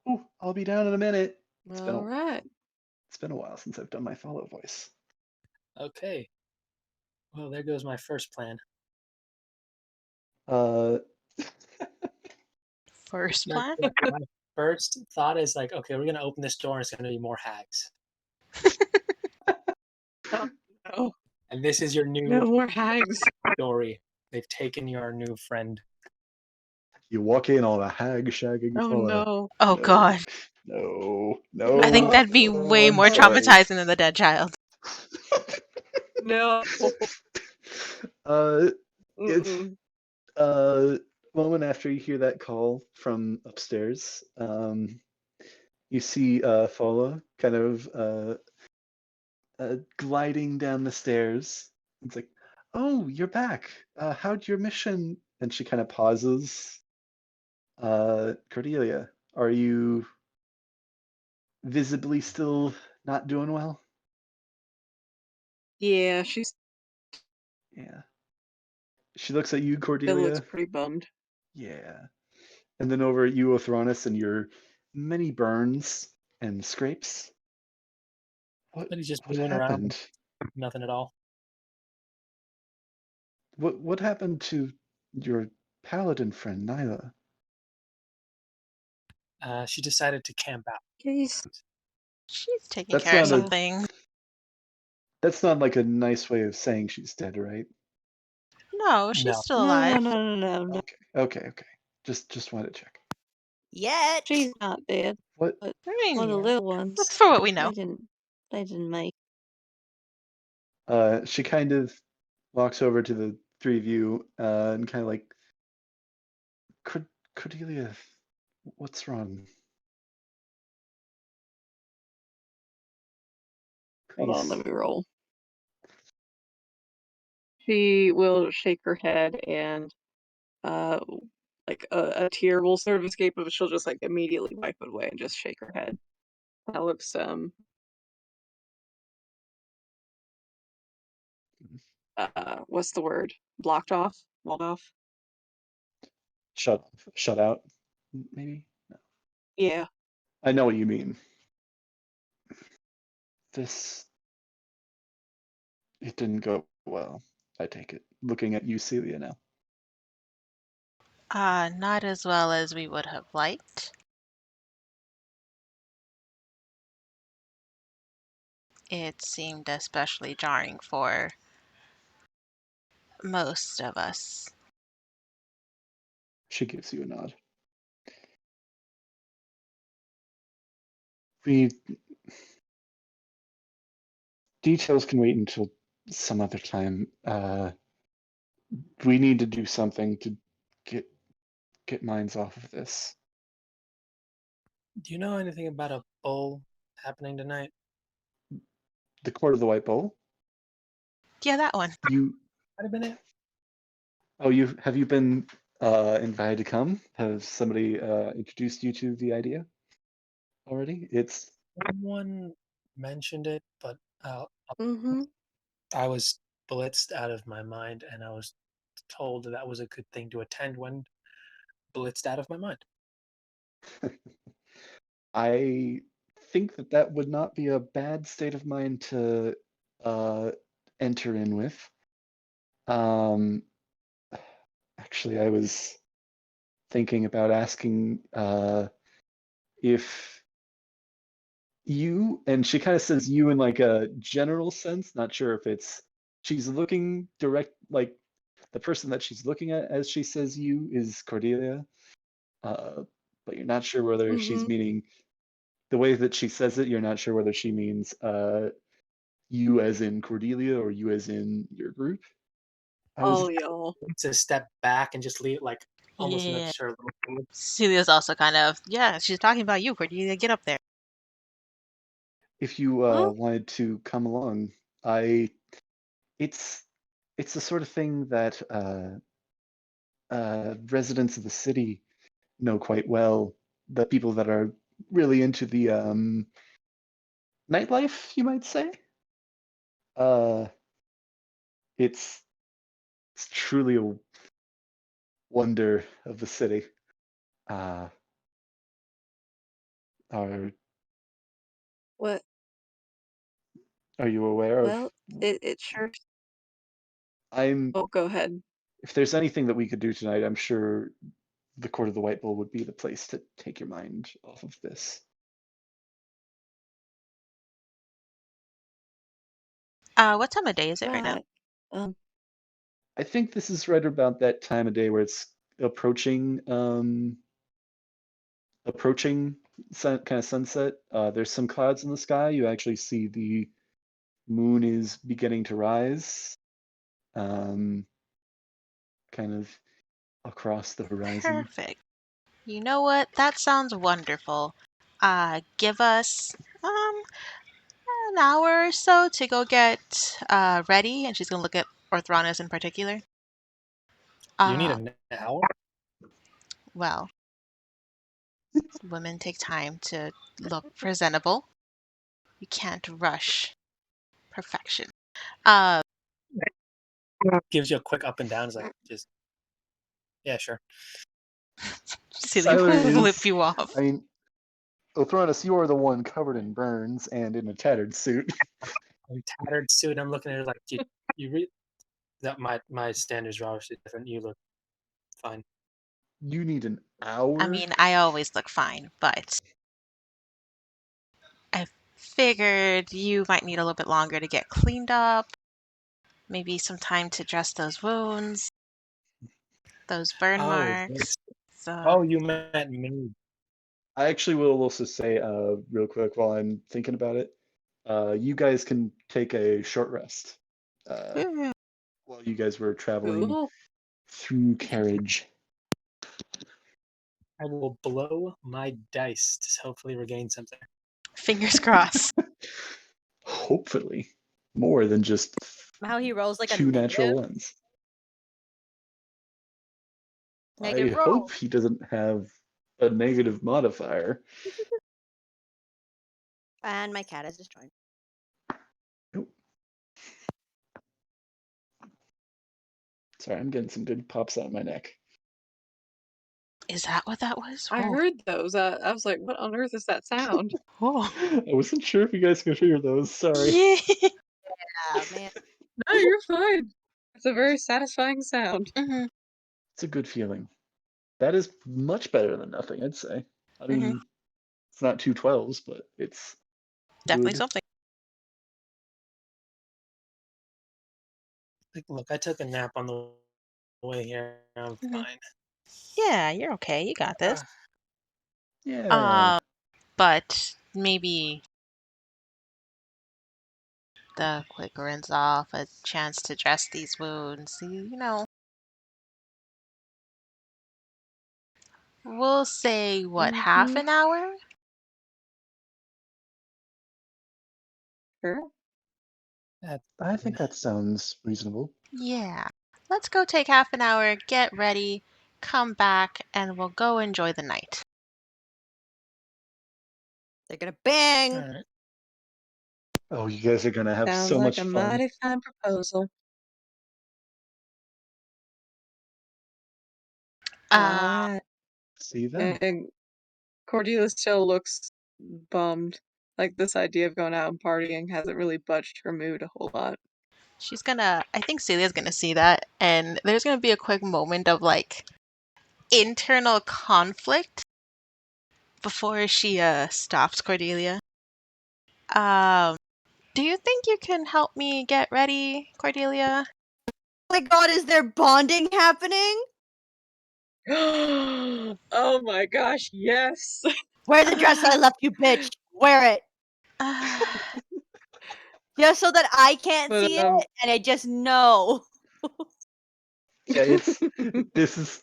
oh, I'll be down in a minute. All right. It's been a while since I've done my follow voice. Okay. Well, there goes my first plan. Uh, First My, plan? my first thought is like, okay, we're gonna open this door and it's gonna be more hags. Oh, And this is your no new more hags. story. They've taken your new friend. you walk in on a hag shagging Oh Fala. no. Oh No. god. No. I think that'd be way I'm more sorry. traumatizing than the dead child. No. It's Mm-mm. moment after you hear that call from upstairs. You see Fala kind of gliding down the stairs. It's like, oh, you're back. How'd your mission? And she kind of pauses. Cordelia, are you visibly still not doing well? Yeah, she Yeah. She looks at you, still Cordelia. looks pretty bummed. Yeah. And then over at you, Othronus, and your many burns and scrapes. What But he's just what moving around, happened? nothing at all. What happened to your paladin friend, Nyla? She decided to camp out. He's She's taking That's care of not some a things. that's not like a nice way of saying she's dead, right? No, she's No. still no, alive. no. Okay. Just wanted to check. Yet. She's not dead. What But I mean, one of the yeah. little ones, That's for what we they know. didn't make. she kind of walks over to the three of you and kind of like, Cordelia, what's wrong? Hold on, Please. let me roll. She will shake her head and uh like a tear will sort of escape, but she'll just like immediately wipe it away and just shake her head. That looks what's the word? Blocked off? Walled off? Shut out, maybe? No. Yeah. I know what you mean. This it didn't go well, I take it. Looking at you, Celia, now. Not as well as we would have liked. It seemed especially jarring for most of us. She gives you a nod. We details can wait until some other time. We need to do something to get minds off of this. Do you know anything about a Bowl happening tonight? The Court of the White Bull. Yeah, that one. You Might have been it. have you been invited to come? Has somebody introduced you to the idea already? It's Someone mentioned it, but Mm-hmm. I was blitzed out of my mind, and I was told that was a good thing to attend when blitzed out of my mind. I think that that would not be a bad state of mind to uh, enter in with. Um, actually, I was thinking about asking if you, and she kind of says you in like a general sense, not sure if it's she's looking direct, like the person that she's looking at as she says you is Cordelia, uh, but you're not sure whether she's Mm-hmm. meaning the way that she says it, you're not sure whether she means you as in Cordelia or you as in your group. I was All y'all. To step back and just leave, like almost Yeah. nudge her a little forward. Celia's also kind of, yeah, she's talking about you, Cordelia. Get up there. if you Huh? wanted to come along, I it's it's the sort of thing that residents of the city know quite well. The people that are really into the nightlife, you might say. Uh, it's it's truly a wonder of the city. Uh, are What? are you aware of? Well, it sure. I'm. Oh, go ahead. If there's anything that we could do tonight, I'm sure the Court of the White Bull would be the place to take your mind off of this. What time of day is it right now? Right. Um. I think this is right about that time of day where it's approaching kind of sunset. There's some clouds in the sky. You actually see the moon is beginning to rise, um, kind of across the horizon. Perfect. You know what? That sounds wonderful. Give us an hour or so to go get ready, and she's gonna look at Orthronus in particular. You need Uh, an hour? well, women take time to look presentable. You can't rush perfection. Uh, Gives you a quick up and down. It's like, just, yeah, sure. Celia Siler will flip is, you off. I mean, Othronus, you are the one covered in burns and in a tattered suit. I'm tattered suit. I'm looking at her like, you read that my standards are obviously different. You look fine. You need an I hour? mean, I always look fine, but I figured you might need a little bit longer to get cleaned up. Maybe some time to dress those wounds, those burn Oh, marks. So, oh, you meant me. I actually will also say, real quick, while I'm thinking about it, you guys can take a short rest uh, ooh, while you guys were traveling Cool. through carriage. I will blow my dice to hopefully regain something. fingers crossed. Hopefully, more than just How he rolls like a two natural negative ones. I negative hope roll. he doesn't have a negative modifier. And my cat is just joined. Nope. Sorry, I'm getting some good pops out my neck. Is that what that was? I Oh, heard those. I was like, what on earth is that sound? oh. I wasn't sure if you guys could hear those. Sorry. Yeah. Ah, man. No, you're fine. It's a very satisfying sound. hmm It's a good feeling. That is much better than nothing, I'd say. I hmm mean, it's not two 12s, but it's Definitely good. something. Like, look, I took a nap on the way here. I'm hmm fine. Yeah, you're okay. You got this. Yeah. Uh, but maybe the quick rinse off, a chance to dress these wounds. We'll say what, half Mm-hmm. an hour? prefer. I think that sounds reasonable. Yeah. Let's go take half an hour, get ready, come back, and we'll go enjoy the night. They're gonna bang. All right. Oh, you guys are gonna have Sounds so like much a fun. mighty fine proposal. All right. See you then. And Cordelia still looks bummed. Like this idea of going out and partying hasn't really budged her mood a whole lot. I think Celia's gonna see that, and there's gonna be a quick moment of like internal conflict before she stops Cordelia. Do you think you can help me get ready, Cordelia? Oh my god, is there bonding happening? Oh my gosh, yes. Wear the dress I left you, bitch. Wear it. Just so that I can't But, see it and I just know. Yeah, this is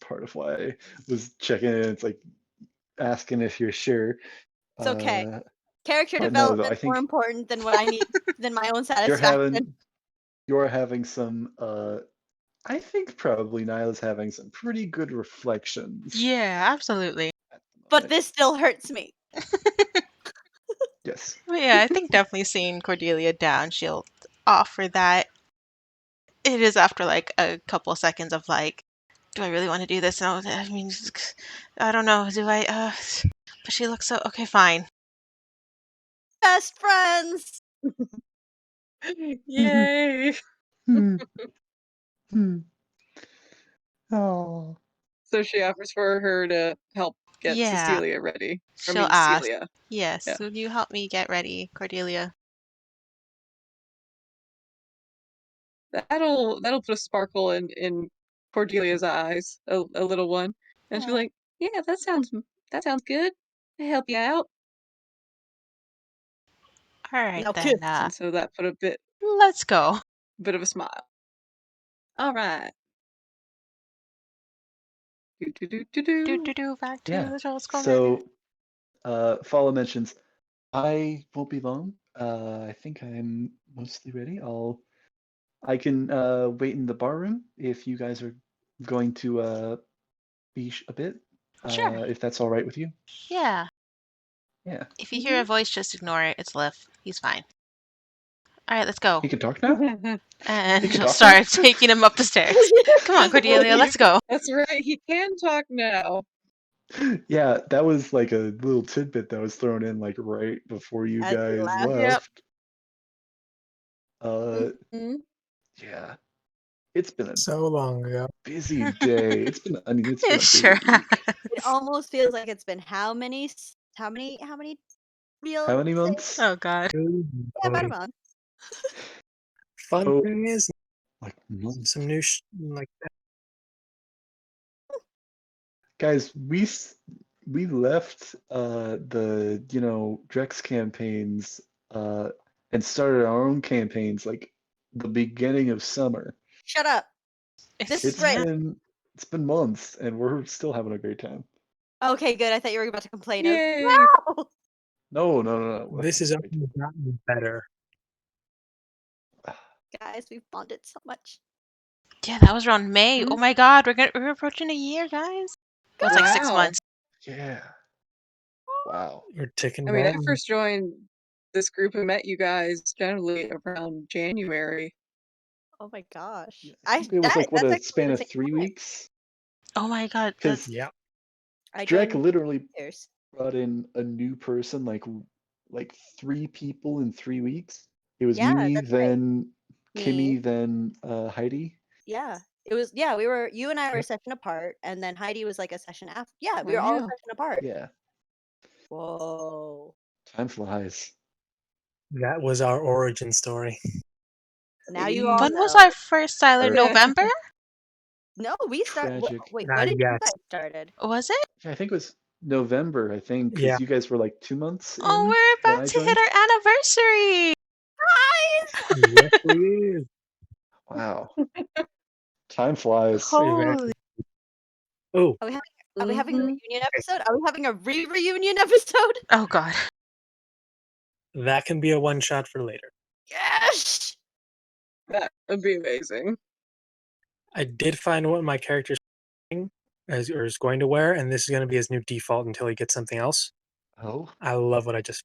part of why I was checking in. It's like asking if you're sure. It's okay. Character but no, though, I development's more think important than what I need than my own you're satisfaction. having some I think probably Nyla's having some pretty good reflections. Yeah, absolutely. at the But moment. this still hurts me. Yes. But yeah, I think definitely seeing Cordelia down, she'll offer that. It is after like a couple seconds of like, do I really want to do this? No, I mean, I don't know. Do I? But she looks so okay. Fine. Best friends. yay. Hmm. Hmm. Oh. So she offers for her to help get Yeah. Cecilia ready. She'll ask. Celia. Yes. Yeah. Would you help me get ready, Cordelia? That'll put a sparkle in Cordelia's eyes, a little one. And she's Aw. like, yeah, that sounds good. I help you out. All right Now then. kiss. And so that put a bit Let's go. of a smile. All right. Do back to Yeah. the old school So Follow mentions I won't be long. I think I'm mostly ready. I can wait in the bar room if you guys are going to be a bit. Sure. If that's all right with you. Yeah. Yeah. If you hear a voice, just ignore it. It's Liv. He's fine. All right, let's go. He can talk now? And He can she'll talk start taking him up the stairs. Come on, Cordelia, let's go. That's right. He can talk now. Yeah, that was like a little tidbit that was thrown in like right before you As he guys laughed. left. Mhm. Yeah. It's been a So long ago. busy day. It's been a It busy sure week. It almost feels like it's been how many real How many days? months? Oh God. Yeah, about a month. Fun Oh, thing is, like months. some new like Guys, we left the Drex campaigns and started our own campaigns like the beginning of summer. Shut up. This is It's great. been months and we're still having a great time. Okay, good. I thought you were about to complain. I was Yay. like, no! No. We're this is having a great only gotten better. Guys, we've bonded so much. Yeah, that was around May. Oh Mhm. my God, we're approaching a year, guys. Well, it's like 6 Wow. months. Yeah. Wow. We're ticking I mean, I down. first joined this group and met you guys generally around January. Oh my gosh. Yeah, I think it was like That's a actually span the of same 3 time. weeks. Oh my God, Because that's Yeah. I Drek joined literally years. brought in a new person, like 3 people in 3 weeks. It was Yeah, me, that's right. then Me. Kimmy, then Heidi. Yeah. You and I were a session apart, and then Heidi was like a session after. Yeah, we were all a Wow. session apart. Yeah, Whoa. time flies. That was our origin story. Now you all when was know. our first silent Our November? No, we started. tragic. Wait, I when did you guess. guys started? Was it? I think it was November. I think Yeah. because you guys were like 2 months Oh, in we're when about I to hit joined. our anniversary. Guys! Yes, we is. Wow, time flies. Holy. Oh, Are we having a Mhm. reunion episode? Are we having a reunion episode? Oh God. That can be a one shot for later. Yes. That would be amazing. I did find what my character's is going to wear, and this is going to be his new default until he gets something else. Oh, I love what I just.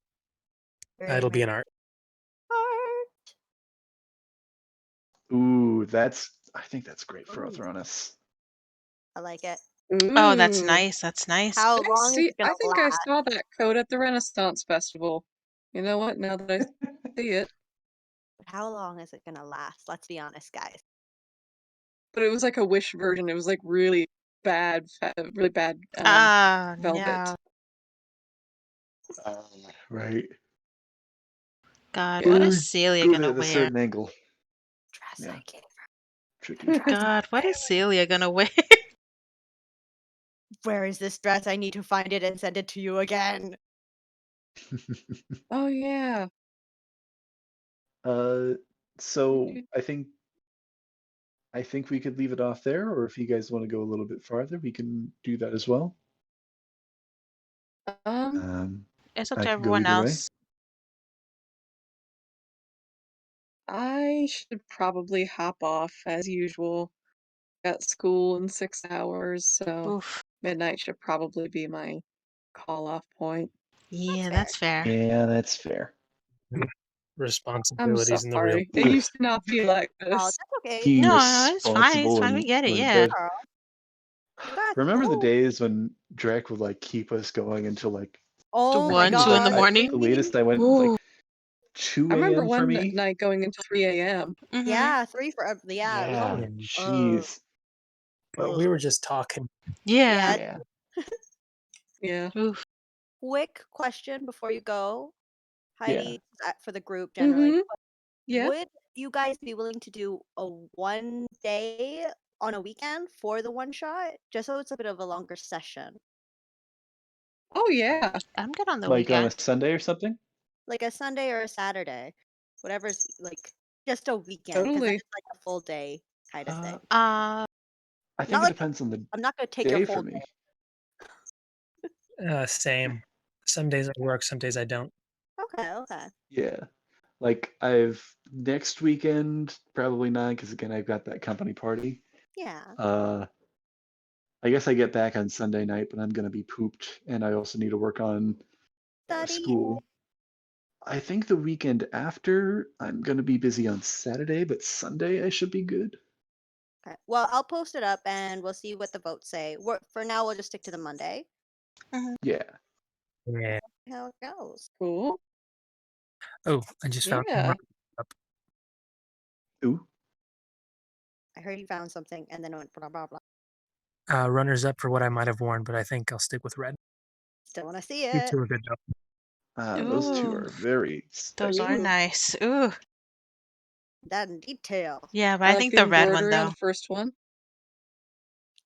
Very It'll be nice. an art. Art. ooh, I think that's great for Ooh. Othronus. I like it. Oh, that's Ooh. nice. That's nice. How I long is see. it gonna I think I last? saw that coat at the Renaissance Festival. You know what? Now that I see it, How long is it gonna last? Let's be honest, guys. but it was like a Wish version. It was like really bad, really bad Ah, velvet. no. Right. God, what Yeah. is Or Celia go at gonna a wear? certain angle. Dress Yeah. I gave her. Tricky. God, what is Celia gonna wear? Where is this dress? I need to find it and send it to you again. Oh yeah. So I think we could leave it off there, or if you guys want to go a little bit farther, we can do that as well. Um, It's up I to could go everyone either way. else. I should probably hop off as usual. Got school in 6 hours, so Oof. midnight should probably be my call-off point. Yeah, fair. that's fair. Yeah, that's fair. I'm Responsibilities in the real. sorry. It used to not be like Oh, this. that's okay. Being No, no, it's fine. It's responsible fine. and We get it. going to Yeah. bed. Girl, you got Remember the school. days when Drake would like keep us going until like Oh my 1, 2 in the god. morning. the latest I went Ooh. like 2 I remember a.m. for one me. night going until 3 a.m. Mm-hmm. Yeah, 3 for yeah, it was Yeah, always jeez. But we were just talking. Yeah. yeah. Yeah, Yeah. Oof. Quick question before you go. yeah. Heidi, for the group generally. Mm-hmm. Yeah. Would you guys be willing to do a one day on a weekend for the one shot? Just so it's a bit of a longer session. Oh yeah. I'm good on the Like on a weekend. Sunday or something. Like a Sunday or a Saturday. Whatever's like just a weekend. Because then Totally. it's like a full day kind of thing. I Not think it like depends on the I'm not gonna take your day whole for me. Same. Some days I work, some days I don't. Okay, okay. Yeah. Like next weekend, probably not, because again I've got that company party. Yeah. I guess I get back on Sunday night, but I'm gonna be pooped, and I also need to work on Study. school. I think the weekend after I'm gonna be busy on Saturday, but Sunday I should be good. Okay. Well, I'll post it up and we'll see what the votes say. For now, we'll just stick to the Monday. Yeah. Yeah. How it goes. Cool. Oh, I just found Yeah. Ooh. I heard you found something and then it went blah blah blah. runners up for what I might have worn, but I think I'll stick with red. Still want to see You it. two are good though. Those two Ooh. are very Those sexy. are nice. Ooh. That in detail. Yeah, but I I like think the the red one embroidery on though. the first one.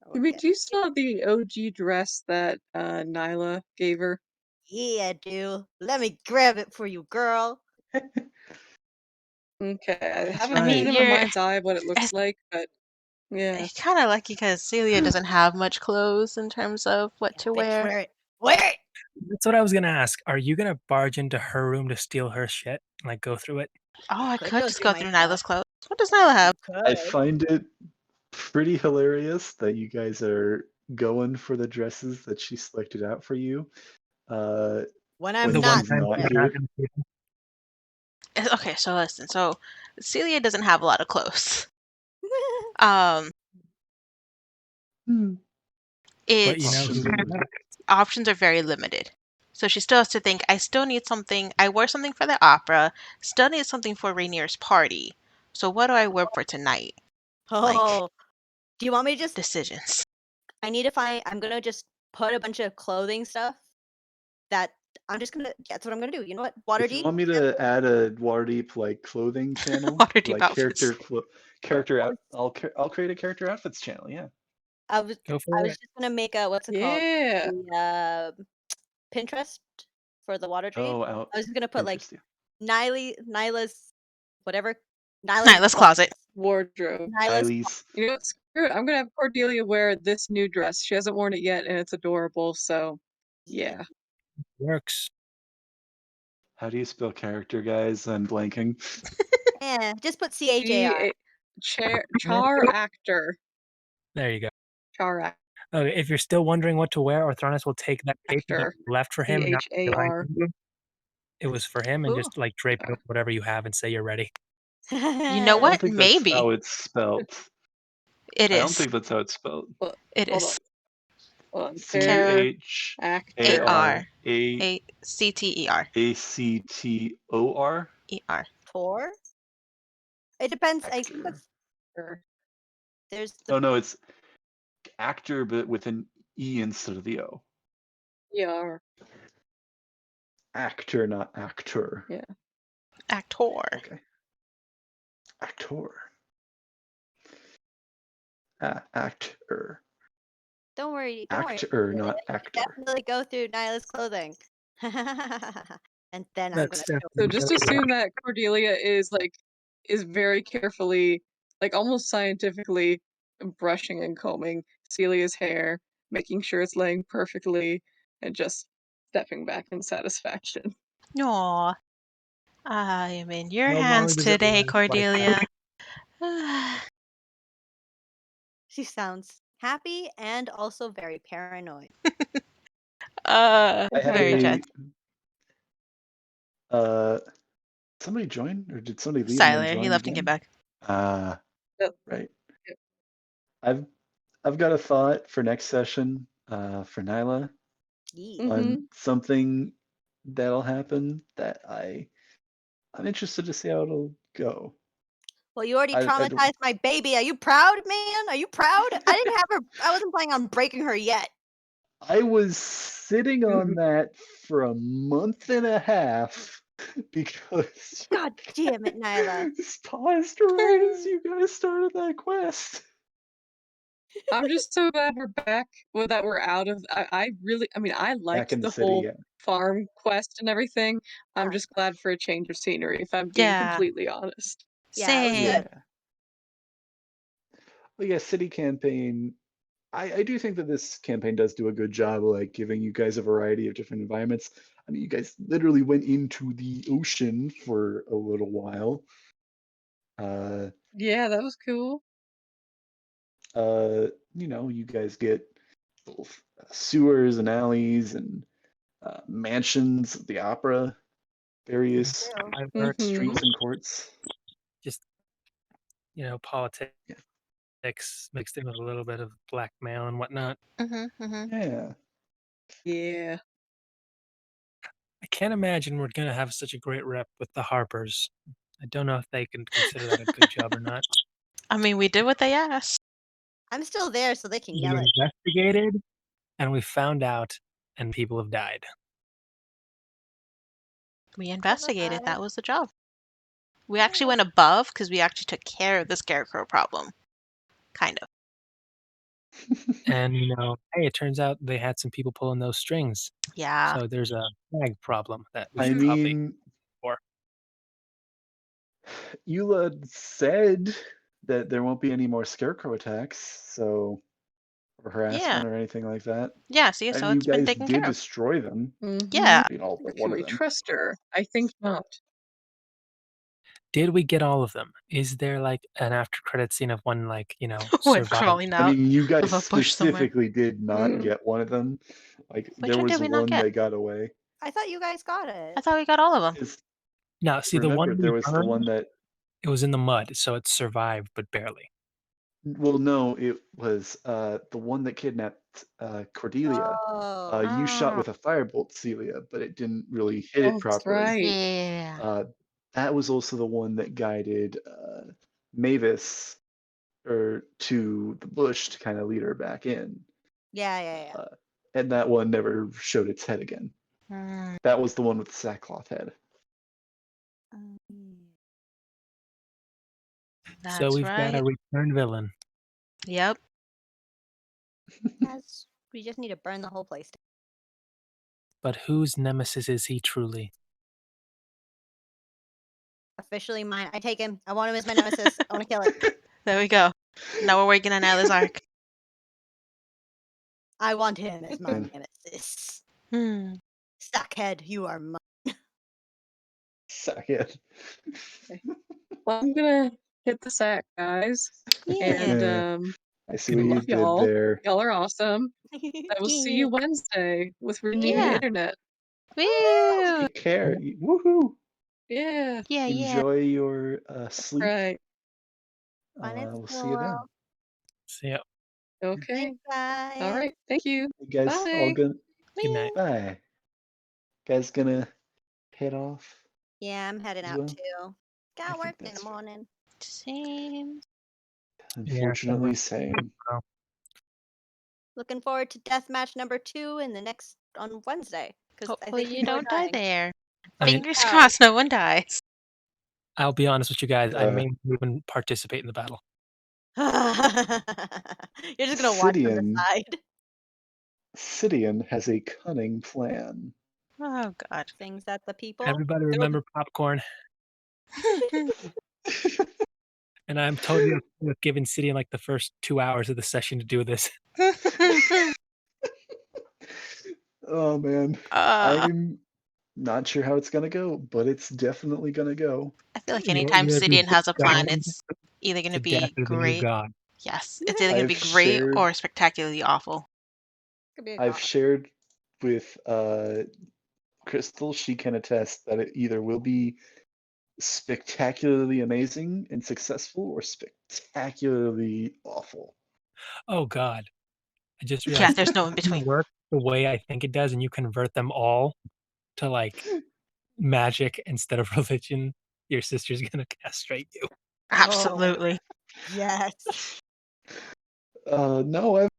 Oh, I mean, yeah. do you still have the OG dress that Nyla gave her? Yeah, dude. Let me grab it for you, girl. Okay, I That's have a I vision mean, in my mind's eye of what it looks it's like, but yeah. kind of lucky because Celia doesn't have much clothes in terms of what to Bitch, wear. wear it. Wear it. That's what I was gonna ask. Are you gonna barge into her room to steal her shit? Like go through it? Oh, I Could could just through go my through stuff. Nyla's clothes. What does Nyla have? I Could. find it pretty hilarious that you guys are going for the dresses that she selected out for you. When When I'm The not one she's time not I'm here. not gonna see them. Okay, so listen. So Celia doesn't have a lot of clothes. Um, Hmm. But you know it's who Options are options are very limited. So she still has to think, I still need something. I wore something for the opera, still need something for Rainier's party. So what do I wear for tonight? Oh. Do you want me to just Decisions. I need to find I'm gonna just put a bunch of clothing stuff that I'm just gonna that's what I'm gonna do. You know what? If you Waterdeep? want me to add a Waterdeep like clothing channel, Waterdeep like outfits. character out, I'll create a character outfits channel. Yeah. I was Go I for was it. just gonna make a what's it called? Yeah. The Pinterest for the Waterdeep. Oh, out I was just gonna put like Pinterest. Yeah. Nyla's whatever Nyla's Nyla's closet. Wardrobe. Nyla's Kylie's. You know what? Screw it. I'm gonna have Cordelia wear this new dress. She hasn't worn it yet, and it's adorable. So, yeah. Works. How do you spell character, guys? I'm blanking. Yeah, just put CHAR. Char actor. There you go. Char actor. If you're still wondering what to wear, Orthronus will take that cape that Actor. you left for him. Not behind CHAR. you. It was for him, and Ooh. just like drape it over whatever you have and say you're ready. You know I don't what? think that's Maybe how it's spelled. it I don't is. think that's how it's spelled. It Hold is. on. Hold on. C Char- H A A R R A A C T E R A C T O R. ER. Tor? It depends. I think Actor. that's there's the Oh no, it's actor, but with an E instead of the O. ER. Actor, not actor. Yeah. Actor. Okay. Actor. Actor. Don't worry. Actor, not You actor. definitely go through Nyla's clothing. And then I'm That's gonna show So definitely just assume that Cordelia is very carefully, like almost scientifically brushing and combing Celia's hair, making sure it's laying perfectly, and just stepping back in satisfaction. Aw. I am in your How long hands does it today, last like that? Cordelia. She sounds happy and also very paranoid. I had Very a judge. somebody join, or did somebody leave and then Siler, he join left and again? came back. Yep. Right. Yep. I've got a thought for next session, for Nyla Yee. Mhm. on something that'll happen that I'm interested to see how it'll go. Well, you already I don't- traumatized my baby. Are you proud, man? Are you proud? I didn't have her. I wasn't planning on breaking her yet. I was sitting on Mhm. that for a month and a half because God damn it, Nyla. just paused right as you guys started that quest. I'm just so glad we're back. Well, that we're out of. I Back liked in the the city, whole yeah. farm quest and everything. I'm Yeah. just glad for a change of scenery, if I'm being Yeah. completely honest. Yeah, it was Same. good. Well, yeah, city campaign. I do think that this campaign does do a good job of like giving you guys a variety of different environments. I mean, you guys literally went into the ocean for a little while. Yeah, that was cool. You guys get both sewers and alleys and mansions, the opera, various True. I've heard Mhm. streets and courts. just politics Yeah. mixed in with a little bit of blackmail and whatnot. Yeah. Yeah. I can't imagine we're gonna have such a great rep with the Harpers. I don't know if they can consider that a good job or not. I mean, we did what they asked. I'm still there, so they can We yell at me. investigated, and we found out, and people have died. We investigated. That Bye. was the job. We actually went above because we actually took care of the scarecrow problem. Kind of. And hey, it turns out they had some people pulling those strings. Yeah. So there's a flag problem that we I should probably. mean, for. Eula said that there won't be any more scarecrow attacks, or harassment or anything like that. Yeah, see, And so you it's been guys taken did care of. destroy them. Yeah. I mean, all but Can one we of them. trust her? I think not. Did we get all of them? Is there like an after credit scene of one One survived? crawling I out mean, you guys of a bush somewhere. specifically did not Mm. get one of them. Like, Which there one was did we not one get? that got away. I thought you guys got it. I thought we got all of them. 'Cause No, see the remember, one we there was the burned, one that. it was in the mud, so it survived, but barely. Well, no, it was the one that kidnapped Cordelia. Oh. You shot Oh. with a firebolt, Celia, but it didn't really hit it Oh, that's properly. right. Yeah. That was also the one that guided Mavis to the bush to kind of lead her back in. Yeah. And that one never showed its head again. Mm, That was the one with the sackcloth head. that's So we've got a right. returned villain. Yep. Yes, we just need to burn the whole place down. But whose nemesis is he truly? Officially mine. I take him. I want him as my nemesis. I want to kill it. There we go. Now we're working on Alice arc. I want him as my And nemesis. Hmm. Stockhead, you are mine. Sack it. Well, I'm gonna hit the sack, guys. And Yeah. I see Good what you love did y'all. there. Y'all are awesome. I will see you Wednesday with renewed Yeah. internet. Woo! Take care. Woohoo! Yeah. Yeah, yeah. Enjoy your sleep. Right. Fun at We'll see you then. school. See ya. Okay. Thanks, guys. All right. Thank you. You guys all Bye. gonna Good night. bye. Guys gonna head off? Yeah, I'm heading As out well? too. I Got think work in that's the fair. morning. Same. Unfortunately, same. Looking forward to death match number 2 in the next on Wednesday. Because I Hopefully think you people are don't die dying. there. I mean, Fingers Oh. crossed no one dies. I'll be honest with you guys. I Uh, may even participate in the battle. You're just gonna watch from the Sidian, side. Sidian has a cunning plan. Oh god. Things that the people. Everybody throw remember popcorn. And I'm totally okay with giving City like the first 2 hours of the session to do this. Oh man, uh, I'm not sure how it's gonna go, but it's definitely gonna go. I feel like You're anytime gonna be Sidian has a plan, bound it's either going to to death be as the new great. god. Yes, it's either going to I've be great shared or spectacularly awful. Could be a I've god. shared with Crystal. She can attest that it either will be spectacularly amazing and successful or spectacularly awful. Oh god. I just Yeah, realized there's no in if it between. work the way I think it does and you convert them all to like magic instead of religion, your sister's gonna castrate you. Absolutely. Yes. No, I've